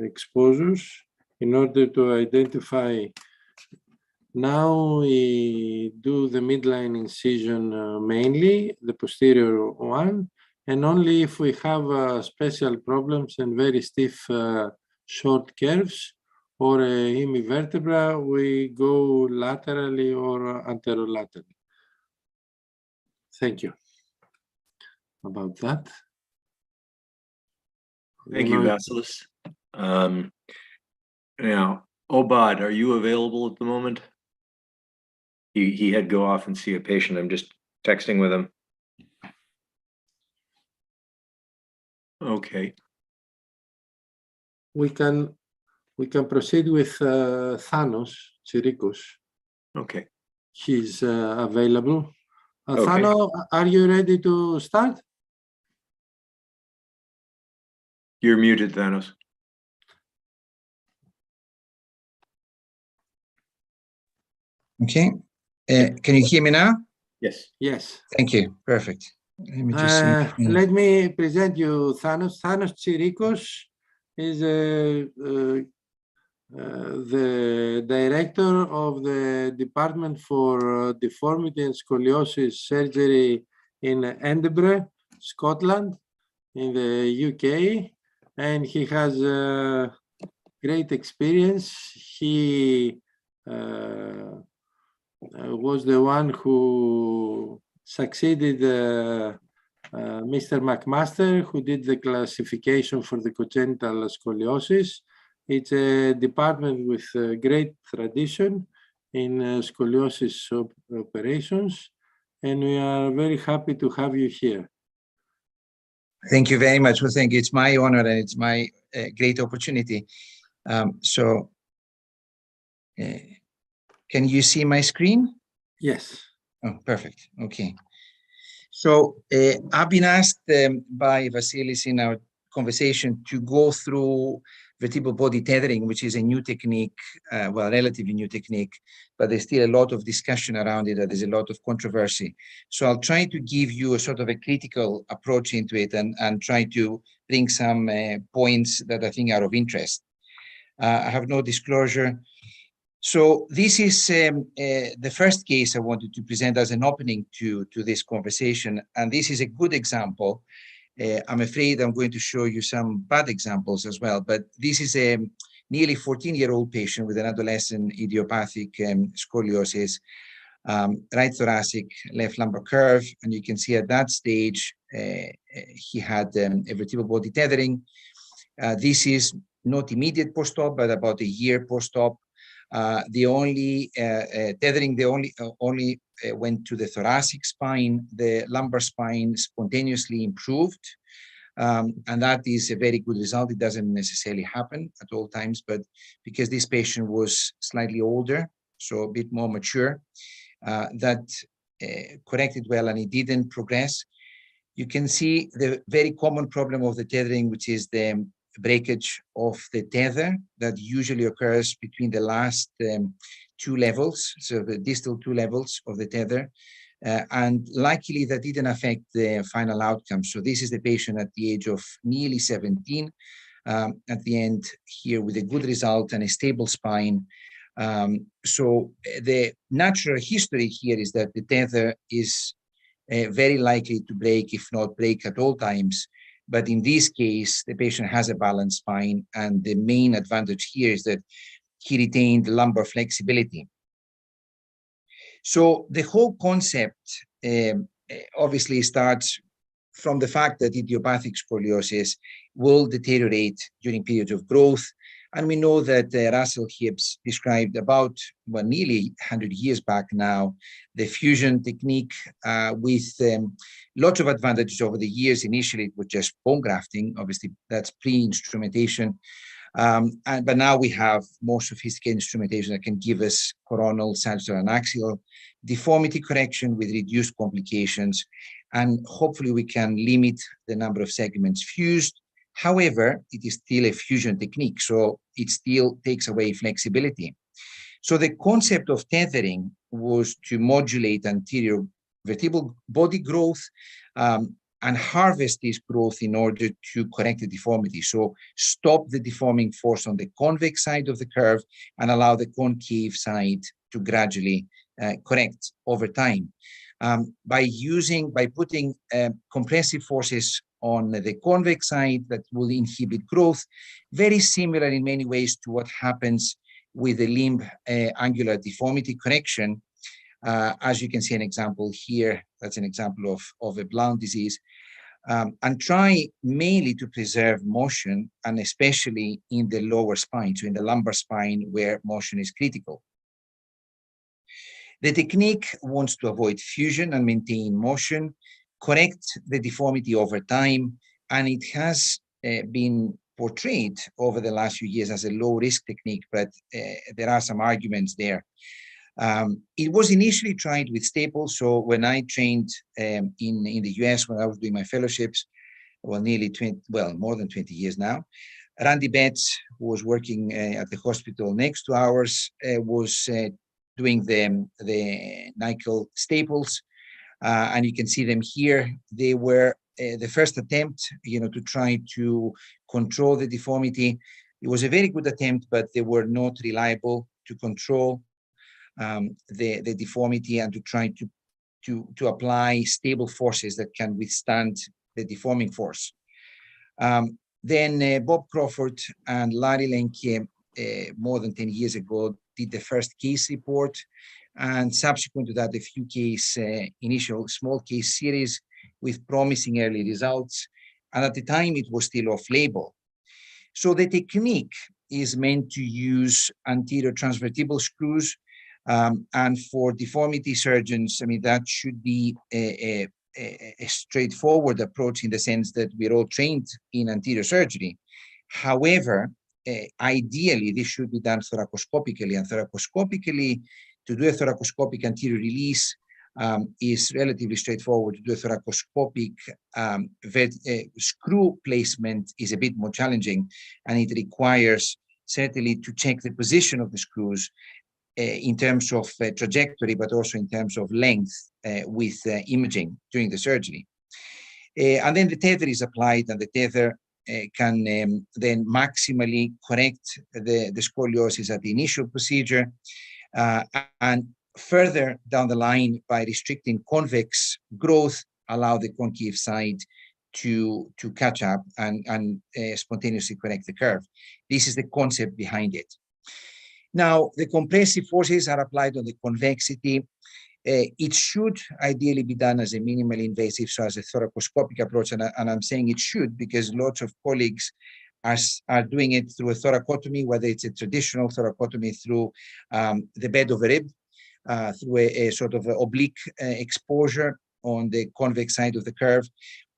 exposures in order to identify. Now we do the midline incision mainly, the posterior one, and only if we have special problems and very stiff short curves or a hemivertebra, we go laterally or anterolaterally. Thank you about that. Thank you, Vasilis. Now, Obad, are you available at the moment? He had to go off and see a patient. I'm just texting with him. Okay. We can proceed with Thanos Chirikos. Okay. He's available. Okay. Thano, are you ready to start? You're muted, Thanos. Okay. Can you hear me now? Yes. Yes. Thank you. Perfect. Let me just see. Let me present you Thanos. Thanos Chirikos is the director of the Department for Deformity and Scoliosis Surgery in Edinburgh, Scotland, in the UK, and he has great experience. He was the one who succeeded Mr. McMaster, who did the classification for the congenital scoliosis. It's a department with great tradition in scoliosis operations, and we are very happy to have you here. Thank you very much. Well, thank you. It's my honor and it's my great opportunity. Can you see my screen? Yes. Oh, perfect. Okay. So I've been asked by Vasilis in our conversation to go through vertebral body tethering, which is a new technique, well, relatively new technique, but there's still a lot of discussion around it, and there's a lot of controversy. So I'll try to give you a sort of a critical approach into it and try to bring some points that I think are of interest. I have no disclosure. So this is the first case I wanted to present as an opening to this conversation, and this is a good example. I'm afraid I'm going to show you some bad examples as well, but this is a nearly 14-year-old patient with an adolescent idiopathic scoliosis, right thoracic, left lumbar curve, and you can see at that stage he had a vertebral body tethering. This is not immediate post-op, but about a year post-op. The only tethering, only went to the thoracic spine. The lumbar spine spontaneously improved, and that is a very good result. It doesn't necessarily happen at all times, but because this patient was slightly older, so a bit more mature, that corrected well, and it didn't progress. You can see the very common problem of the tethering, which is the breakage of the tether that usually occurs between the last two levels, so the distal two levels of the tether, and luckily that didn't affect the final outcome. So this is the patient at the age of nearly 17, at the end here with a good result and a stable spine. So the natural history here is that the tether is very likely to break, if not break at all times, But in this case, the patient has a balanced spine, and the main advantage here is that he retained lumbar flexibility. So the whole concept obviously starts from the fact that idiopathic scoliosis will deteriorate during periods of growth. And we know that Russell Hibbs described about, well, nearly 100 years back now, the fusion technique with lots of advantages over the years. Initially, it was just bone grafting. Obviously, that's pre-instrumentation. But now we have more sophisticated instrumentation that can give us coronal, sagittal, and axial deformity correction with reduced complications. And hopefully we can limit the number of segments fused. However, it is still a fusion technique, so it still takes away flexibility. So the concept of tethering was to modulate anterior vertebral body growth and harvest this growth in order to correct the deformity. So stop the deforming force on the convex side of the curve and allow the concave side to gradually correct over time. By putting compressive forces on the convex side that will inhibit growth, very similar in many ways to what happens with the limb angular deformity correction. As you can see an example here, that's an example of a Blount disease, and try mainly to preserve motion, and especially in the lower spine, so in the lumbar spine where motion is critical. The technique wants to avoid fusion and maintain motion, correct the deformity over time, and it has been portrayed over the last few years as a low-risk technique, but there are some arguments there. It was initially tried with staples. So when I trained in the US, when I was doing my fellowships, well, more than 20 years now, Randy Betts, who was working at the hospital next to ours, was doing the nickel staples. And you can see them here. They were the first attempt, to try to control the deformity. It was a very good attempt, but they were not reliable to control the deformity and to try to apply stable forces that can withstand the deforming force. Then Bob Crawford and Larry Lenke, more than 10 years ago, did the first case report, and subsequent to that, a few initial small case series with promising early results. And at the time, it was still off-label. So the technique is meant to use anterior transvertebral screws. And for deformity surgeons, that should be a straightforward approach in the sense that we're all trained in anterior surgery. However, ideally, this should be done thoracoscopically, and thoracoscopically, to do a thoracoscopic anterior release is relatively straightforward. To do a thoracoscopic screw placement is a bit more challenging, and it requires certainly to check the position of the screws in terms of trajectory, but also in terms of length with imaging during the surgery. And then the tether is applied, and the tether can then maximally correct the scoliosis at the initial procedure. And further down the line, by restricting convex growth, allow the concave side to catch up and spontaneously correct the curve. This is the concept behind it. Now, the compressive forces are applied on the convexity. It should ideally be done as a minimally invasive, so as a thoracoscopic approach. And I'm saying it should because lots of colleagues are doing it through a thoracotomy, whether it's a traditional thoracotomy through the bed of a rib, through a sort of oblique exposure on the convex side of the curve,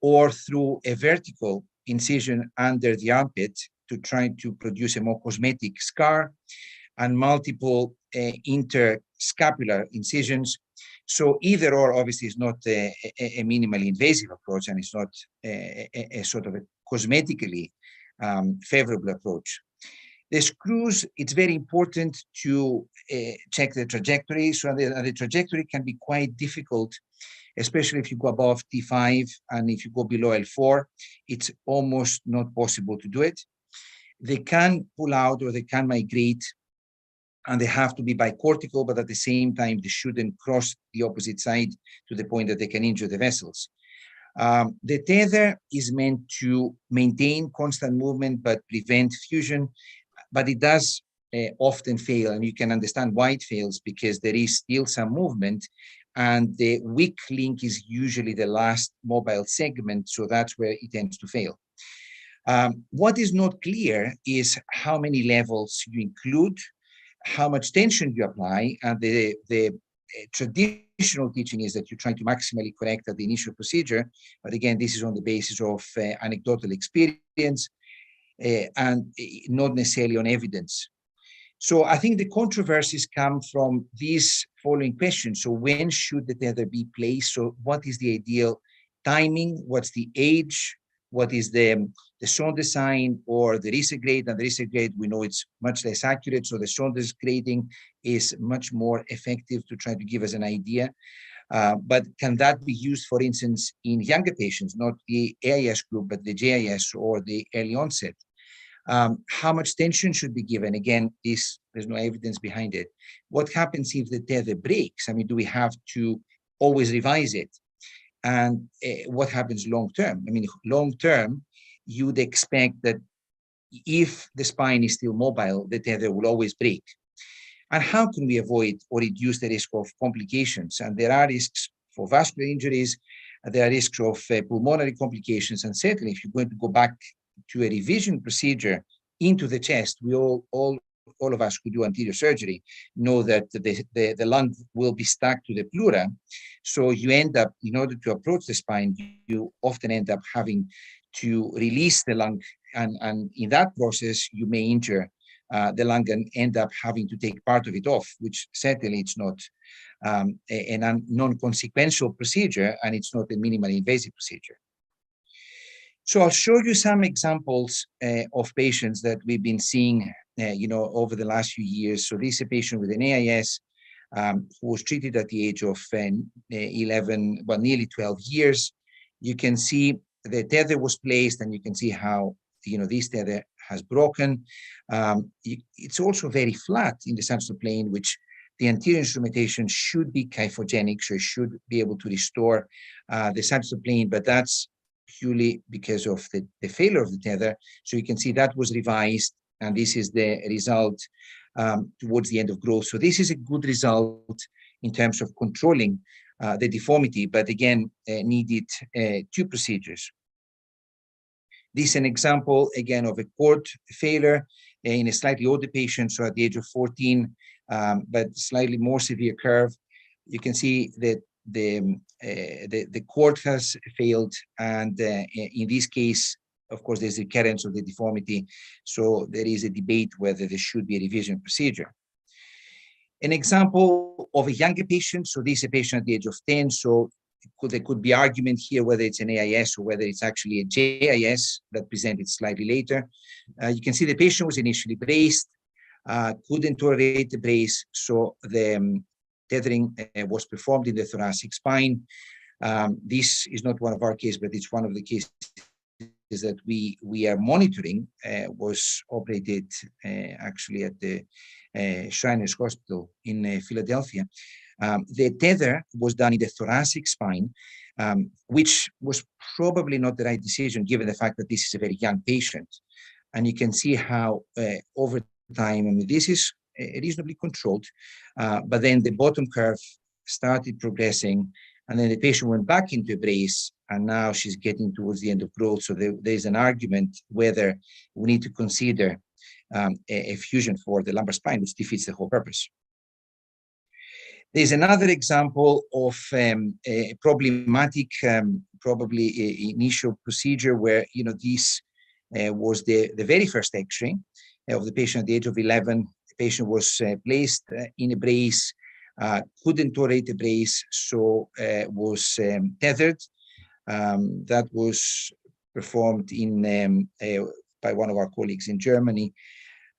or through a vertical incision under the armpit to try to produce a more cosmetic scar, and multiple interscapular incisions. So either or obviously is not a minimally invasive approach, and it's not a sort of a cosmetically favorable approach. The screws, it's very important to check the trajectory. So the trajectory can be quite difficult, especially if you go above T5, and if you go below L4, it's almost not possible to do it. They can pull out or they can migrate, and they have to be bicortical, but at the same time, they shouldn't cross the opposite side to the point that they can injure the vessels. The tether is meant to maintain constant movement but prevent fusion, but it does often fail, and you can understand why it fails, because there is still some movement, and the weak link is usually the last mobile segment, so that's where it tends to fail. What is not clear is how many levels you include, how much tension you apply, and the traditional teaching is that you're trying to maximally correct at the initial procedure, but again, this is on the basis of anecdotal experience and not necessarily on evidence. So I think the controversies come from these following questions. So when should the tether be placed? So what is the ideal timing? What's the age? What is the sound design or the risk grade? And the risk grade, we know it's much less accurate. So the Saunders grading is much more effective to try to give us an idea. But can that be used, for instance, in younger patients, not the AIS group, but the JIS or the early onset? How much tension should be given? Again, there's no evidence behind it. What happens if the tether breaks? I mean, do we have to always revise it? And what happens long term? I mean, long term, you'd expect that if the spine is still mobile, the tether will always break. And how can we avoid or reduce the risk of complications? And there are risks for vascular injuries, there are risks of pulmonary complications, and certainly if you're going to go back to a revision procedure into the chest, we all of us who do anterior surgery know that the lung will be stuck to the pleura. So you end up, in order to approach the spine, you often end up having to release the lung. And in that process, you may injure the lung and end up having to take part of it off, which certainly it's not a non-consequential procedure, and it's not a minimally invasive procedure. So I'll show you some examples of patients that we've been seeing, over the last few years. So this is a patient with an AIS who was treated at the age of 11, well, nearly 12 years. You can see the tether was placed, and you can see how, this tether has broken. It's also very flat in the sensory plane, which the anterior instrumentation should be kyphogenic, so it should be able to restore the sensory plane, but that's purely because of the failure of the tether. So you can see that was revised, and this is the result towards the end of growth. So this is a good result in terms of controlling the deformity, but again, needed 2 procedures. This is an example, again, of a cord failure in a slightly older patient, so at the age of 14, but slightly more severe curve. You can see that the cord has failed, and in this case, of course, there's recurrence of the deformity, so there is a debate whether there should be a revision procedure. An example of a younger patient, so this is a patient at the age of 10, so there could be argument here whether it's an AIS or whether it's actually a JIS that presented slightly later. You can see the patient was initially braced, couldn't tolerate the brace, so the tethering was performed in the thoracic spine. This is not one of our cases, but it's one of the cases that we are monitoring. Was operated actually at the Shriners Hospital in Philadelphia. The tether was done in the thoracic spine, which was probably not the right decision given the fact that this is a very young patient. And you can see how over time, I mean, this is reasonably controlled, but then the bottom curve started progressing, and then the patient went back into a brace, and now she's getting towards the end of growth. So there's an argument whether we need to consider a fusion for the lumbar spine, which defeats the whole purpose. There's another example of a problematic, probably initial procedure where, this was the very first X-ray of the patient at the age of 11. The patient was placed in a brace, couldn't tolerate the brace, so was tethered. That was performed by one of our colleagues in Germany.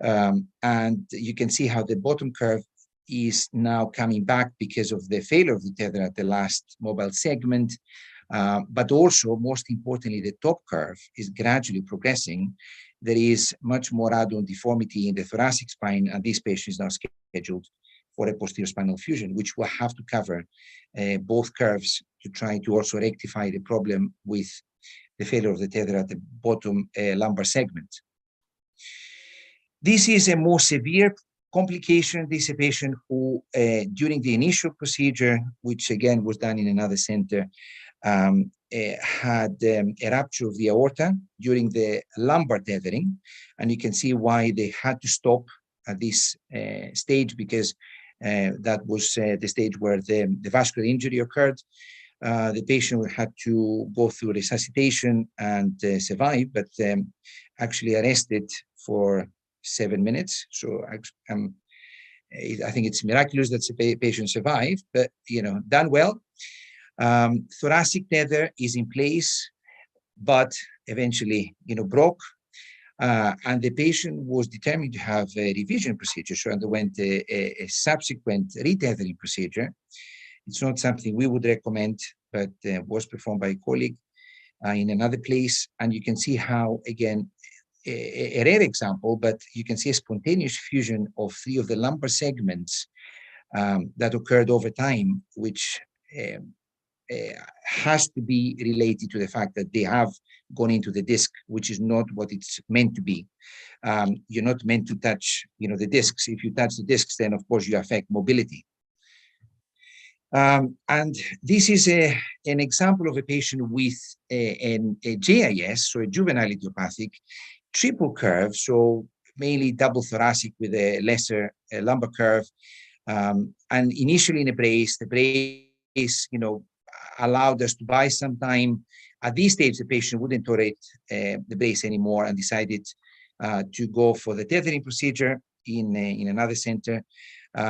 And you can see how the bottom curve is now coming back because of the failure of the tether at the last mobile segment. But also, most importantly, the top curve is gradually progressing. There is much more add-on deformity in the thoracic spine, and this patient is now scheduled for a posterior spinal fusion, which will have to cover both curves to try to also rectify the problem with the failure of the tether at the bottom lumbar segment. This is a more severe complication. This is a patient who, during the initial procedure, which again was done in another center, had a rupture of the aorta during the lumbar tethering. And you can see why they had to stop at this stage, because that was the stage where the vascular injury occurred. The patient had to go through resuscitation and survive, but actually arrested for 7 minutes. So I think it's miraculous that the patient survived, but done well. Thoracic tether is in place, but eventually broke. And the patient was determined to have a revision procedure, so underwent a subsequent retethering procedure. It's not something we would recommend, but was performed by a colleague in another place. And you can see how, again, a rare example, but you can see a spontaneous fusion of 3 of the lumbar segments that occurred over time, which has to be related to the fact that they have gone into the disc, which is not what it's meant to be. You're not meant to touch, the discs. If you touch the discs, then of course you affect mobility. And this is an example of a patient with a JIS, so a juvenile idiopathic triple curve, so mainly double thoracic with a lesser lumbar curve, and initially in a brace. The brace, allowed us to buy some time. At this stage, the patient wouldn't tolerate the brace anymore and decided to go for the tethering procedure in another center.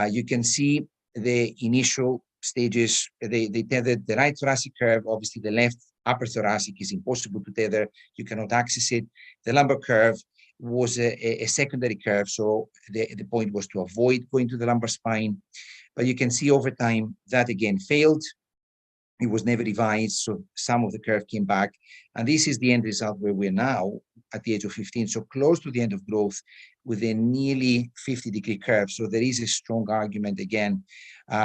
You can see the initial stages. They tethered the right thoracic curve. Obviously, the left upper thoracic is impossible to tether. You cannot access it. The lumbar curve was a secondary curve, so the point was to avoid going to the lumbar spine. But you can see over time that again failed. It was never revised, so some of the curve came back. And this is the end result where we're now at the age of 15, so close to the end of growth with a nearly 50-degree curve. So there is a strong argument again,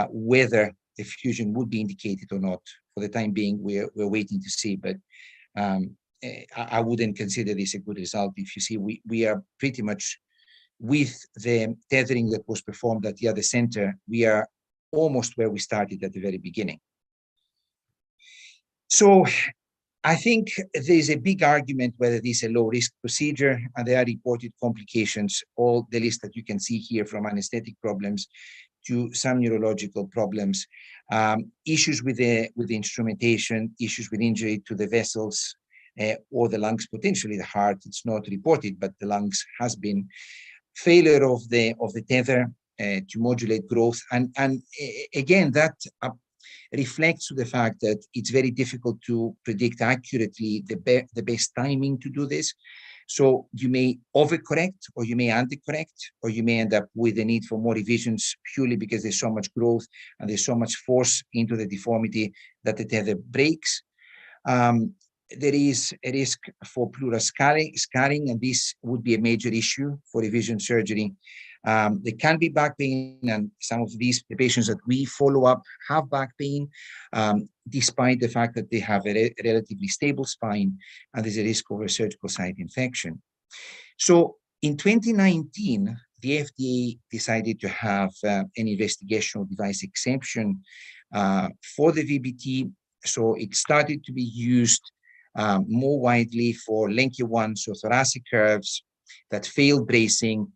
whether the fusion would be indicated or not. For the time being, we're waiting to see, but I wouldn't consider this a good result. If you see, we are pretty much with the tethering that was performed at the other center, we are almost where we started at the very beginning. So I think there's a big argument whether this is a low-risk procedure, and there are reported complications, all the list that you can see here, from anesthetic problems to some neurological problems, issues with the instrumentation, issues with injury to the vessels or the lungs, potentially the heart. It's not reported, but the lungs has been failure of the tether to modulate growth, and again that reflects to the fact that it's very difficult to predict accurately the best timing to do this. So you may overcorrect, or you may undercorrect, or you may end up with a need for more revisions purely because there's so much growth and there's so much force into the deformity that the tether breaks. There is a risk for pleural scarring, and this would be a major issue for revision surgery. There can be back pain, and some of the patients that we follow up have back pain, despite the fact that they have a relatively stable spine, and there's a risk of a surgical site infection. So in 2019, the FDA decided to have an investigational device exemption for the VBT. So it started to be used more widely for Lenke 1, so thoracic curves that failed bracing.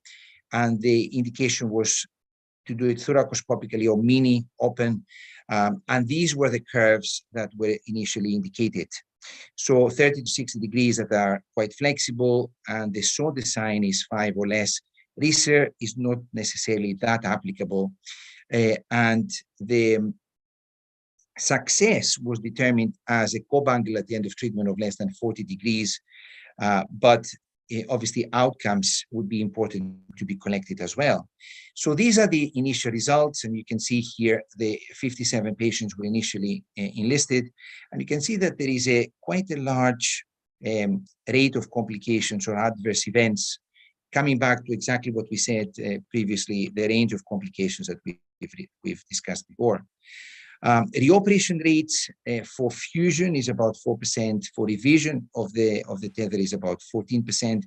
And the indication was to do it thoracoscopically or mini open. And these were the curves that were initially indicated. So 30 to 60 degrees that are quite flexible, and the saw design is 5 or less. RISER is not necessarily that applicable. And the success was determined as a Cobb angle at the end of treatment of less than 40 degrees. But obviously outcomes would be important to be collected as well. So these are the initial results, and you can see here the 57 patients were initially enlisted, and you can see that there is quite a large rate of complications or adverse events, coming back to exactly what we said previously, the range of complications that we've discussed before. Reoperation rates for fusion is about 4%. For revision of the tether is about 14%.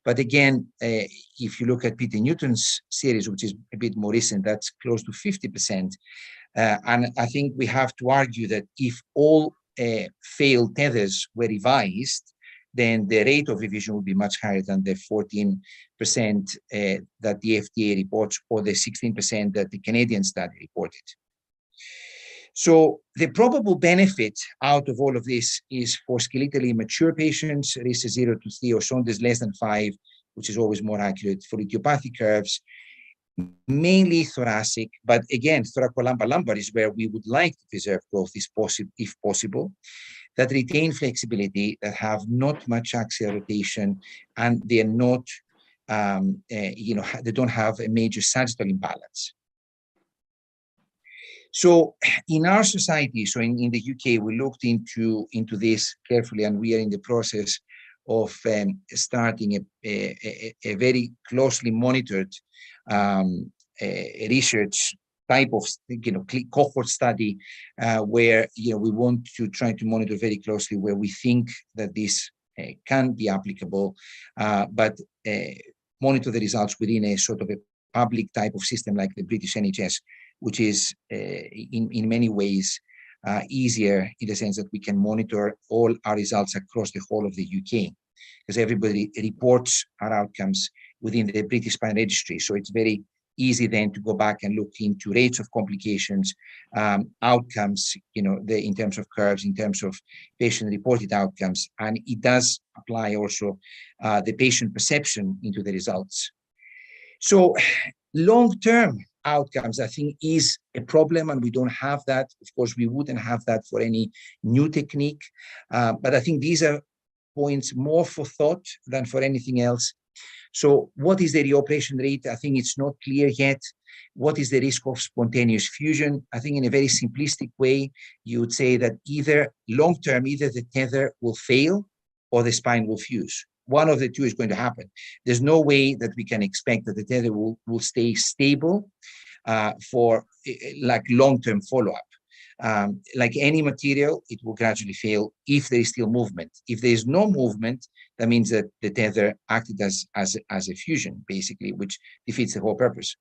But again, if you look at Peter Newton's series, which is a bit more recent, that's close to 50%. And I think we have to argue that if all failed tethers were revised, then the rate of revision would be much higher than the 14% that the FDA reports, or the 16% that the Canadian study reported. So the probable benefit out of all of this is for skeletally mature patients, RISC 0 to 3 or Saunders less than 5, which is always more accurate, for idiopathic curves, mainly thoracic, but again, thoracolumbar is where we would like to preserve growth if possible, that retain flexibility, that have not much axial rotation, and they're not, they don't have a major sagittal imbalance. So in our society, so in the UK, we looked into this carefully, and we are in the process of starting a very closely monitored research type of cohort study where we want to try to monitor very closely where we think that this can be applicable, but monitor the results within a sort of a public type of system like the British NHS, which is in many ways easier in the sense that we can monitor all our results across the whole of the UK, because everybody reports our outcomes within the British Spine Registry. So it's very easy then to go back and look into rates of complications, outcomes, in terms of curves, in terms of patient-reported outcomes, and it does apply also the patient perception into the results. So long-term outcomes, I think, is a problem, and we don't have that. Of course, we wouldn't have that for any new technique, but I think these are points more for thought than for anything else. So what is the reoperation rate? I think it's not clear yet. What is the risk of spontaneous fusion? I think in a very simplistic way, you would say that either long-term, either the tether will fail or the spine will fuse. One of the two is going to happen. There's no way that we can expect that the tether will stay stable for like long-term follow-up. Like any material, it will gradually fail if there is still movement. If there is no movement, that means that the tether acted as a fusion, basically, which defeats the whole purpose.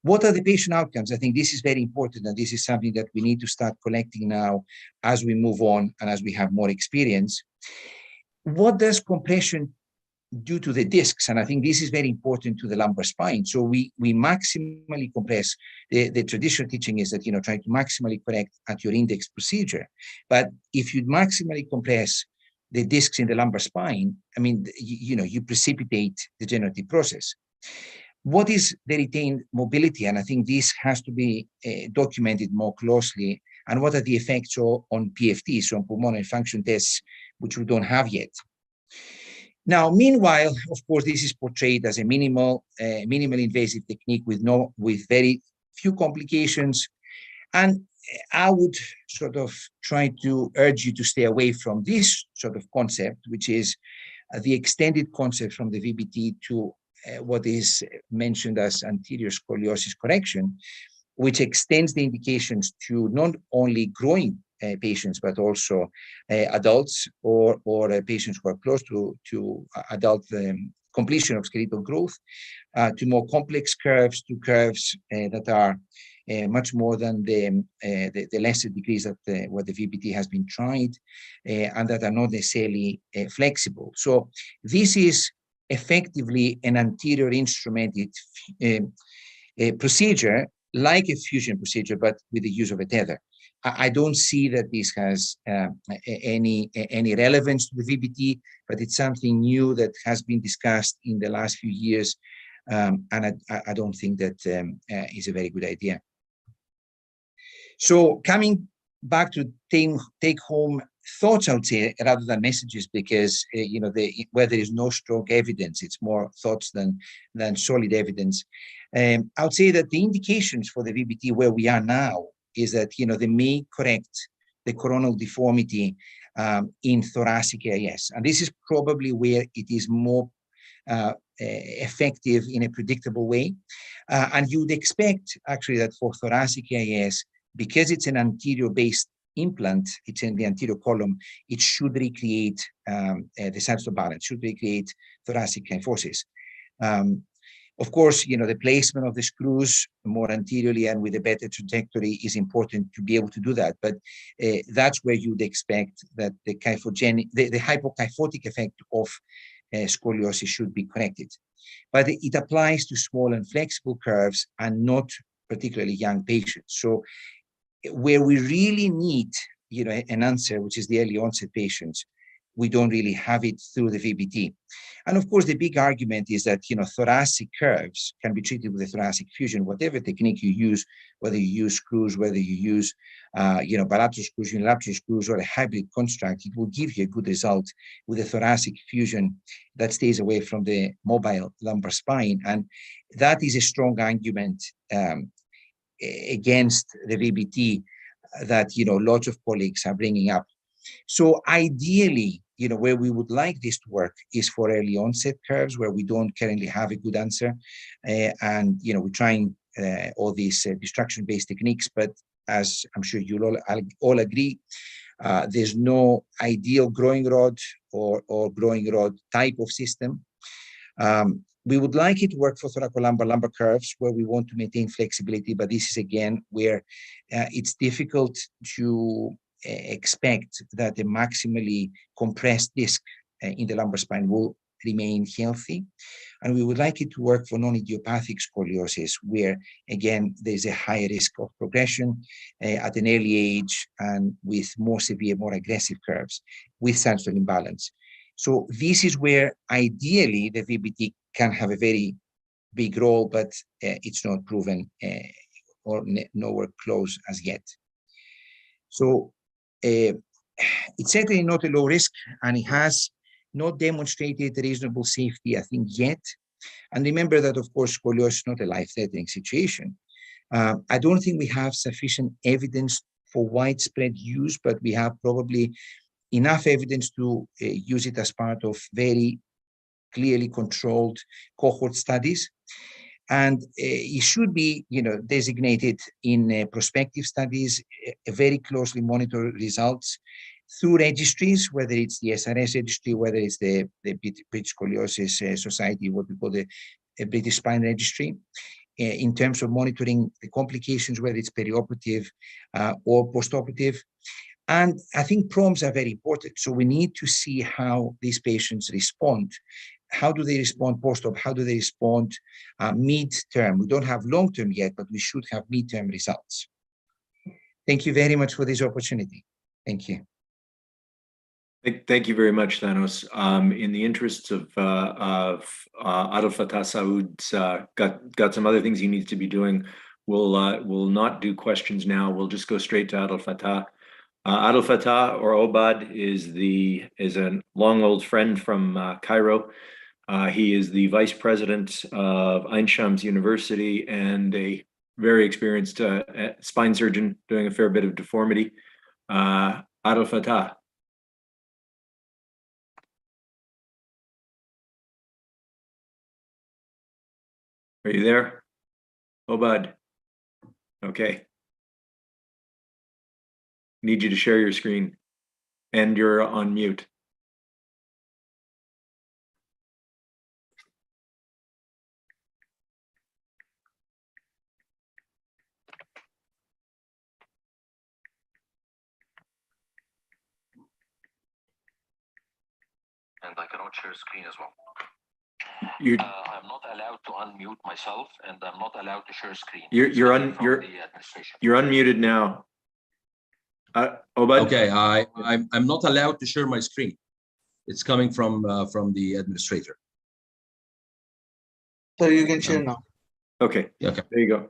What are the patient outcomes? I think this is very important, and this is something that we need to start collecting now as we move on and as we have more experience. What does compression do to the discs? And I think this is very important to the lumbar spine. So we maximally compress. The traditional teaching is that, trying to maximally correct at your index procedure. But if you maximally compress the discs in the lumbar spine, I mean, you precipitate the degenerative process. What is the retained mobility? And I think this has to be documented more closely. And what are the effects on PFT, so on pulmonary function tests, which we don't have yet. Now, meanwhile, of course, this is portrayed as a minimally invasive technique with very few complications. And I would sort of try to urge you to stay away from this sort of concept, which is the extended concept from the VBT to what is mentioned as anterior scoliosis correction, which extends the indications to not only growing patients, but also adults or patients who are close to adult completion of skeletal growth, to more complex curves, to curves that are much more than the lesser degrees that where the VBT has been tried, and that are not necessarily flexible. So this is effectively an anterior instrumented procedure, like a fusion procedure, but with the use of a tether. I don't see that this has any relevance to the VBT, but it's something new that has been discussed in the last few years, and I don't think that is a very good idea. So coming back to take home thoughts, I would say, rather than messages, because where there is no strong evidence, it's more thoughts than solid evidence. I would say that the indications for the VBT where we are now is that they may correct the coronal deformity in thoracic AIS, and this is probably where it is more effective in a predictable way. And you would expect actually that for thoracic AIS, because it's an anterior-based implant, it's in the anterior column, it should recreate the sides of balance, should recreate thoracic kyphosis. Of course, the placement of the screws more anteriorly and with a better trajectory is important to be able to do that. But that's where you'd expect that the hypokyphotic effect of scoliosis should be corrected. But it applies to small and flexible curves and not particularly young patients. So where we really need, an answer, which is the early onset patients, we don't really have it through the VBT. And of course, the big argument is that, thoracic curves can be treated with a thoracic fusion, whatever technique you use, whether you use screws, whether you use, bilateral screws, unilateral screws, or a hybrid construct, it will give you a good result with a thoracic fusion that stays away from the mobile lumbar spine. And that is a strong argument against the VBT that, lots of colleagues are bringing up. So ideally, where we would like this to work is for early onset curves where we don't currently have a good answer. And, we're trying all these distraction-based techniques, but as I'm sure you'll all agree, there's no ideal growing rod or growing rod type of system. We would like it to work for thoracolumbar curves where we want to maintain flexibility, but this is again where it's difficult to expect that the maximally compressed disc in the lumbar spine will remain healthy. And we would like it to work for non-idiopathic scoliosis, where again, there's a higher risk of progression at an early age and with more severe, more aggressive curves with sagittal imbalance. So this is where ideally the VBT can have a very big role, but it's not proven or nowhere close as yet. So it's certainly not a low risk, and it has not demonstrated reasonable safety, I think, yet. And remember that, of course, scoliosis is not a life-threatening situation. I don't think we have sufficient evidence for widespread use, but we have probably enough evidence to use it as part of very clearly controlled cohort studies. And it should be, designated in prospective studies, very closely monitor results through registries, whether it's the SRS registry, whether it's the British Scoliosis Society, what we call the British Spine Registry, in terms of monitoring the complications, whether it's perioperative or postoperative. And I think PROMs are very important. So we need to see how these patients respond. How do they respond post-op? How do they respond mid-term? We don't have long-term yet, but we should have mid-term results. Thank you very much for this opportunity. Thank you. Thank you very much, Thanos. In the interests of Adel Fattah Saoud's got some other things he needs to be doing. We'll not do questions now. We'll just go straight to Adel Fattah. Adel Fattah, or Obad, is a long old friend from Cairo. He is the vice president of Ain Shams University and a very experienced spine surgeon doing a fair bit of deformity. Adel Fattah. Are you there? Obad? Okay. Need you to share your screen, and you're on mute. And I cannot share screen as well. I'm not allowed to unmute myself, and I'm not allowed to share screen. You're unmuted now. Obad? Okay, I'm not allowed to share my screen. It's coming from the administrator. So you can share now. Okay. Okay. There you go.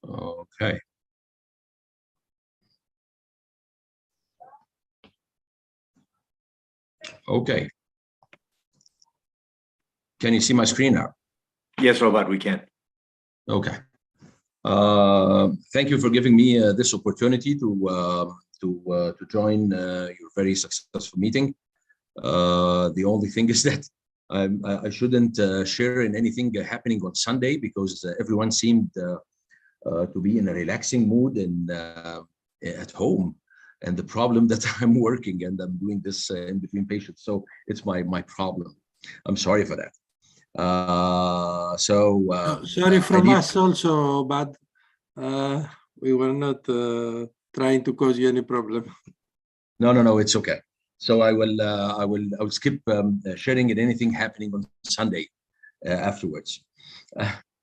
Okay. Okay. Can you see my screen now? Yes, Obad, we can. Okay. Thank you for giving me this opportunity to join your very successful meeting. The only thing is that I shouldn't share in anything happening on Sunday because everyone seemed to be in a relaxing mood and at home. And the problem that I'm working and I'm doing this in between patients, so it's my problem. I'm sorry for that. Sorry from us also, but we were not trying to cause you any problem. No, it's okay. So I will skip sharing anything happening on Sunday afterwards.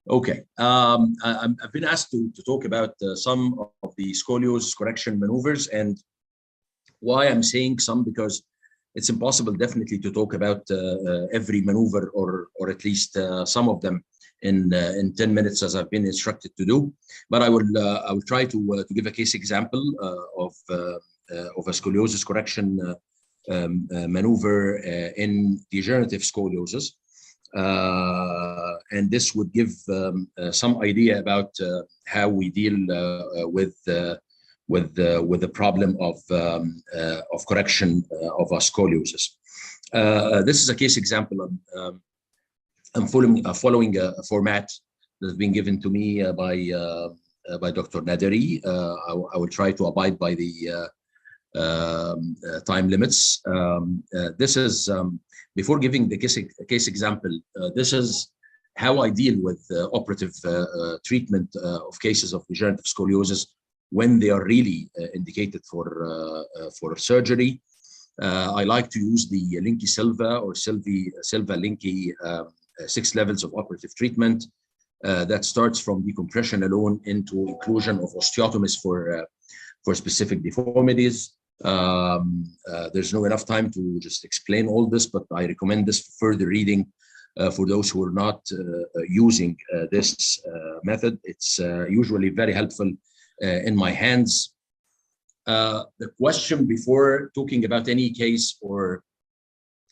Okay, I've been asked to talk about some of the scoliosis correction maneuvers, and why I'm saying some, because it's impossible definitely to talk about every maneuver or at least some of them in 10 minutes as I've been instructed to do. But I will try to give a case example of a scoliosis correction maneuver in degenerative scoliosis. And this would give some idea about how we deal with the problem of correction of our scoliosis. This is a case example. I'm following a format that's been given to me by Dr. Naderi. I will try to abide by the time limits. This is before giving the case example. This is how I deal with operative treatment of cases of degenerative scoliosis when they are really indicated for surgery. I like to use the Linky Silva or Silva Linky 6 levels of operative treatment that starts from decompression alone into inclusion of osteotomies for specific deformities. There's no enough time to just explain all this, but I recommend this for further reading for those who are not using this method. It's usually very helpful in my hands. The question before talking about any case or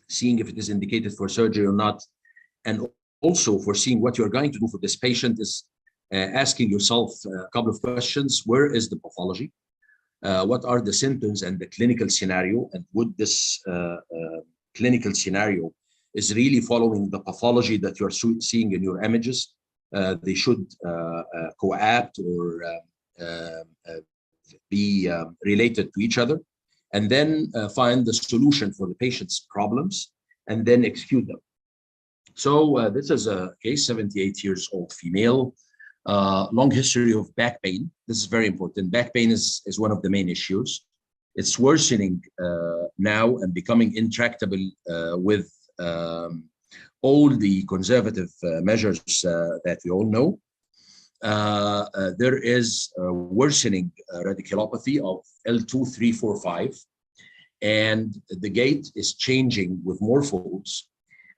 seeing if it is indicated for surgery or not, and also for seeing what you're going to do for this patient, is asking yourself a couple of questions. Where is the pathology? What are the symptoms and the clinical scenario? And would this clinical scenario is really following the pathology that you're seeing in your images? They should coapt or be related to each other, and then find the solution for the patient's problems and then execute them. So this is a case, 78 years old female, long history of back pain. This is very important. Back pain is one of the main issues. It's worsening now and becoming intractable with all the conservative measures that we all know. There is a worsening radiculopathy of L2, 3, 4, 5, and the gait is changing with more folds.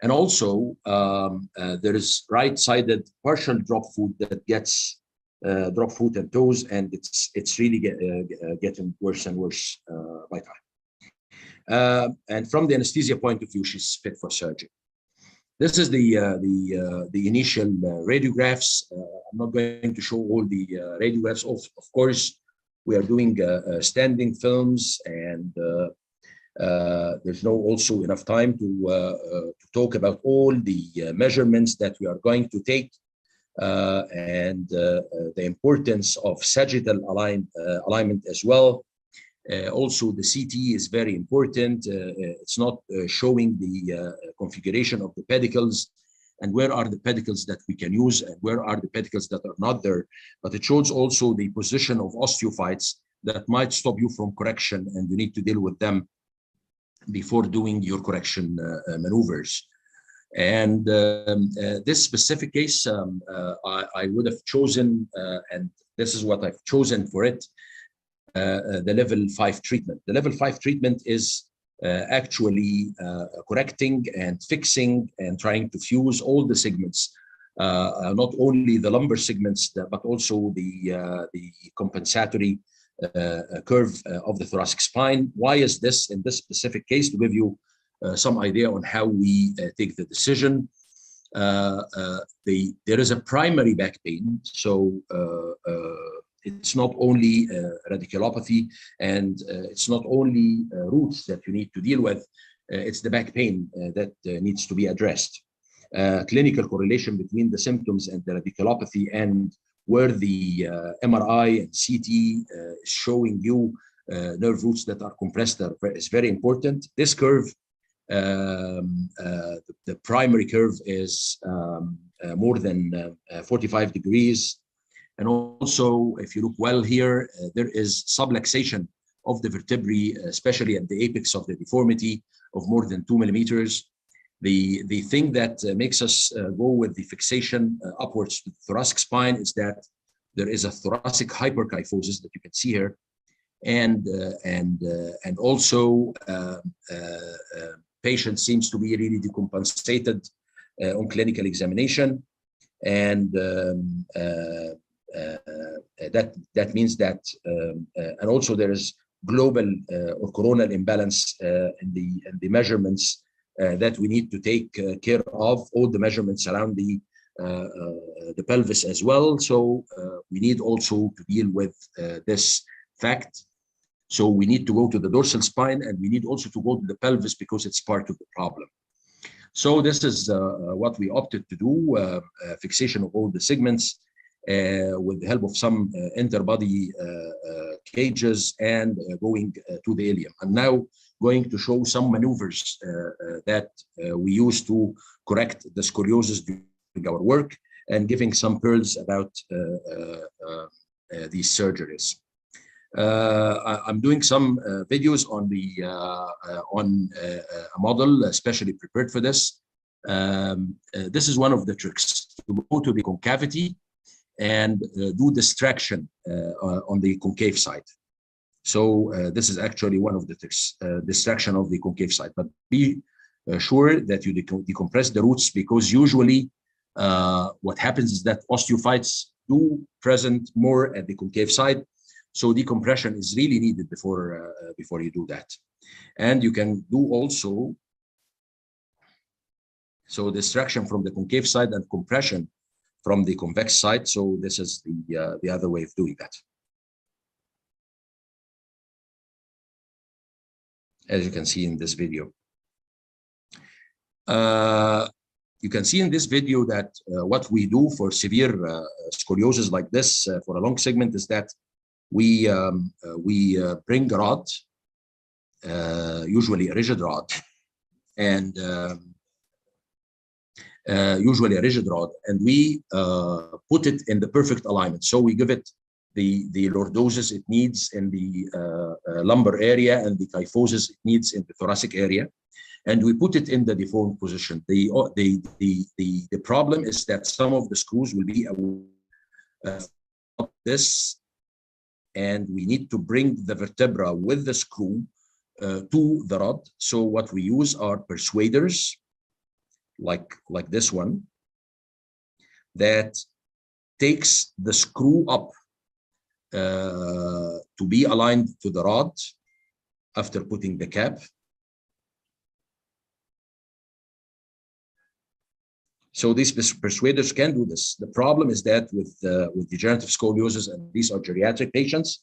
And also, there is right-sided partial drop foot that gets drop foot and toes, and it's really getting worse and worse by time. And from the anesthesia point of view, she's fit for surgery. This is the initial radiographs. I'm not going to show all the radiographs. Of course, we are doing standing films, and there's no also enough time to talk about all the measurements that we are going to take, and the importance of sagittal alignment as well. Also, the CT is very important. It's not showing the configuration of the pedicles and where are the pedicles that we can use and where are the pedicles that are not there. But it shows also the position of osteophytes that might stop you from correction, and you need to deal with them before doing your correction maneuvers. And this specific case, I would have chosen, and this is what I've chosen for it, the level 5 treatment. The level 5 treatment is actually correcting and fixing and trying to fuse all the segments, not only the lumbar segments, but also the compensatory curve of the thoracic spine. Why is this in this specific case? To give you some idea on how we take the decision. There is a primary back pain, so it's not only radiculopathy, and it's not only roots that you need to deal with. it's the back pain that needs to be addressed. Clinical correlation between the symptoms and the radiculopathy and where the MRI and CT is showing you nerve roots that are compressed is very important. This curve, the primary curve is more than 45 degrees. And also, if you look well here, there is subluxation of the vertebrae, especially at the apex of the deformity of more than 2 millimeters. The thing that makes us go with the fixation upwards to the thoracic spine is that there is a thoracic hyperkyphosis that you can see here, and also patient seems to be really decompensated on clinical examination, and that means that and also there is global or coronal imbalance in the measurements that we need to take care of, all the measurements around the pelvis as well. So we need also to deal with this fact. So we need to go to the dorsal spine, and we need also to go to the pelvis because it's part of the problem. So this is what we opted to do, fixation of all the segments with the help of some interbody cages and going to the ilium. I'm now going to show some maneuvers that we use to correct the scoliosis during our work, and giving some pearls about these surgeries. I'm doing some videos on a model especially prepared for this. This is one of the tricks, to go to the concavity and do distraction on the concave side. So this is actually one of the tricks, distraction of the concave side. But be sure that you decompress the roots, because usually what happens is that osteophytes do present more at the concave side. So decompression is really needed before you do that. And you can do also distraction from the concave side and compression from the convex side. So this is the other way of doing that. As you can see in this video. You can see in this video that what we do for severe scoliosis like this for a long segment is that we bring a rod, usually a rigid rod, and we put it in the perfect alignment. So we give it the lordosis it needs in the lumbar area and the kyphosis it needs in the thoracic area, and we put it in the deformed position. The problem is that some of the screws will be up this, and we need to bring the vertebra with the screw to the rod. So what we use are persuaders, like this one, that takes the screw up to be aligned to the rod after putting the cap. So these persuaders can do this. The problem is that with degenerative scoliosis, and these are geriatric patients,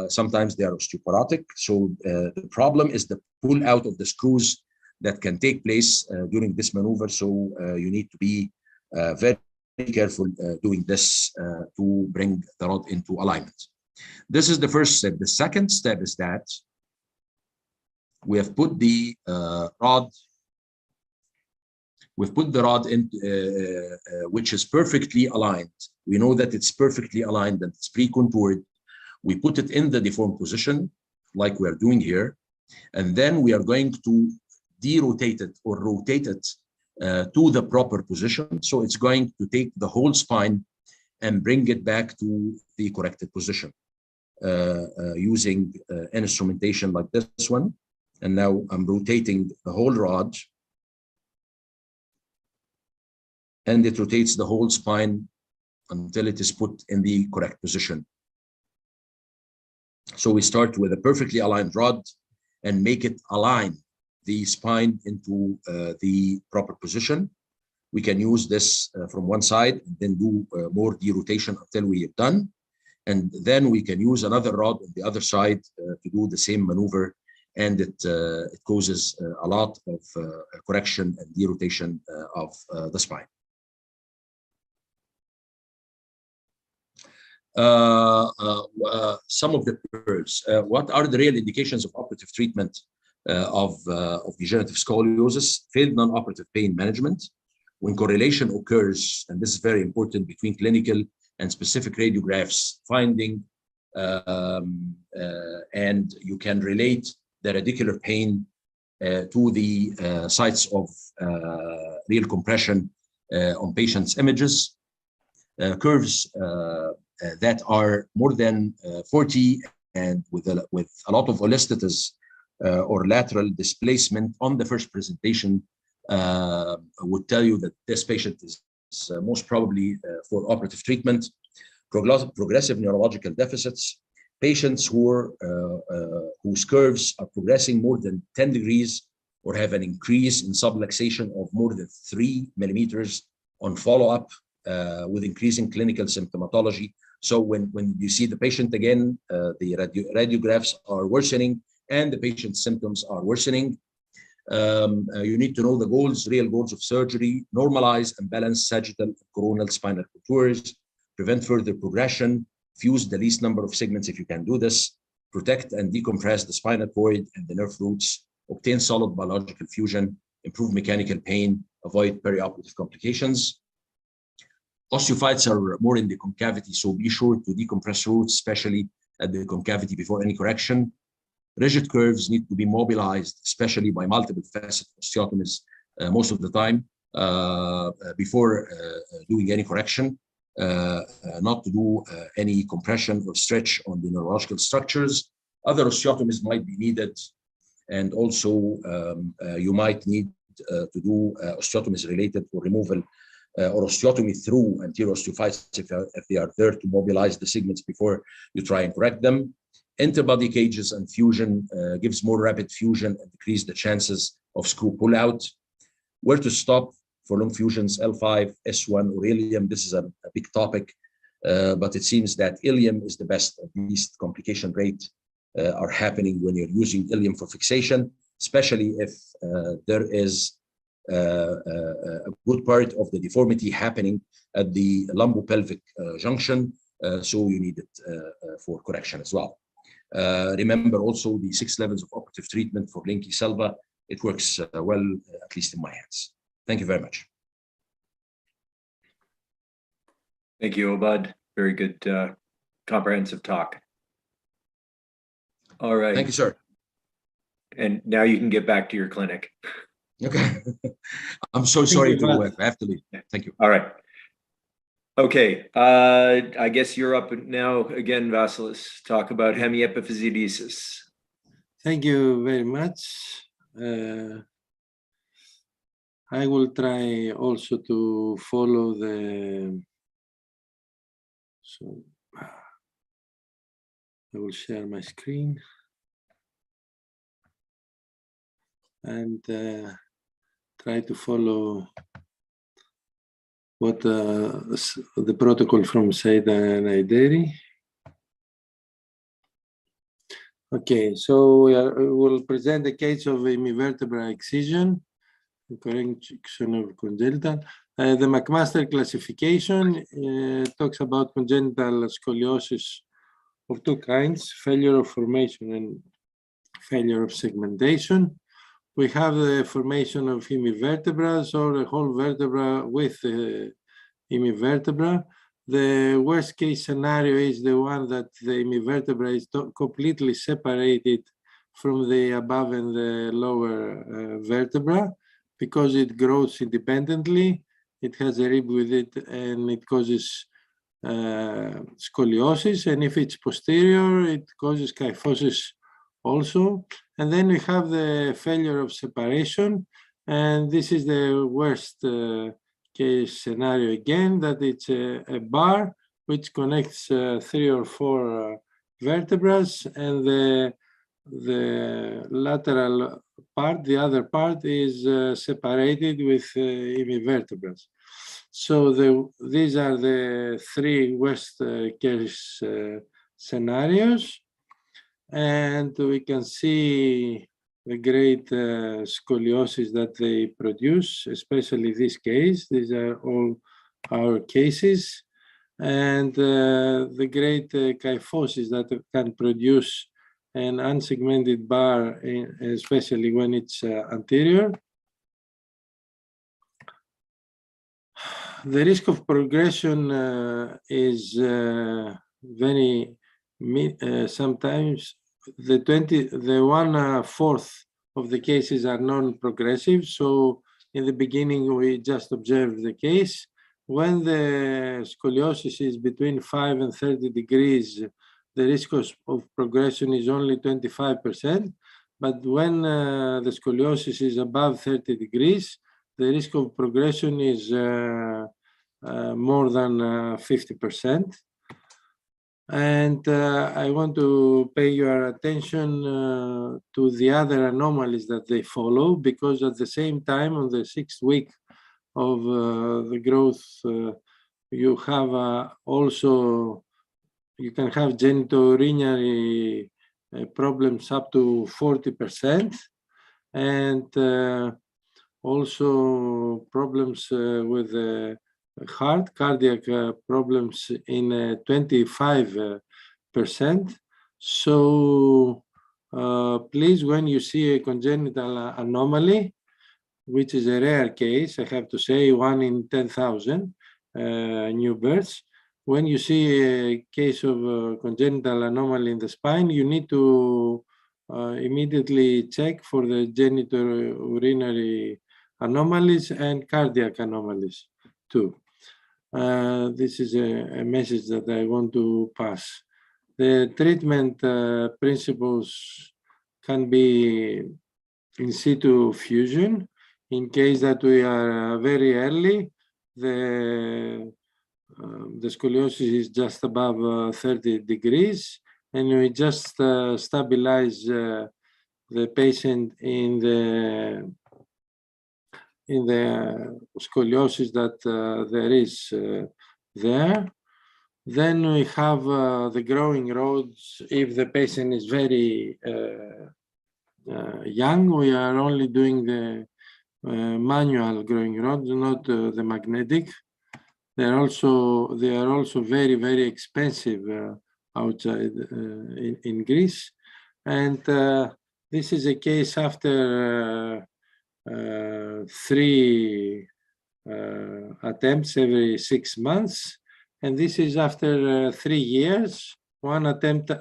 sometimes they are osteoporotic. So the problem is the pull out of the screws that can take place during this maneuver. So you need to be very careful doing this to bring the rod into alignment. This is the first step. The second step is that we have put the rod. We've put the rod in, which is perfectly aligned. We know that it's perfectly aligned and it's pre-contoured. We put it in the deformed position, like we are doing here, and then we are going to derotate it or rotate it to the proper position. So it's going to take the whole spine and bring it back to the corrected position using an instrumentation like this one. And now I'm rotating the whole rod, and it rotates the whole spine until it is put in the correct position. So we start with a perfectly aligned rod and make it align the spine into the proper position. We can use this from one side and then do more derotation until we have done. And then we can use another rod on the other side to do the same maneuver and it causes a lot of correction and derotation of the spine. Some of the curves. What are the real indications of operative treatment of degenerative scoliosis? Failed non-operative pain management. When correlation occurs, and this is very important, between clinical and specific radiographs finding, and you can relate the radicular pain to the sites of real compression on patients' images. Curves that are more than 40 and with a lot of olisthetis or lateral displacement on the first presentation would tell you that this patient is most probably for operative treatment. Progressive neurological deficits, patients whose curves are progressing more than 10 degrees or have an increase in subluxation of more than 3 millimeters on follow-up with increasing clinical symptomatology. So when you see the patient again, the radiographs are worsening and the patient's symptoms are worsening. You need to know the goals, real goals of surgery: normalize and balance sagittal and coronal spinal contours, prevent further progression, fuse the least number of segments if you can do this, protect and decompress the spinal cord and the nerve roots, obtain solid biological fusion, improve mechanical pain, avoid perioperative complications. Osteophytes are more in the concavity, so be sure to decompress roots, especially at the concavity, before any correction. Rigid curves need to be mobilized, especially by multiple facet osteotomies most of the time before doing any correction, not to do any compression or stretch on the neurological structures. Other osteotomies might be needed, and also you might need to do osteotomies related to removal or osteotomy through anterior osteophytes if they are there to mobilize the segments before you try and correct them. Interbody cages and fusion gives more rapid fusion and decrease the chances of screw pullout. Where to stop for long fusions, L5, S1, or ilium? This is a big topic, but it seems that ilium is the best. At least complication rate are happening when you're using ilium for fixation, especially if there is a good part of the deformity happening at the lumbopelvic junction, so you need it for correction as well. Remember also the 6 levels of operative treatment for Linky Selva. It works well, at least in my hands. Thank you very much. Thank you, Obad. Very good, comprehensive talk. All right. Thank you, sir. And now you can get back to your clinic. Okay. I'm so sorry to have to leave. Thank you. All right. Okay. I guess you're up now again, Vasilis. Talk about hemiepiphysedesis. Thank you very much. I will try also to follow the. So I will share my screen and try to follow what the protocol from Saida and Aideri. Okay, so we will present the case of hemivertebral excision, correction of congenital. The McMaster classification talks about congenital scoliosis of 2 kinds: failure of formation and failure of segmentation. We have the formation of hemivertebrae or a whole vertebra with hemivertebra. The worst case scenario is the one that the hemivertebra is completely separated from the above and the lower vertebra because it grows independently. It has a rib with it and it causes scoliosis. And if it's posterior, it causes kyphosis also. And then we have the failure of separation. And this is the worst case scenario again, that it's a bar which connects 3 or 4 vertebrae, and the lateral part, the other part, is separated with hemivertebrae. So these are the 3 worst case scenarios. and we can see the great scoliosis that they produce, especially this case. These are all our cases, and the great kyphosis that can produce an unsegmented bar, especially when it's anterior. The risk of progression is very, sometimes the 1/4 of the cases are non-progressive. So in the beginning, we just observe the case. When the scoliosis is between 5 and 30 degrees, the risk of progression is only 25%. But when the scoliosis is above 30 degrees, the risk of progression is more than 50%. And I want to pay your attention to the other anomalies that they follow, because at the same time, on the 6th week of the growth, you have you can have genitourinary problems up to 40%, and also problems with the heart, cardiac problems in 25%. So please, when you see a congenital anomaly, which is a rare case, I have to say, 1 in 10,000 new births, when you see a case of congenital anomaly in the spine, you need to immediately check for the genitourinary anomalies and cardiac anomalies too. This is a message that I want to pass. The treatment principles can be in situ fusion. In case that we are very early, the scoliosis is just above 30 degrees, and we just stabilize the patient in the scoliosis that there is there. Then we have the growing rods. If the patient is very young, we are only doing the manual growing rods, not the magnetic. They are also very, very expensive outside in Greece. And this is a case after 3 attempts every 6 months. And this is after 3 years, 1 attempt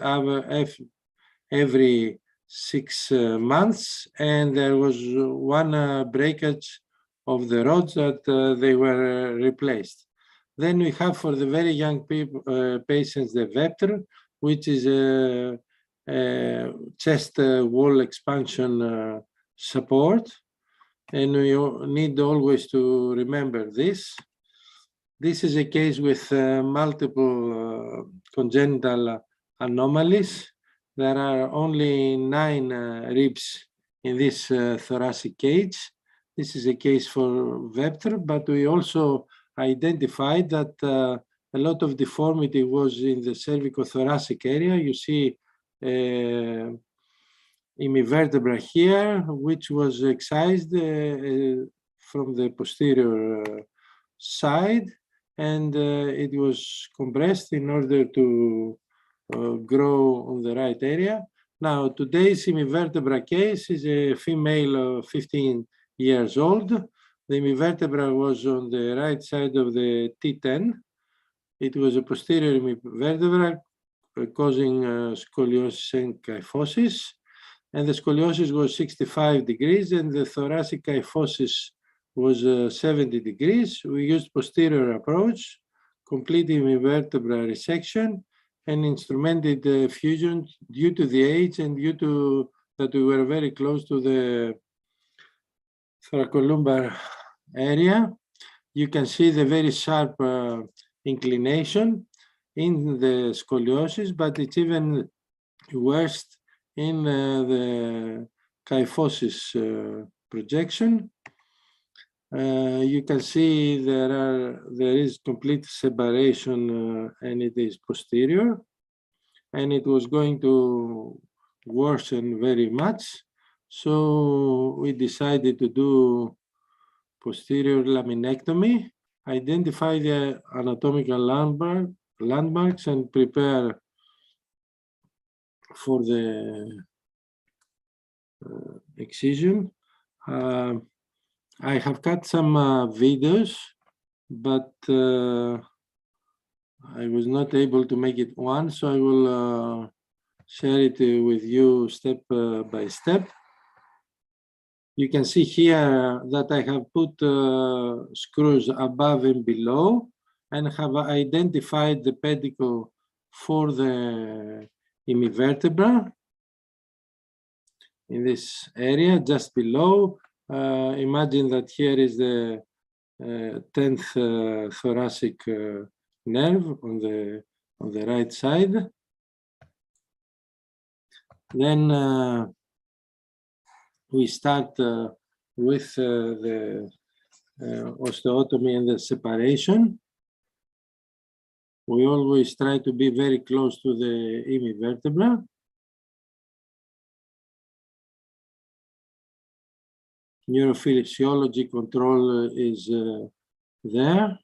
every 6 months. And there was 1 breakage of the rods that they were replaced. Then we have, for the very young patients, the Vector, which is a chest wall expansion support. And we need always to remember this. This is a case with multiple congenital anomalies. There are only 9 ribs in this thoracic cage. This is a case for Vector, but we also identified that a lot of deformity was in the cervicothoracic area. You see hemivertebra here, which was excised from the posterior side, and it was compressed in order to grow on the right area. Now, today's hemivertebra case is a female of 15 years old. The hemivertebra was on the right side of the T10. It was a posterior hemivertebra causing scoliosis and kyphosis. And the scoliosis was 65 degrees, and the thoracic kyphosis was 70 degrees. We used posterior approach, complete hemivertebra resection, and instrumented fusion due to the age and due to that we were very close to the thoracolumbar area. You can see the very sharp inclination in the scoliosis, but it's even worse in the kyphosis projection. You can see there is complete separation and it is posterior, and it was going to worsen very much. So we decided to do posterior laminectomy, identify the anatomical landmarks, and prepare for the excision. I have cut some videos, but I was not able to make it one, so I will share it with you step by step. You can see here that I have put screws above and below and have identified the pedicle for the hemivertebra in this area just below. Imagine that here is the 10th thoracic nerve on the right side. Then we start with the osteotomy and the separation. We always try to be very close to the hemivertebra. Neurophysiology control is there.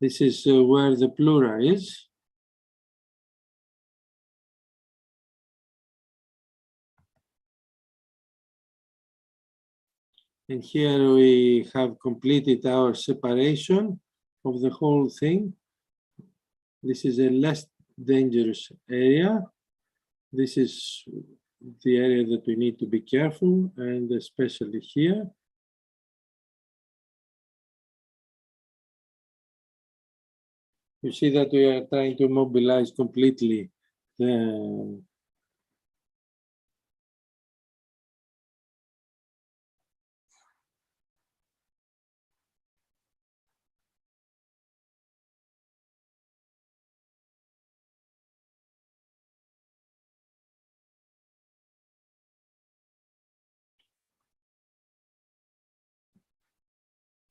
This is where the pleura is. And here we have completed our separation of the whole thing. This is a less dangerous area. This is the area that we need to be careful, and especially here. You see that we are trying to mobilize completely the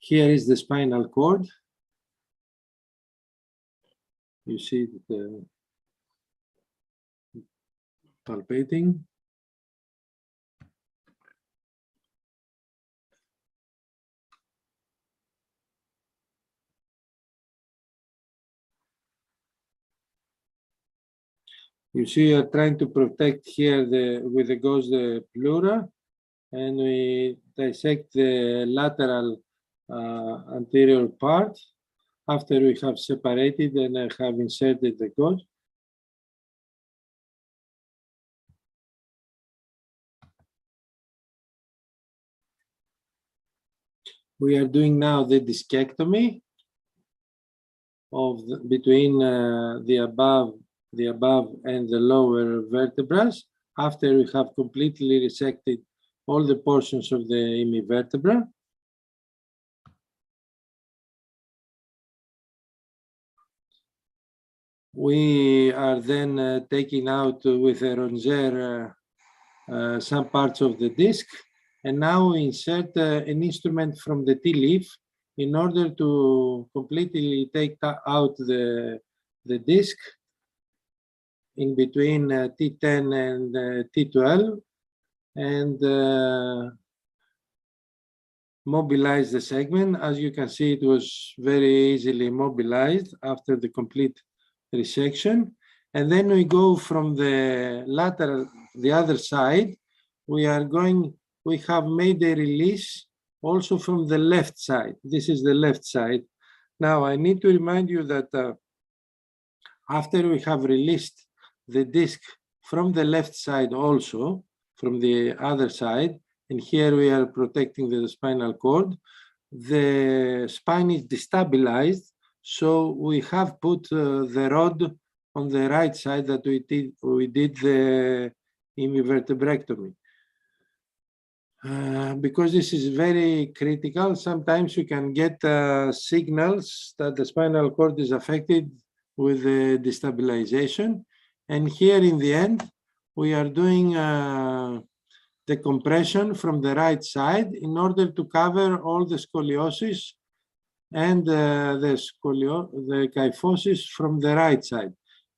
Here is the spinal cord. You see the palpating. You see, you are trying to protect here with the gauze the pleura, and we dissect the lateral anterior part after we have separated and have inserted the gauze. We are doing now the discectomy of between the above and the lower vertebrae after we have completely resected all the portions of the hemivertebra. We are then taking out with a Ronzer some parts of the disc, and now we insert an instrument from the T-leaf in order to completely take out the disc in between T10 and T12 and mobilize the segment. As you can see, it was very easily mobilized after the complete resection. And then we go from the lateral, the other side. We have made a release also from the left side. This is the left side. Now I need to remind you that after we have released the disc from the left side also, from the other side, and here we are protecting the spinal cord, the spine is destabilized, so we have put the rod on the right side that we did the hemivertebrectomy. Because this is very critical, sometimes you can get signals that the spinal cord is affected with the destabilization. And here in the end, we are doing the compression from the right side in order to cover all the scoliosis and the kyphosis from the right side.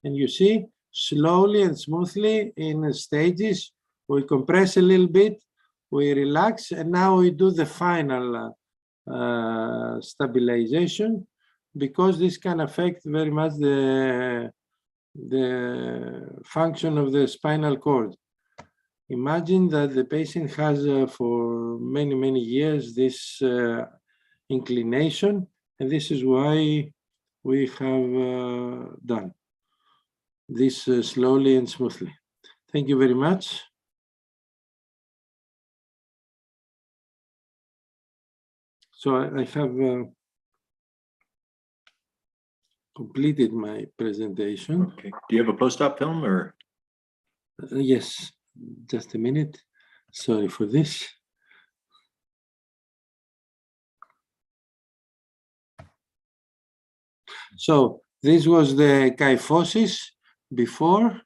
And you see, slowly and smoothly in stages. We compress a little bit, we relax, and now we do the final stabilization, because this can affect very much the function of the spinal cord. Imagine that the patient has for many years this inclination, and this is why we have done this slowly and smoothly. Thank you very much. So I have completed my presentation. Okay. Do you have a post-op film or? Yes, just a minute. Sorry for this. So this was the kyphosis before,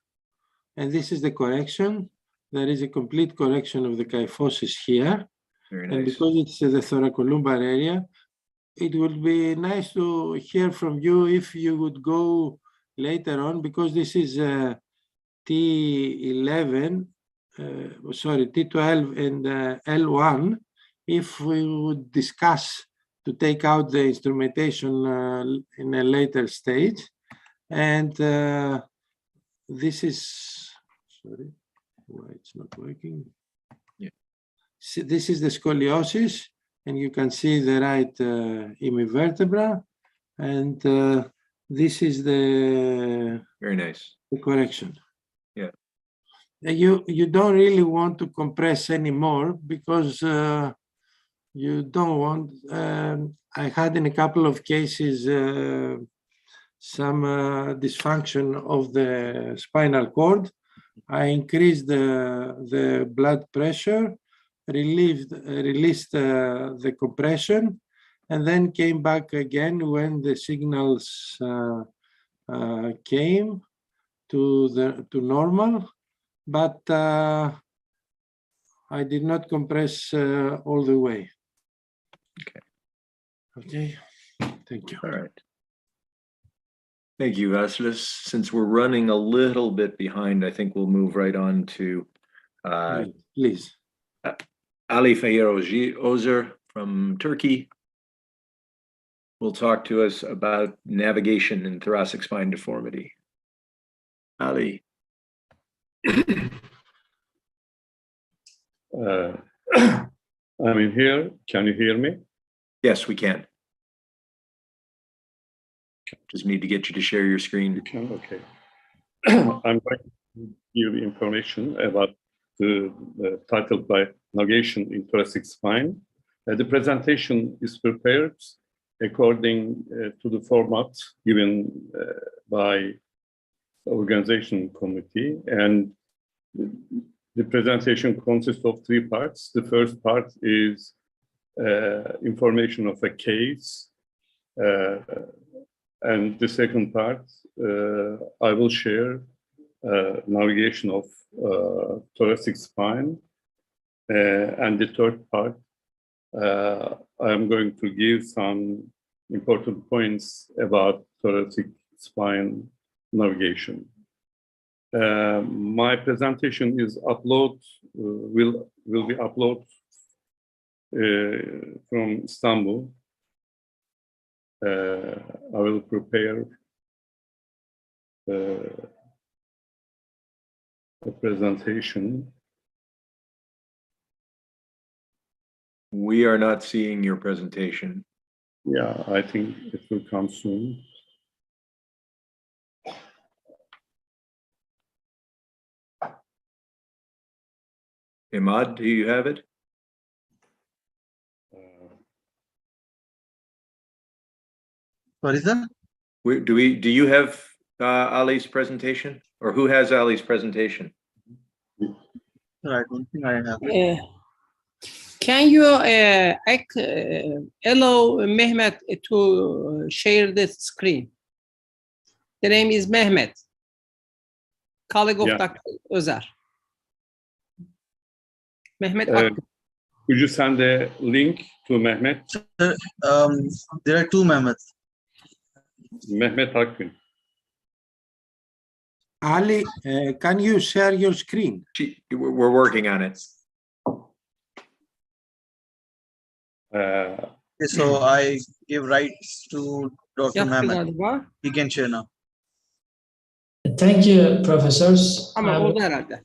and this is the correction. There is a complete correction of the kyphosis here. Very nice. And because it's the thoracolumbar area, it would be nice to hear from you if you would go later on, because this is T11, sorry, T12 and L1, if we would discuss to take out the instrumentation in a later stage. And this is, sorry, why it's not working. Yeah. So this is the scoliosis, and you can see the right hemivertebra, and this is the very nice the correction. Yeah. You don't really want to compress anymore, because you don't want. I had in a couple of cases some dysfunction of the spinal cord. I increased the blood pressure, released the compression, and then came back again when the signals came to normal, but I did not compress all the way. Okay. Okay. Thank you. All right. Thank you, Vasilis. Since we're running a little bit behind, I think we'll move right on to please. Ali Ozer from Turkey will talk to us about navigation in thoracic spine deformity. Ali. I'm in here. Can you hear me? Yes, we can. Just need to get you to share your screen. You can, okay. I'm going to give information about the title by navigation in thoracic spine. The presentation is prepared according to the format given by the organization committee, and the presentation consists of 3 parts. The first part is information of a case, and the second part I will share navigation of thoracic spine, and the third part I am going to give some important points about thoracic spine navigation. My presentation is will be uploaded from Istanbul. I will prepare a presentation. We are not seeing your presentation. Yeah, I think it will come soon. Imad, do you have it? What is that? Do you have Ali's presentation, or who has Ali's presentation? I don't think I have it. Can you allow Mehmet to share the screen? The name is Mehmet, colleague of Dr. Özer. Mehmet. Could you send the link to Mehmet? There are 2 Mehmets. Mehmet Akgün. Ali, can you share your screen? We're working on it. So I give rights to Dr. Mehmet. He can share now. Thank you, professors. Ama oldu herhalde.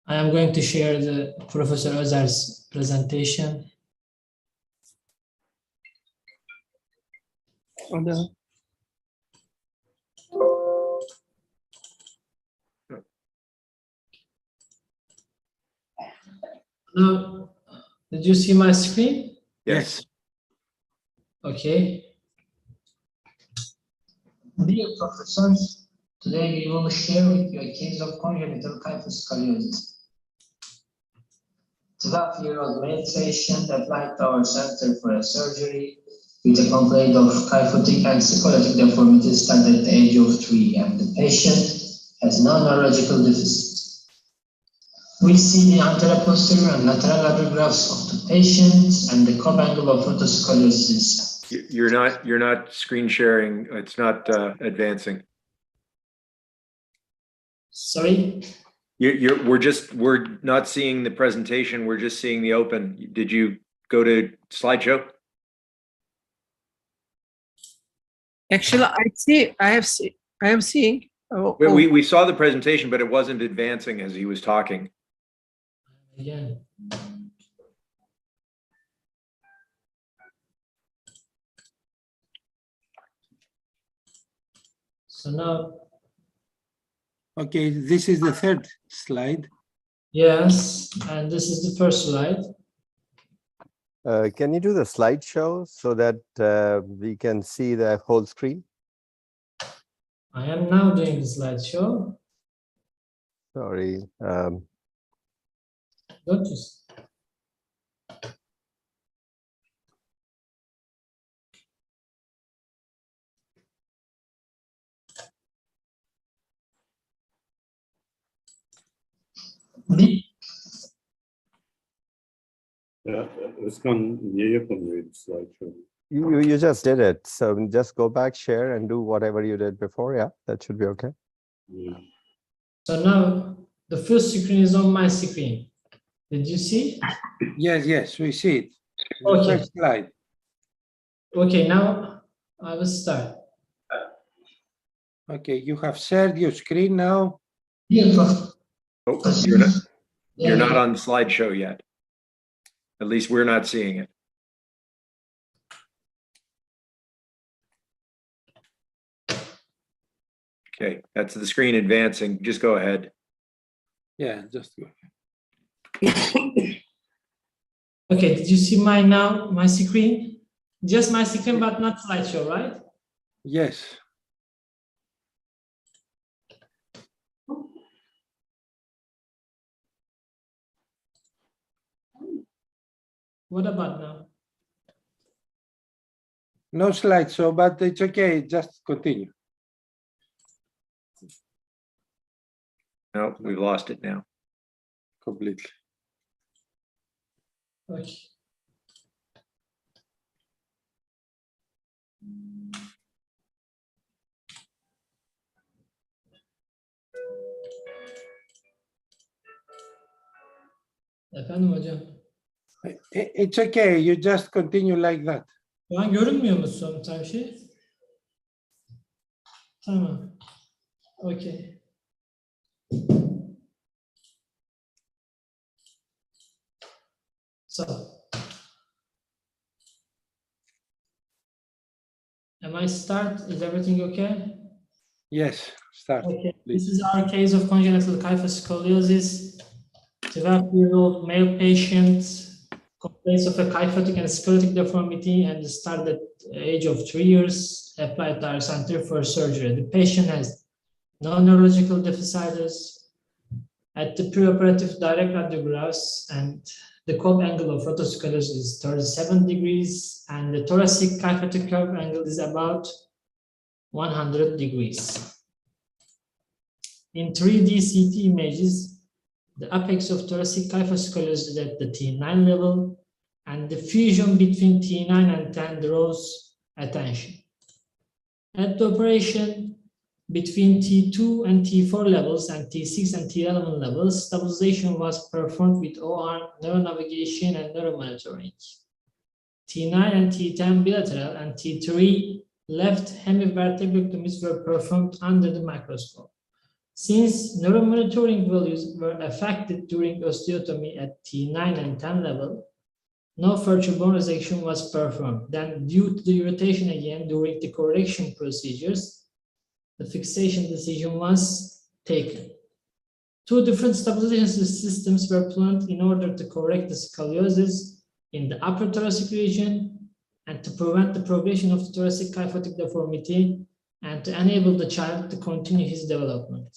I am going to share the Professor Özer's presentation. Now, did you see my screen? Yes. Okay. Dear professors, today we will share with you a case of congenital kyphoscoliosis. 12-year-old male patient applied to our center for a surgery with a complaint of kyphotic and scoliotic deformities started at the age of 3, and the patient has no neurological deficits. We see the anteroposterior and lateral radiographs of the patient and the curve angle of rotoscoliosis. You're not screen sharing. It's not advancing. Sorry? We're not seeing the presentation. We're just seeing the open. Did you go to slideshow? Actually, I am seeing. We saw the presentation, but it wasn't advancing as he was talking. Yeah. So now. Okay, this is the third slide. Yes, and this is the first slide. Can you do the slideshow so that we can see the whole screen? I am now doing the slideshow. Sorry. Don't you? Özkan niye yapamıyor slideshow? You just did it. So just go back, share, and do whatever you did before. Yeah, that should be okay. Yeah. So now the first screen is on my screen. Did you see? Yes, we see it. Okay. First slide. Okay, now I will start. Okay, you have shared your screen now. Oh, you're not on slideshow yet. At least we're not seeing it. Okay, that's the screen advancing. Just go ahead. Yeah, just go. Okay, did you see my screen? Just my screen, but not slideshow, right? Yes. What about now? No slideshow, but it's okay. Just continue. No, we've lost it now. Completely. Okay. Efendim hocam. It's okay. You just continue like that. Şu an görünmüyor mu son şey? Tamam. Okay. So, am I start? Is everything okay? Yes, start. Okay. Please. This is our case of congenital kyphoscoliosis. 12-year-old male patient complains of a kyphotic and sclerotic deformity and started at the age of 3 years, applied to our center for surgery. The patient has no neurological deficits. At the preoperative direct radiographs, and the curve angle of rotoscoliosis is 37 degrees, and the thoracic kyphotic curve angle is about 100 degrees. In 3D CT images, the apex of thoracic kyphoscoliosis is at the T9 level, and the fusion between T9 and 10 draws attention. At the operation, between T2 and T4 levels and T6 and T11 levels, stabilization was performed with OR, neuronavigation, and neuromonitoring. T9 and T10 bilateral and T3 left hemivertebrectomies were performed under the microscope. Since neuromonitoring values were affected during osteotomy at T9 and 10 level, no further bone resection was performed. Then, due to the irritation again during the correction procedures, the fixation decision was taken. Two different stabilization systems were planned in order to correct the scoliosis in the upper thoracic region and to prevent the progression of the thoracic kyphotic deformity and to enable the child to continue his development.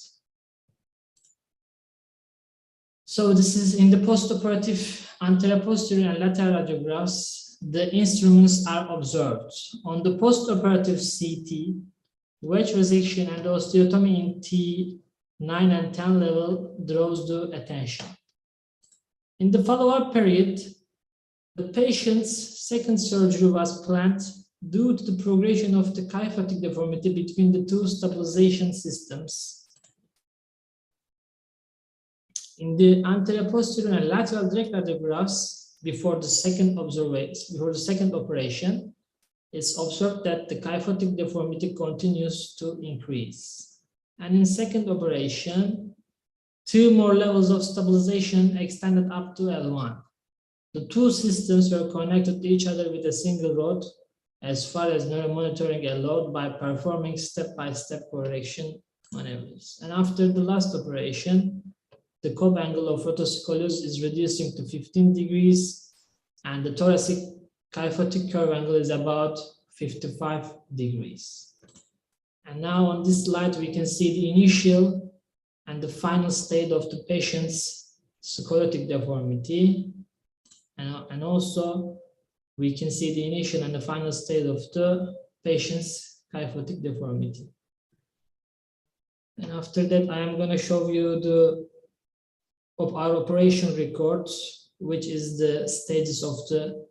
So this is in the postoperative anterior, posterior, and lateral radiographs. The instruments are observed. On the postoperative CT, wedge resection and osteotomy in T9 and 10 level draws the attention. In the follow-up period, the patient's second surgery was planned due to the progression of the kyphotic deformity between the two stabilization systems. In the anterior, posterior, and lateral direct radiographs before the second operation, it's observed that the kyphotic deformity continues to increase. And in second operation, two more levels of stabilization extended up to L1. The two systems were connected to each other with a single rod as far as neuromonitoring allowed by performing step-by-step correction maneuvers. And after the last operation, the Cobb angle of rotoscoliosis is reducing to 15 degrees and the thoracic kyphotic curve angle is about 55 degrees. And now on this slide, we can see the initial and the final state of the patient's scoliotic deformity. And also, we can see the initial and the final state of the patient's kyphotic deformity. And after that, I am going to show you our operation records, which is the stages of the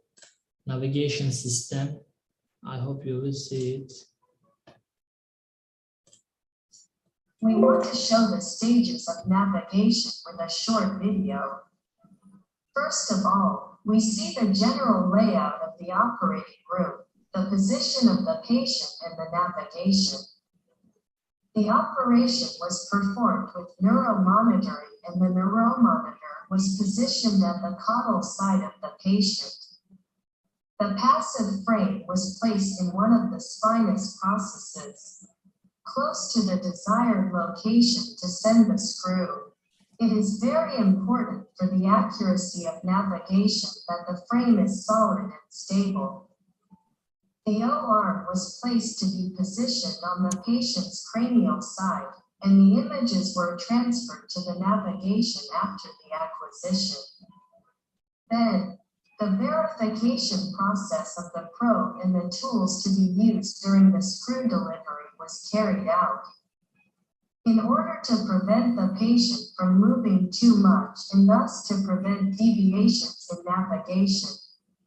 navigation system. I hope you will see it. We want to show the stages of navigation with a short video. First of all, we see the general layout of the operating room, the position of the patient, and the navigation. The operation was performed with neuromonitoring, and the neuromonitor was positioned at the caudal side of the patient. The passive frame was placed in one of the spinous processes, close to the desired location to send the screw. It is very important for the accuracy of navigation that the frame is solid and stable. The O-arm was placed to be positioned on the patient's cranial side, and the images were transferred to the navigation after the acquisition. Then, the verification process of the probe and the tools to be used during the screw delivery was carried out. In order to prevent the patient from moving too much and thus to prevent deviations in navigation,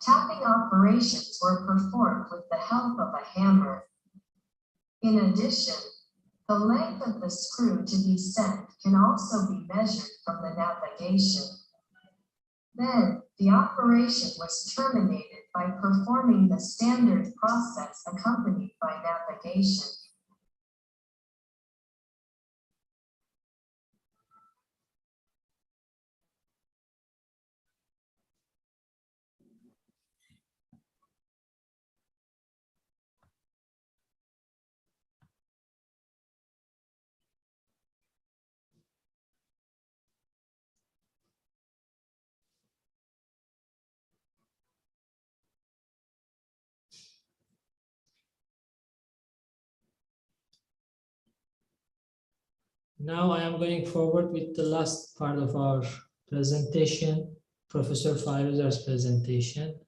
tapping operations were performed with the help of a hammer. In addition, the length of the screw to be sent can also be measured from the navigation. Then, the operation was terminated by performing the standard process accompanied by navigation. Now I am going forward with the last part of our presentation, Professor Fairuz's presentation.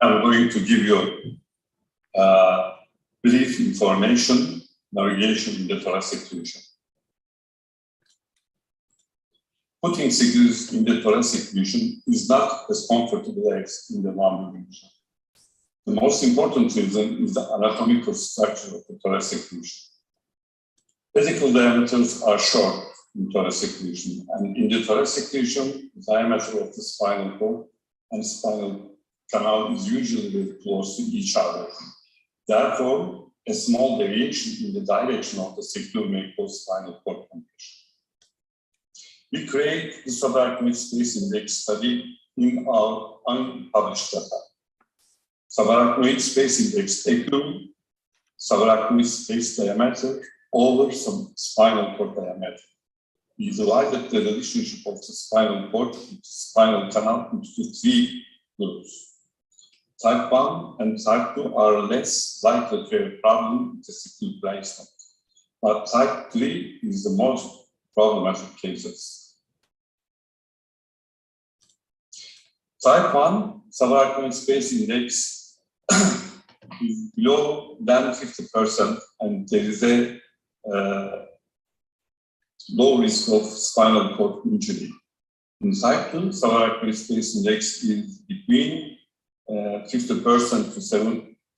I'm going to give you brief information, navigation in the thoracic region. Putting screws in the thoracic region is not as comfortable as in the lumbar region. The most important reason is the anatomical structure of the thoracic region. Pedicle diameters are short in thoracic region, and in the thoracic region, the diameter of the spinal cord and spinal canal is usually very close to each other. Therefore, a small deviation in the direction of the screw may cause spinal cord compression. We create the subarachnoid space index study in our unpublished data. Subarachnoid space index equal subarachnoid space diameter over some spinal cord diameter. We divided the relationship of the spinal cord with the spinal canal into 3 groups. Type 1 and type 2 are less likely to have a problem with the screw placement, but type 3 is the most problematic cases. Type 1 subarachnoid space index is below than 50%, and there is a low risk of spinal cord injury. In type 2, subarachnoid space index is between 50% to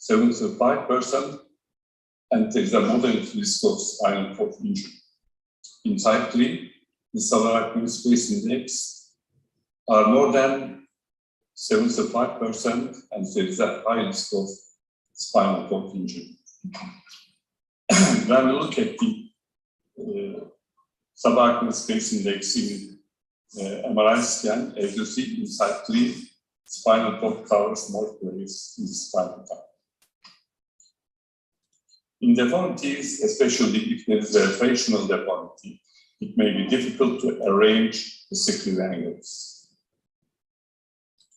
75%, and there is a moderate risk of spinal cord injury. In type 3, the subarachnoid space index are more than 75%, and there is a high risk of spinal cord injury. When we look at the subarachnoid space index in MRI scan, as you see in type 3, spinal cord covers more place in spinal cord. In deformities, especially if there is a fractional deformity, it may be difficult to arrange the screw angles.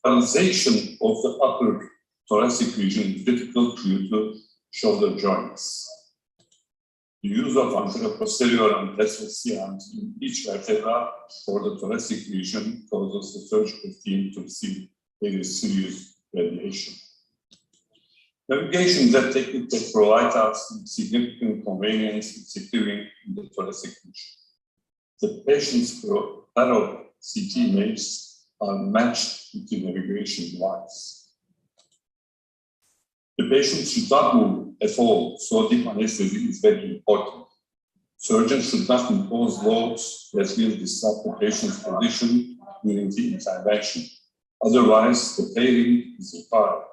Stabilization of the upper thoracic region is difficult due to shoulder joints. The use of anteroposterior and plexus in each vertebra for the thoracic region causes the surgical team to receive very serious radiation. Navigation is a technique that provides us with significant convenience in securing the thoracic region. The patient's pair of CT images are matched with the navigation device. The patient should not move at all, so deep anesthesia is very important. Surgeons should not impose loads that will disrupt the patient's position during the intervention. Otherwise, the pairing is required.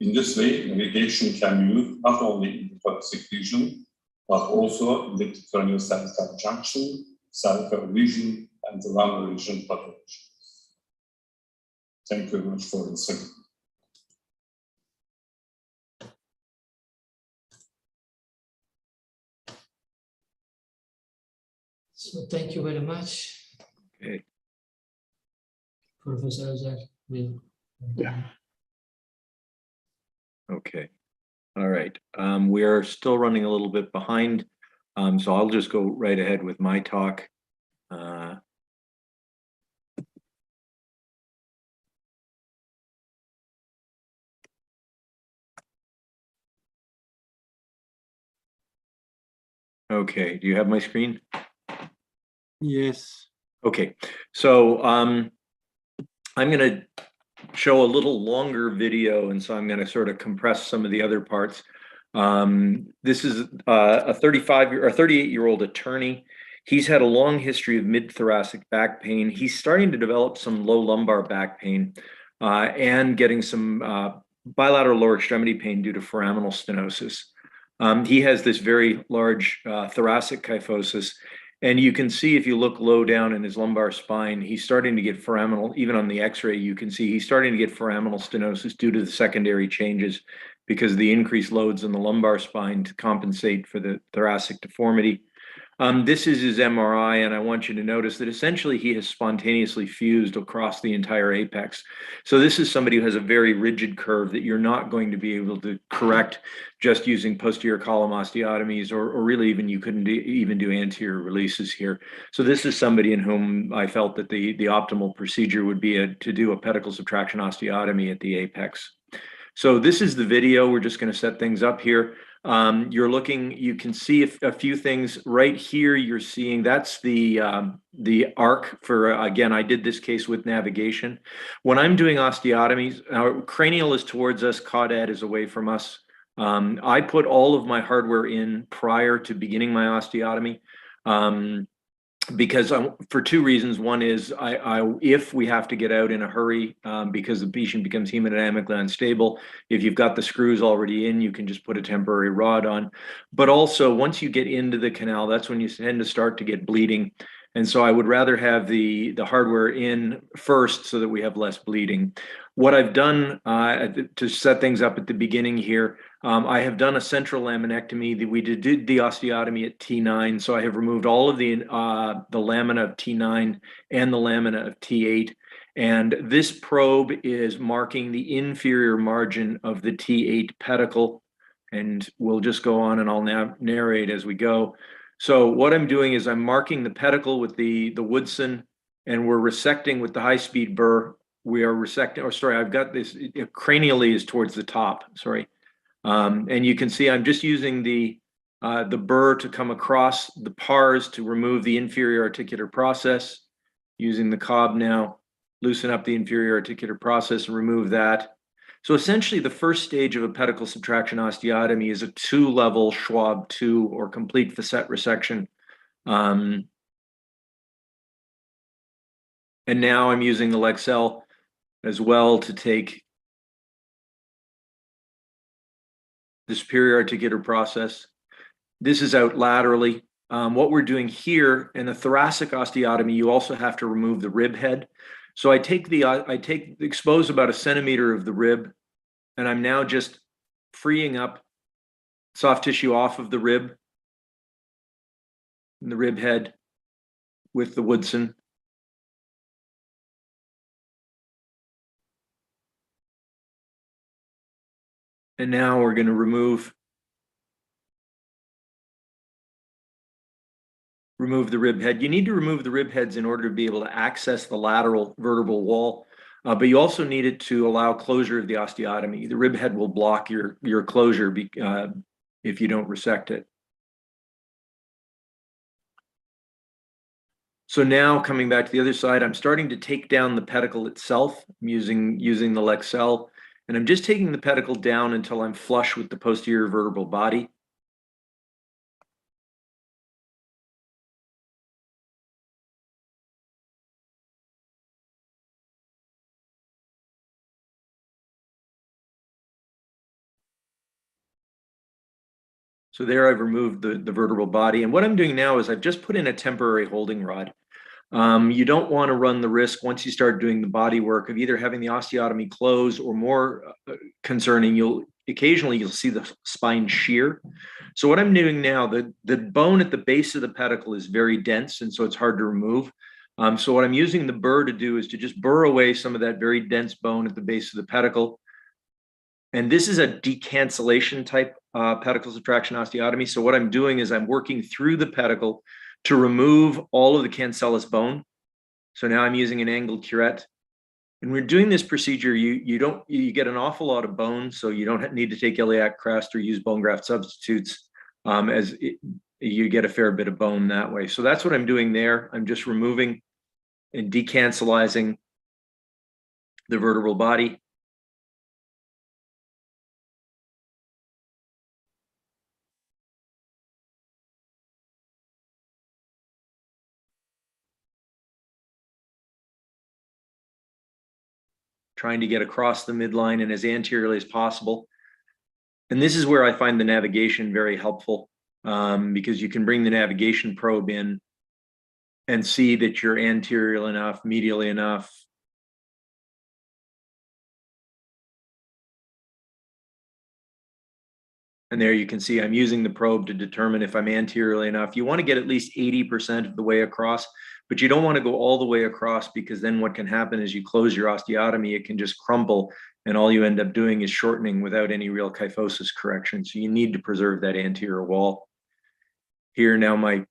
In this way, navigation can be used not only in the thoracic region, but also in the cranial cervical junction, cervical region, and the lumbar region pathology. Thank you very much for listening. So thank you very much. Okay. Professor Azar will. Yeah. Okay. All right. We are still running a little bit behind, so I'll just go right ahead with my talk. Okay. Do you have my screen? Yes. Okay. So I'm going to show a little longer video, and so I'm going to sort of compress some of the other parts. This is a 38-year-old attorney. He's had a long history of mid-thoracic back pain. He's starting to develop some low lumbar back pain and getting some bilateral lower extremity pain due to foraminal stenosis. He has this very large thoracic kyphosis. And you can see if you look low down in his lumbar spine, he's starting to get foraminal, even on the x-ray, you can see he's starting to get foraminal stenosis due to the secondary changes because of the increased loads in the lumbar spine to compensate for the thoracic deformity. This is his MRI, and I want you to notice that essentially he has spontaneously fused across the entire apex. So this is somebody who has a very rigid curve that you're not going to be able to correct just using posterior column osteotomies, or really even you couldn't even do anterior releases here. So this is somebody in whom I felt that the optimal procedure would be to do a pedicle subtraction osteotomy at the apex. So this is the video. We're just going to set things up here. you can see a few things right here. You're seeing that's the arc for, again, I did this case with navigation. When I'm doing osteotomies, our cranial is towards us, caudate is away from us. I put all of my hardware in prior to beginning my osteotomy. Because for two reasons. One is if we have to get out in a hurry because the patient becomes hemodynamically unstable, if you've got the screws already in, you can just put a temporary rod on. But also, once you get into the canal, that's when you tend to start to get bleeding. And so I would rather have the hardware in first so that we have less bleeding. What I've done to set things up at the beginning here, I have done a central laminectomy. We did the osteotomy at T9, so I have removed all of the lamina of T9 and the lamina of T8. And this probe is marking the inferior margin of the T8 pedicle. And we'll just go on and I'll narrate as we go. So what I'm doing is I'm marking the pedicle with the Woodson, and we're resecting with the high-speed burr. We are resecting, or sorry, I've got this, cranially is towards the top, sorry. And you can see I'm just using the burr to come across the pars to remove the inferior articular process, using the cob now, loosen up the inferior articular process and remove that. So essentially the first stage of a pedicle subtraction osteotomy is a 2-level Schwab 2 or complete facet resection. And now I'm using the Lexel as well to take the superior articular process. This is out laterally. What we're doing here in a thoracic osteotomy, you also have to remove the rib head. So I expose about 1 centimeter of the rib, and I'm now just freeing up soft tissue off of the rib and the rib head with the Woodson. And now we're going to remove the rib head. You need to remove the rib heads in order to be able to access the lateral vertebral wall, but you also need it to allow closure of the osteotomy. The rib head will block your closure if you don't resect it. So now coming back to the other side, I'm starting to take down the pedicle itself. I'm using the Lexel, and I'm just taking the pedicle down until I'm flush with the posterior vertebral body. So there I've removed the vertebral body. And what I'm doing now is I've just put in a temporary holding rod. You don't want to run the risk once you start doing the body work of either having the osteotomy close, or more concerning, occasionally you'll see the spine shear. So what I'm doing now, the bone at the base of the pedicle is very dense, and so it's hard to remove. So what I'm using the burr to do is to just burr away some of that very dense bone at the base of the pedicle. And this is a decancellation type pedicle subtraction osteotomy. So what I'm doing is I'm working through the pedicle to remove all of the cancellous bone. So now I'm using an angled curette. And we're doing this procedure, you get an awful lot of bone, so you don't need to take iliac crest or use bone graft substitutes, you get a fair bit of bone that way. So that's what I'm doing there. I'm just removing and decancellizing the vertebral body. Trying to get across the midline and as anteriorly as possible. And this is where I find the navigation very helpful, because you can bring the navigation probe in and see that you're anterior enough, medially enough. And there you can see I'm using the probe to determine if I'm anteriorly enough. You want to get at least 80% of the way across, but you don't want to go all the way across, because then what can happen is you close your osteotomy, it can just crumple, and all you end up doing is shortening without any real kyphosis correction. So you need to preserve that anterior wall. Here now my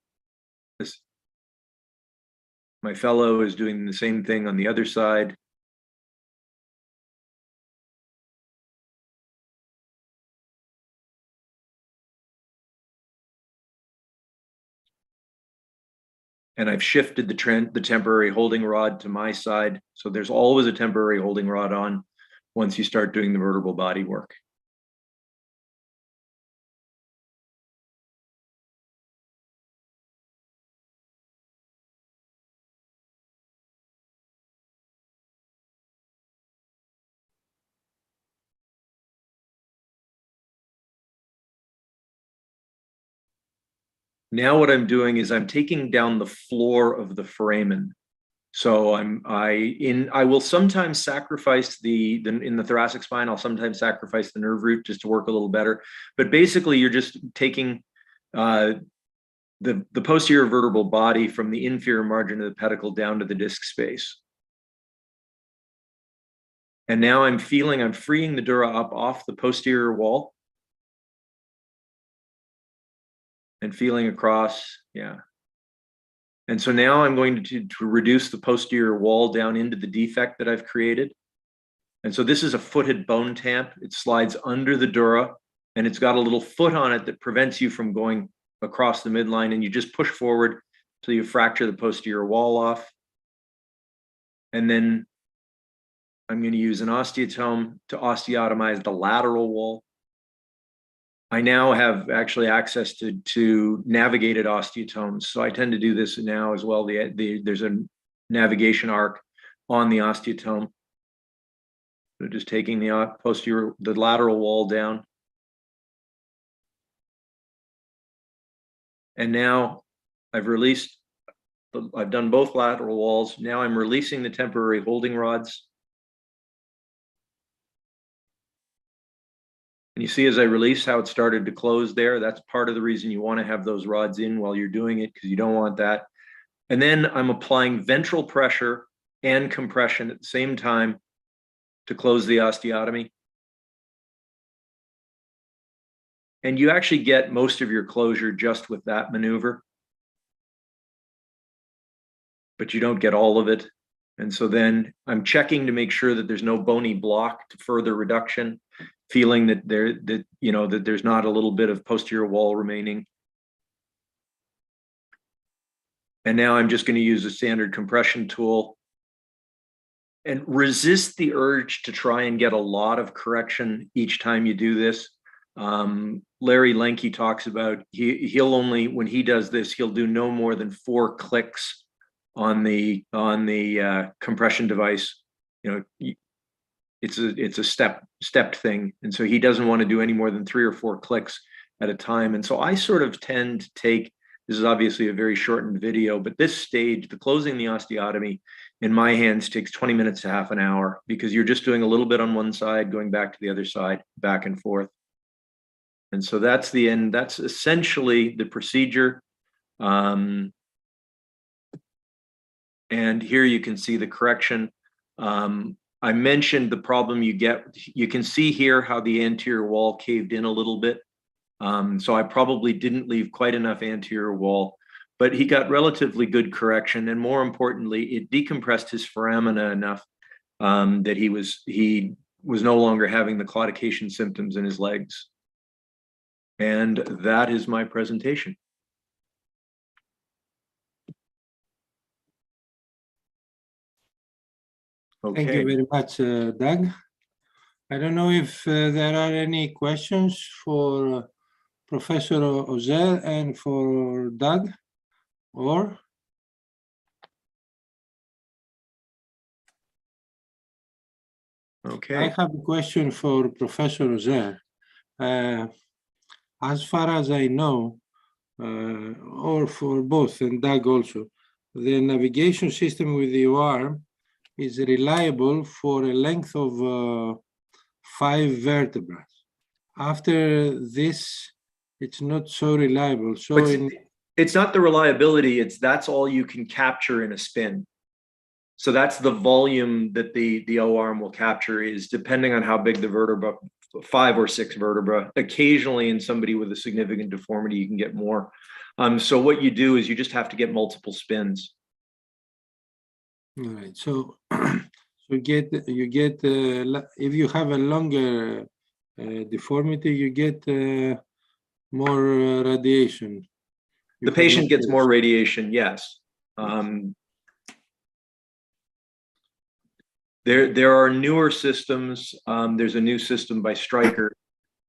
fellow is doing the same thing on the other side. and I've shifted the temporary holding rod to my side. So there's always a temporary holding rod on once you start doing the vertebral body work. Now what I'm doing is I'm taking down the floor of the foramen. So I will sometimes sacrifice in the thoracic spine, I'll sometimes sacrifice the nerve root just to work a little better. But basically you're just taking the posterior vertebral body from the inferior margin of the pedicle down to the disc space. And now I'm freeing the dura up off the posterior wall and feeling across, yeah. And so now I'm going to reduce the posterior wall down into the defect that I've created. And so this is a footed bone tamp. It slides under the dura and it's got a little foot on it that prevents you from going across the midline, and you just push forward till you fracture the posterior wall off. And then I'm going to use an osteotome to osteotomize the lateral wall. I now have actually access to navigated osteotomes. So I tend to do this now as well. There's a navigation arc on the osteotome. So just taking the lateral wall down. And now I've done both lateral walls. Now I'm releasing the temporary holding rods. And you see as I release how it started to close there. That's part of the reason you want to have those rods in while you're doing it, because you don't want that. And then I'm applying ventral pressure and compression at the same time to close the osteotomy. And you actually get most of your closure just with that maneuver, but you don't get all of it. And so then I'm checking to make sure that there's no bony block to further reduction, feeling that there's not a little bit of posterior wall remaining. And now I'm just going to use a standard compression tool and resist the urge to try and get a lot of correction each time you do this. Larry Lenke talks about he'll only, when he does this, he'll do no more than 4 clicks on the compression device. It's a stepped thing, and so he doesn't want to do any more than 3 or 4 clicks at a time. And so I sort of tend to take, this is obviously a very shortened video, but this stage, the closing the osteotomy, in my hands takes 20 minutes to half an hour, because you're just doing a little bit on one side, going back to the other side, back and forth. And so that's the end. That's essentially the procedure. And here you can see the correction. I mentioned the problem you get. You can see here how the anterior wall caved in a little bit. So I probably didn't leave quite enough anterior wall, but he got relatively good correction. And more importantly, it decompressed his foramina enough that he was no longer having the claudication symptoms in his legs. And that is my presentation. Okay. Thank you very much, Doug. I don't know if there are any questions for Professor Ozer and for Doug, or? Okay. I have a question for Professor Ozer. As far as I know, or for both, and Doug also, the navigation system with the arm is reliable for a length of 5 vertebrae. After this, it's not so reliable. So it's not the reliability, that's all you can capture in a spin. So that's the volume that the O-arm will capture, is depending on how big the vertebra, 5 or 6 vertebra. Occasionally in somebody with a significant deformity, you can get more. So what you do is you just have to get multiple spins. All right. So you get if you have a longer deformity, you get more radiation. The patient gets more radiation, yes. There are newer systems. There's a new system by Stryker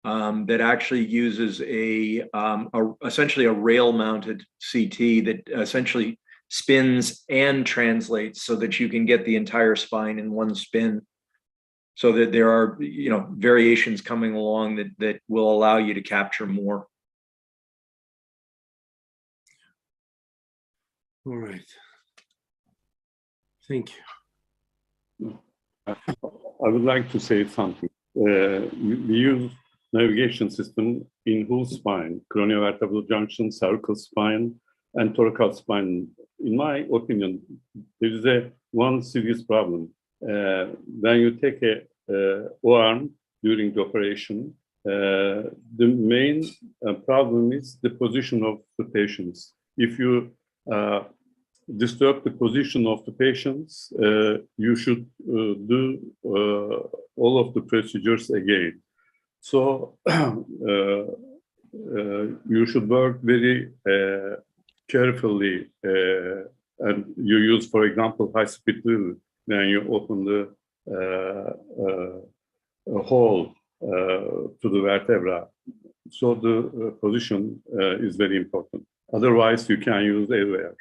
that actually uses essentially a rail-mounted CT that essentially spins and translates so that you can get the entire spine in one spin. So that there are, variations coming along that will allow you to capture more. All right. Thank you. I would like to say something. We use navigation system in whole spine, craniovertebral junction, cervical spine, and thoracic spine. In my opinion, there is one serious problem. When you take a O-arm during the operation, the main problem is the position of the patients. If you disturb the position of the patients, you should do all of the procedures again. So you should work very carefully, and you use, for example, high-speed drill when you open the hole to the vertebra. So the position is very important. Otherwise, you can use anywhere.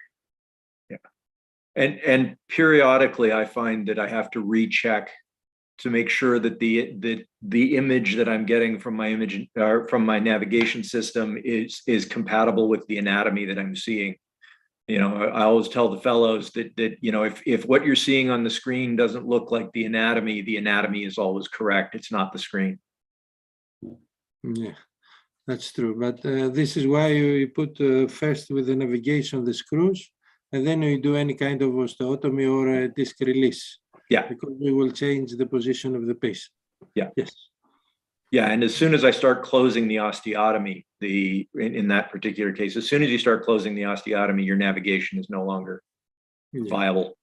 And periodically, I find that I have to recheck to make sure that the image that I'm getting from my navigation system is compatible with the anatomy that I'm seeing. I always tell the fellows that if what you're seeing on the screen doesn't look like the anatomy is always correct. It's not the screen. Yeah, that's true. But this is why you put first with the navigation the screws, and then you do any kind of osteotomy or a disc release. Yeah. Because we will change the position of the patient. Yeah. Yes. Yeah, and as soon as I start closing the osteotomy, in that particular case, as soon as you start closing the osteotomy, your navigation is no longer viable.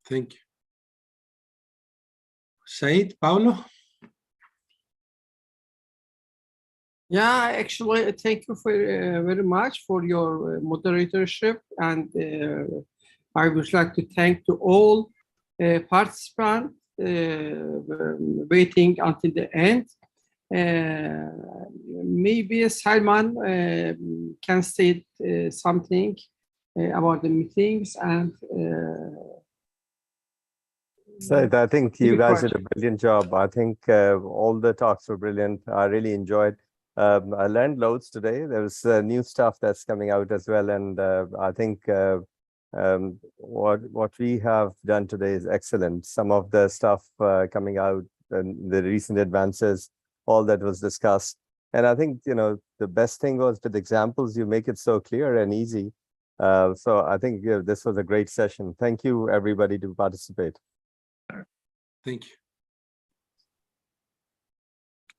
Thank you. Said, Paulo? Yeah, actually, thank you very much for your moderatorship, and I would like to thank to all participants waiting until the end. Maybe Salman can say something about the meetings and. So I think you guys did a brilliant job. I think all the talks were brilliant. I really enjoyed. I learned loads today. There's new stuff that's coming out as well, and I think what we have done today is excellent. Some of the stuff coming out and the recent advances, all that was discussed. And I think, the best thing was with examples, you make it so clear and easy. So I think this was a great session. Thank you, everybody, to participate. Thank you.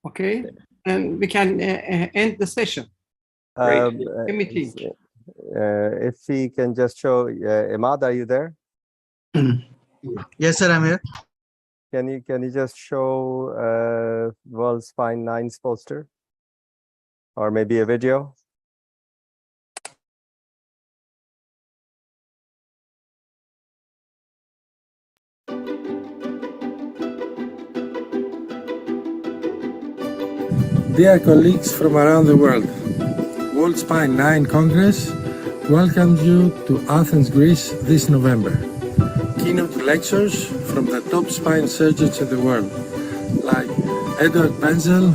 Okay, and we can end the session. Meeting. If we can just show, Imad, are you there? Yes, sir, I'm here. Can you just show World Spine 9's poster, or maybe a video? Dear colleagues from around the world, World Spine 9 Congress welcomes you to Athens, Greece this November. Keynote lectures from the top spine surgeons in the world, like Edward Penzel,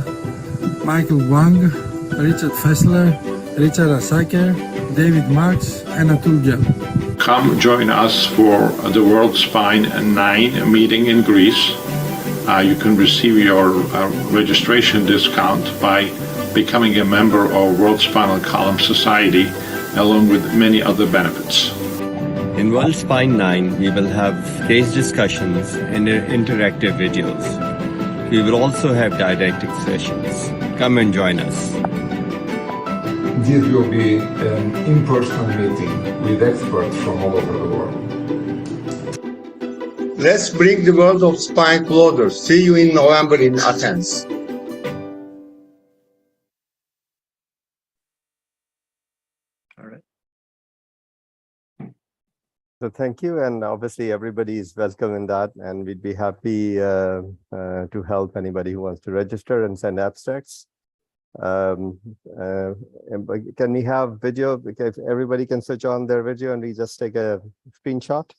Michael Wang, Richard Fessler, Richard Asaker, David Marks, and Atul Gyal. Come join us for the World Spine 9 meeting in Greece. You can receive your registration discount by becoming a member of World Spinal Column Society, along with many other benefits. In World Spine 9, we will have case discussions and interactive videos. We will also have didactic sessions. Come and join us. This will be an in-person meeting with experts from all over the world. Let's bring the world of spine closer. See you in November in Athens. So thank you, and obviously everybody is welcome in that, and we'd be happy to help anybody who wants to register and send abstracts. Can we have video? Because everybody can switch on their video and we just take a screenshot.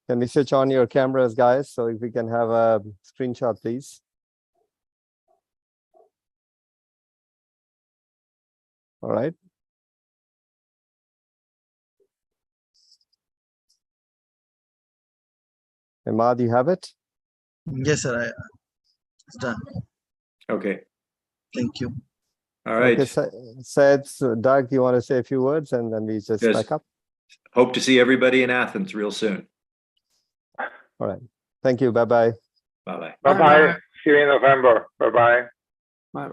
Can we switch on your cameras, guys? So if we can have a screenshot, please. All right. Emad, you have it? Yes, sir. It's done. Okay. Thank you. All right. Okay, Said, so Doug, you want to say a few words and then we just Yes. back up? Hope to see everybody in Athens real soon. All right. Thank you. Bye-bye. Bye-bye. Bye-bye. See you in November. Bye-bye. Bye.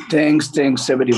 Thanks, everybody.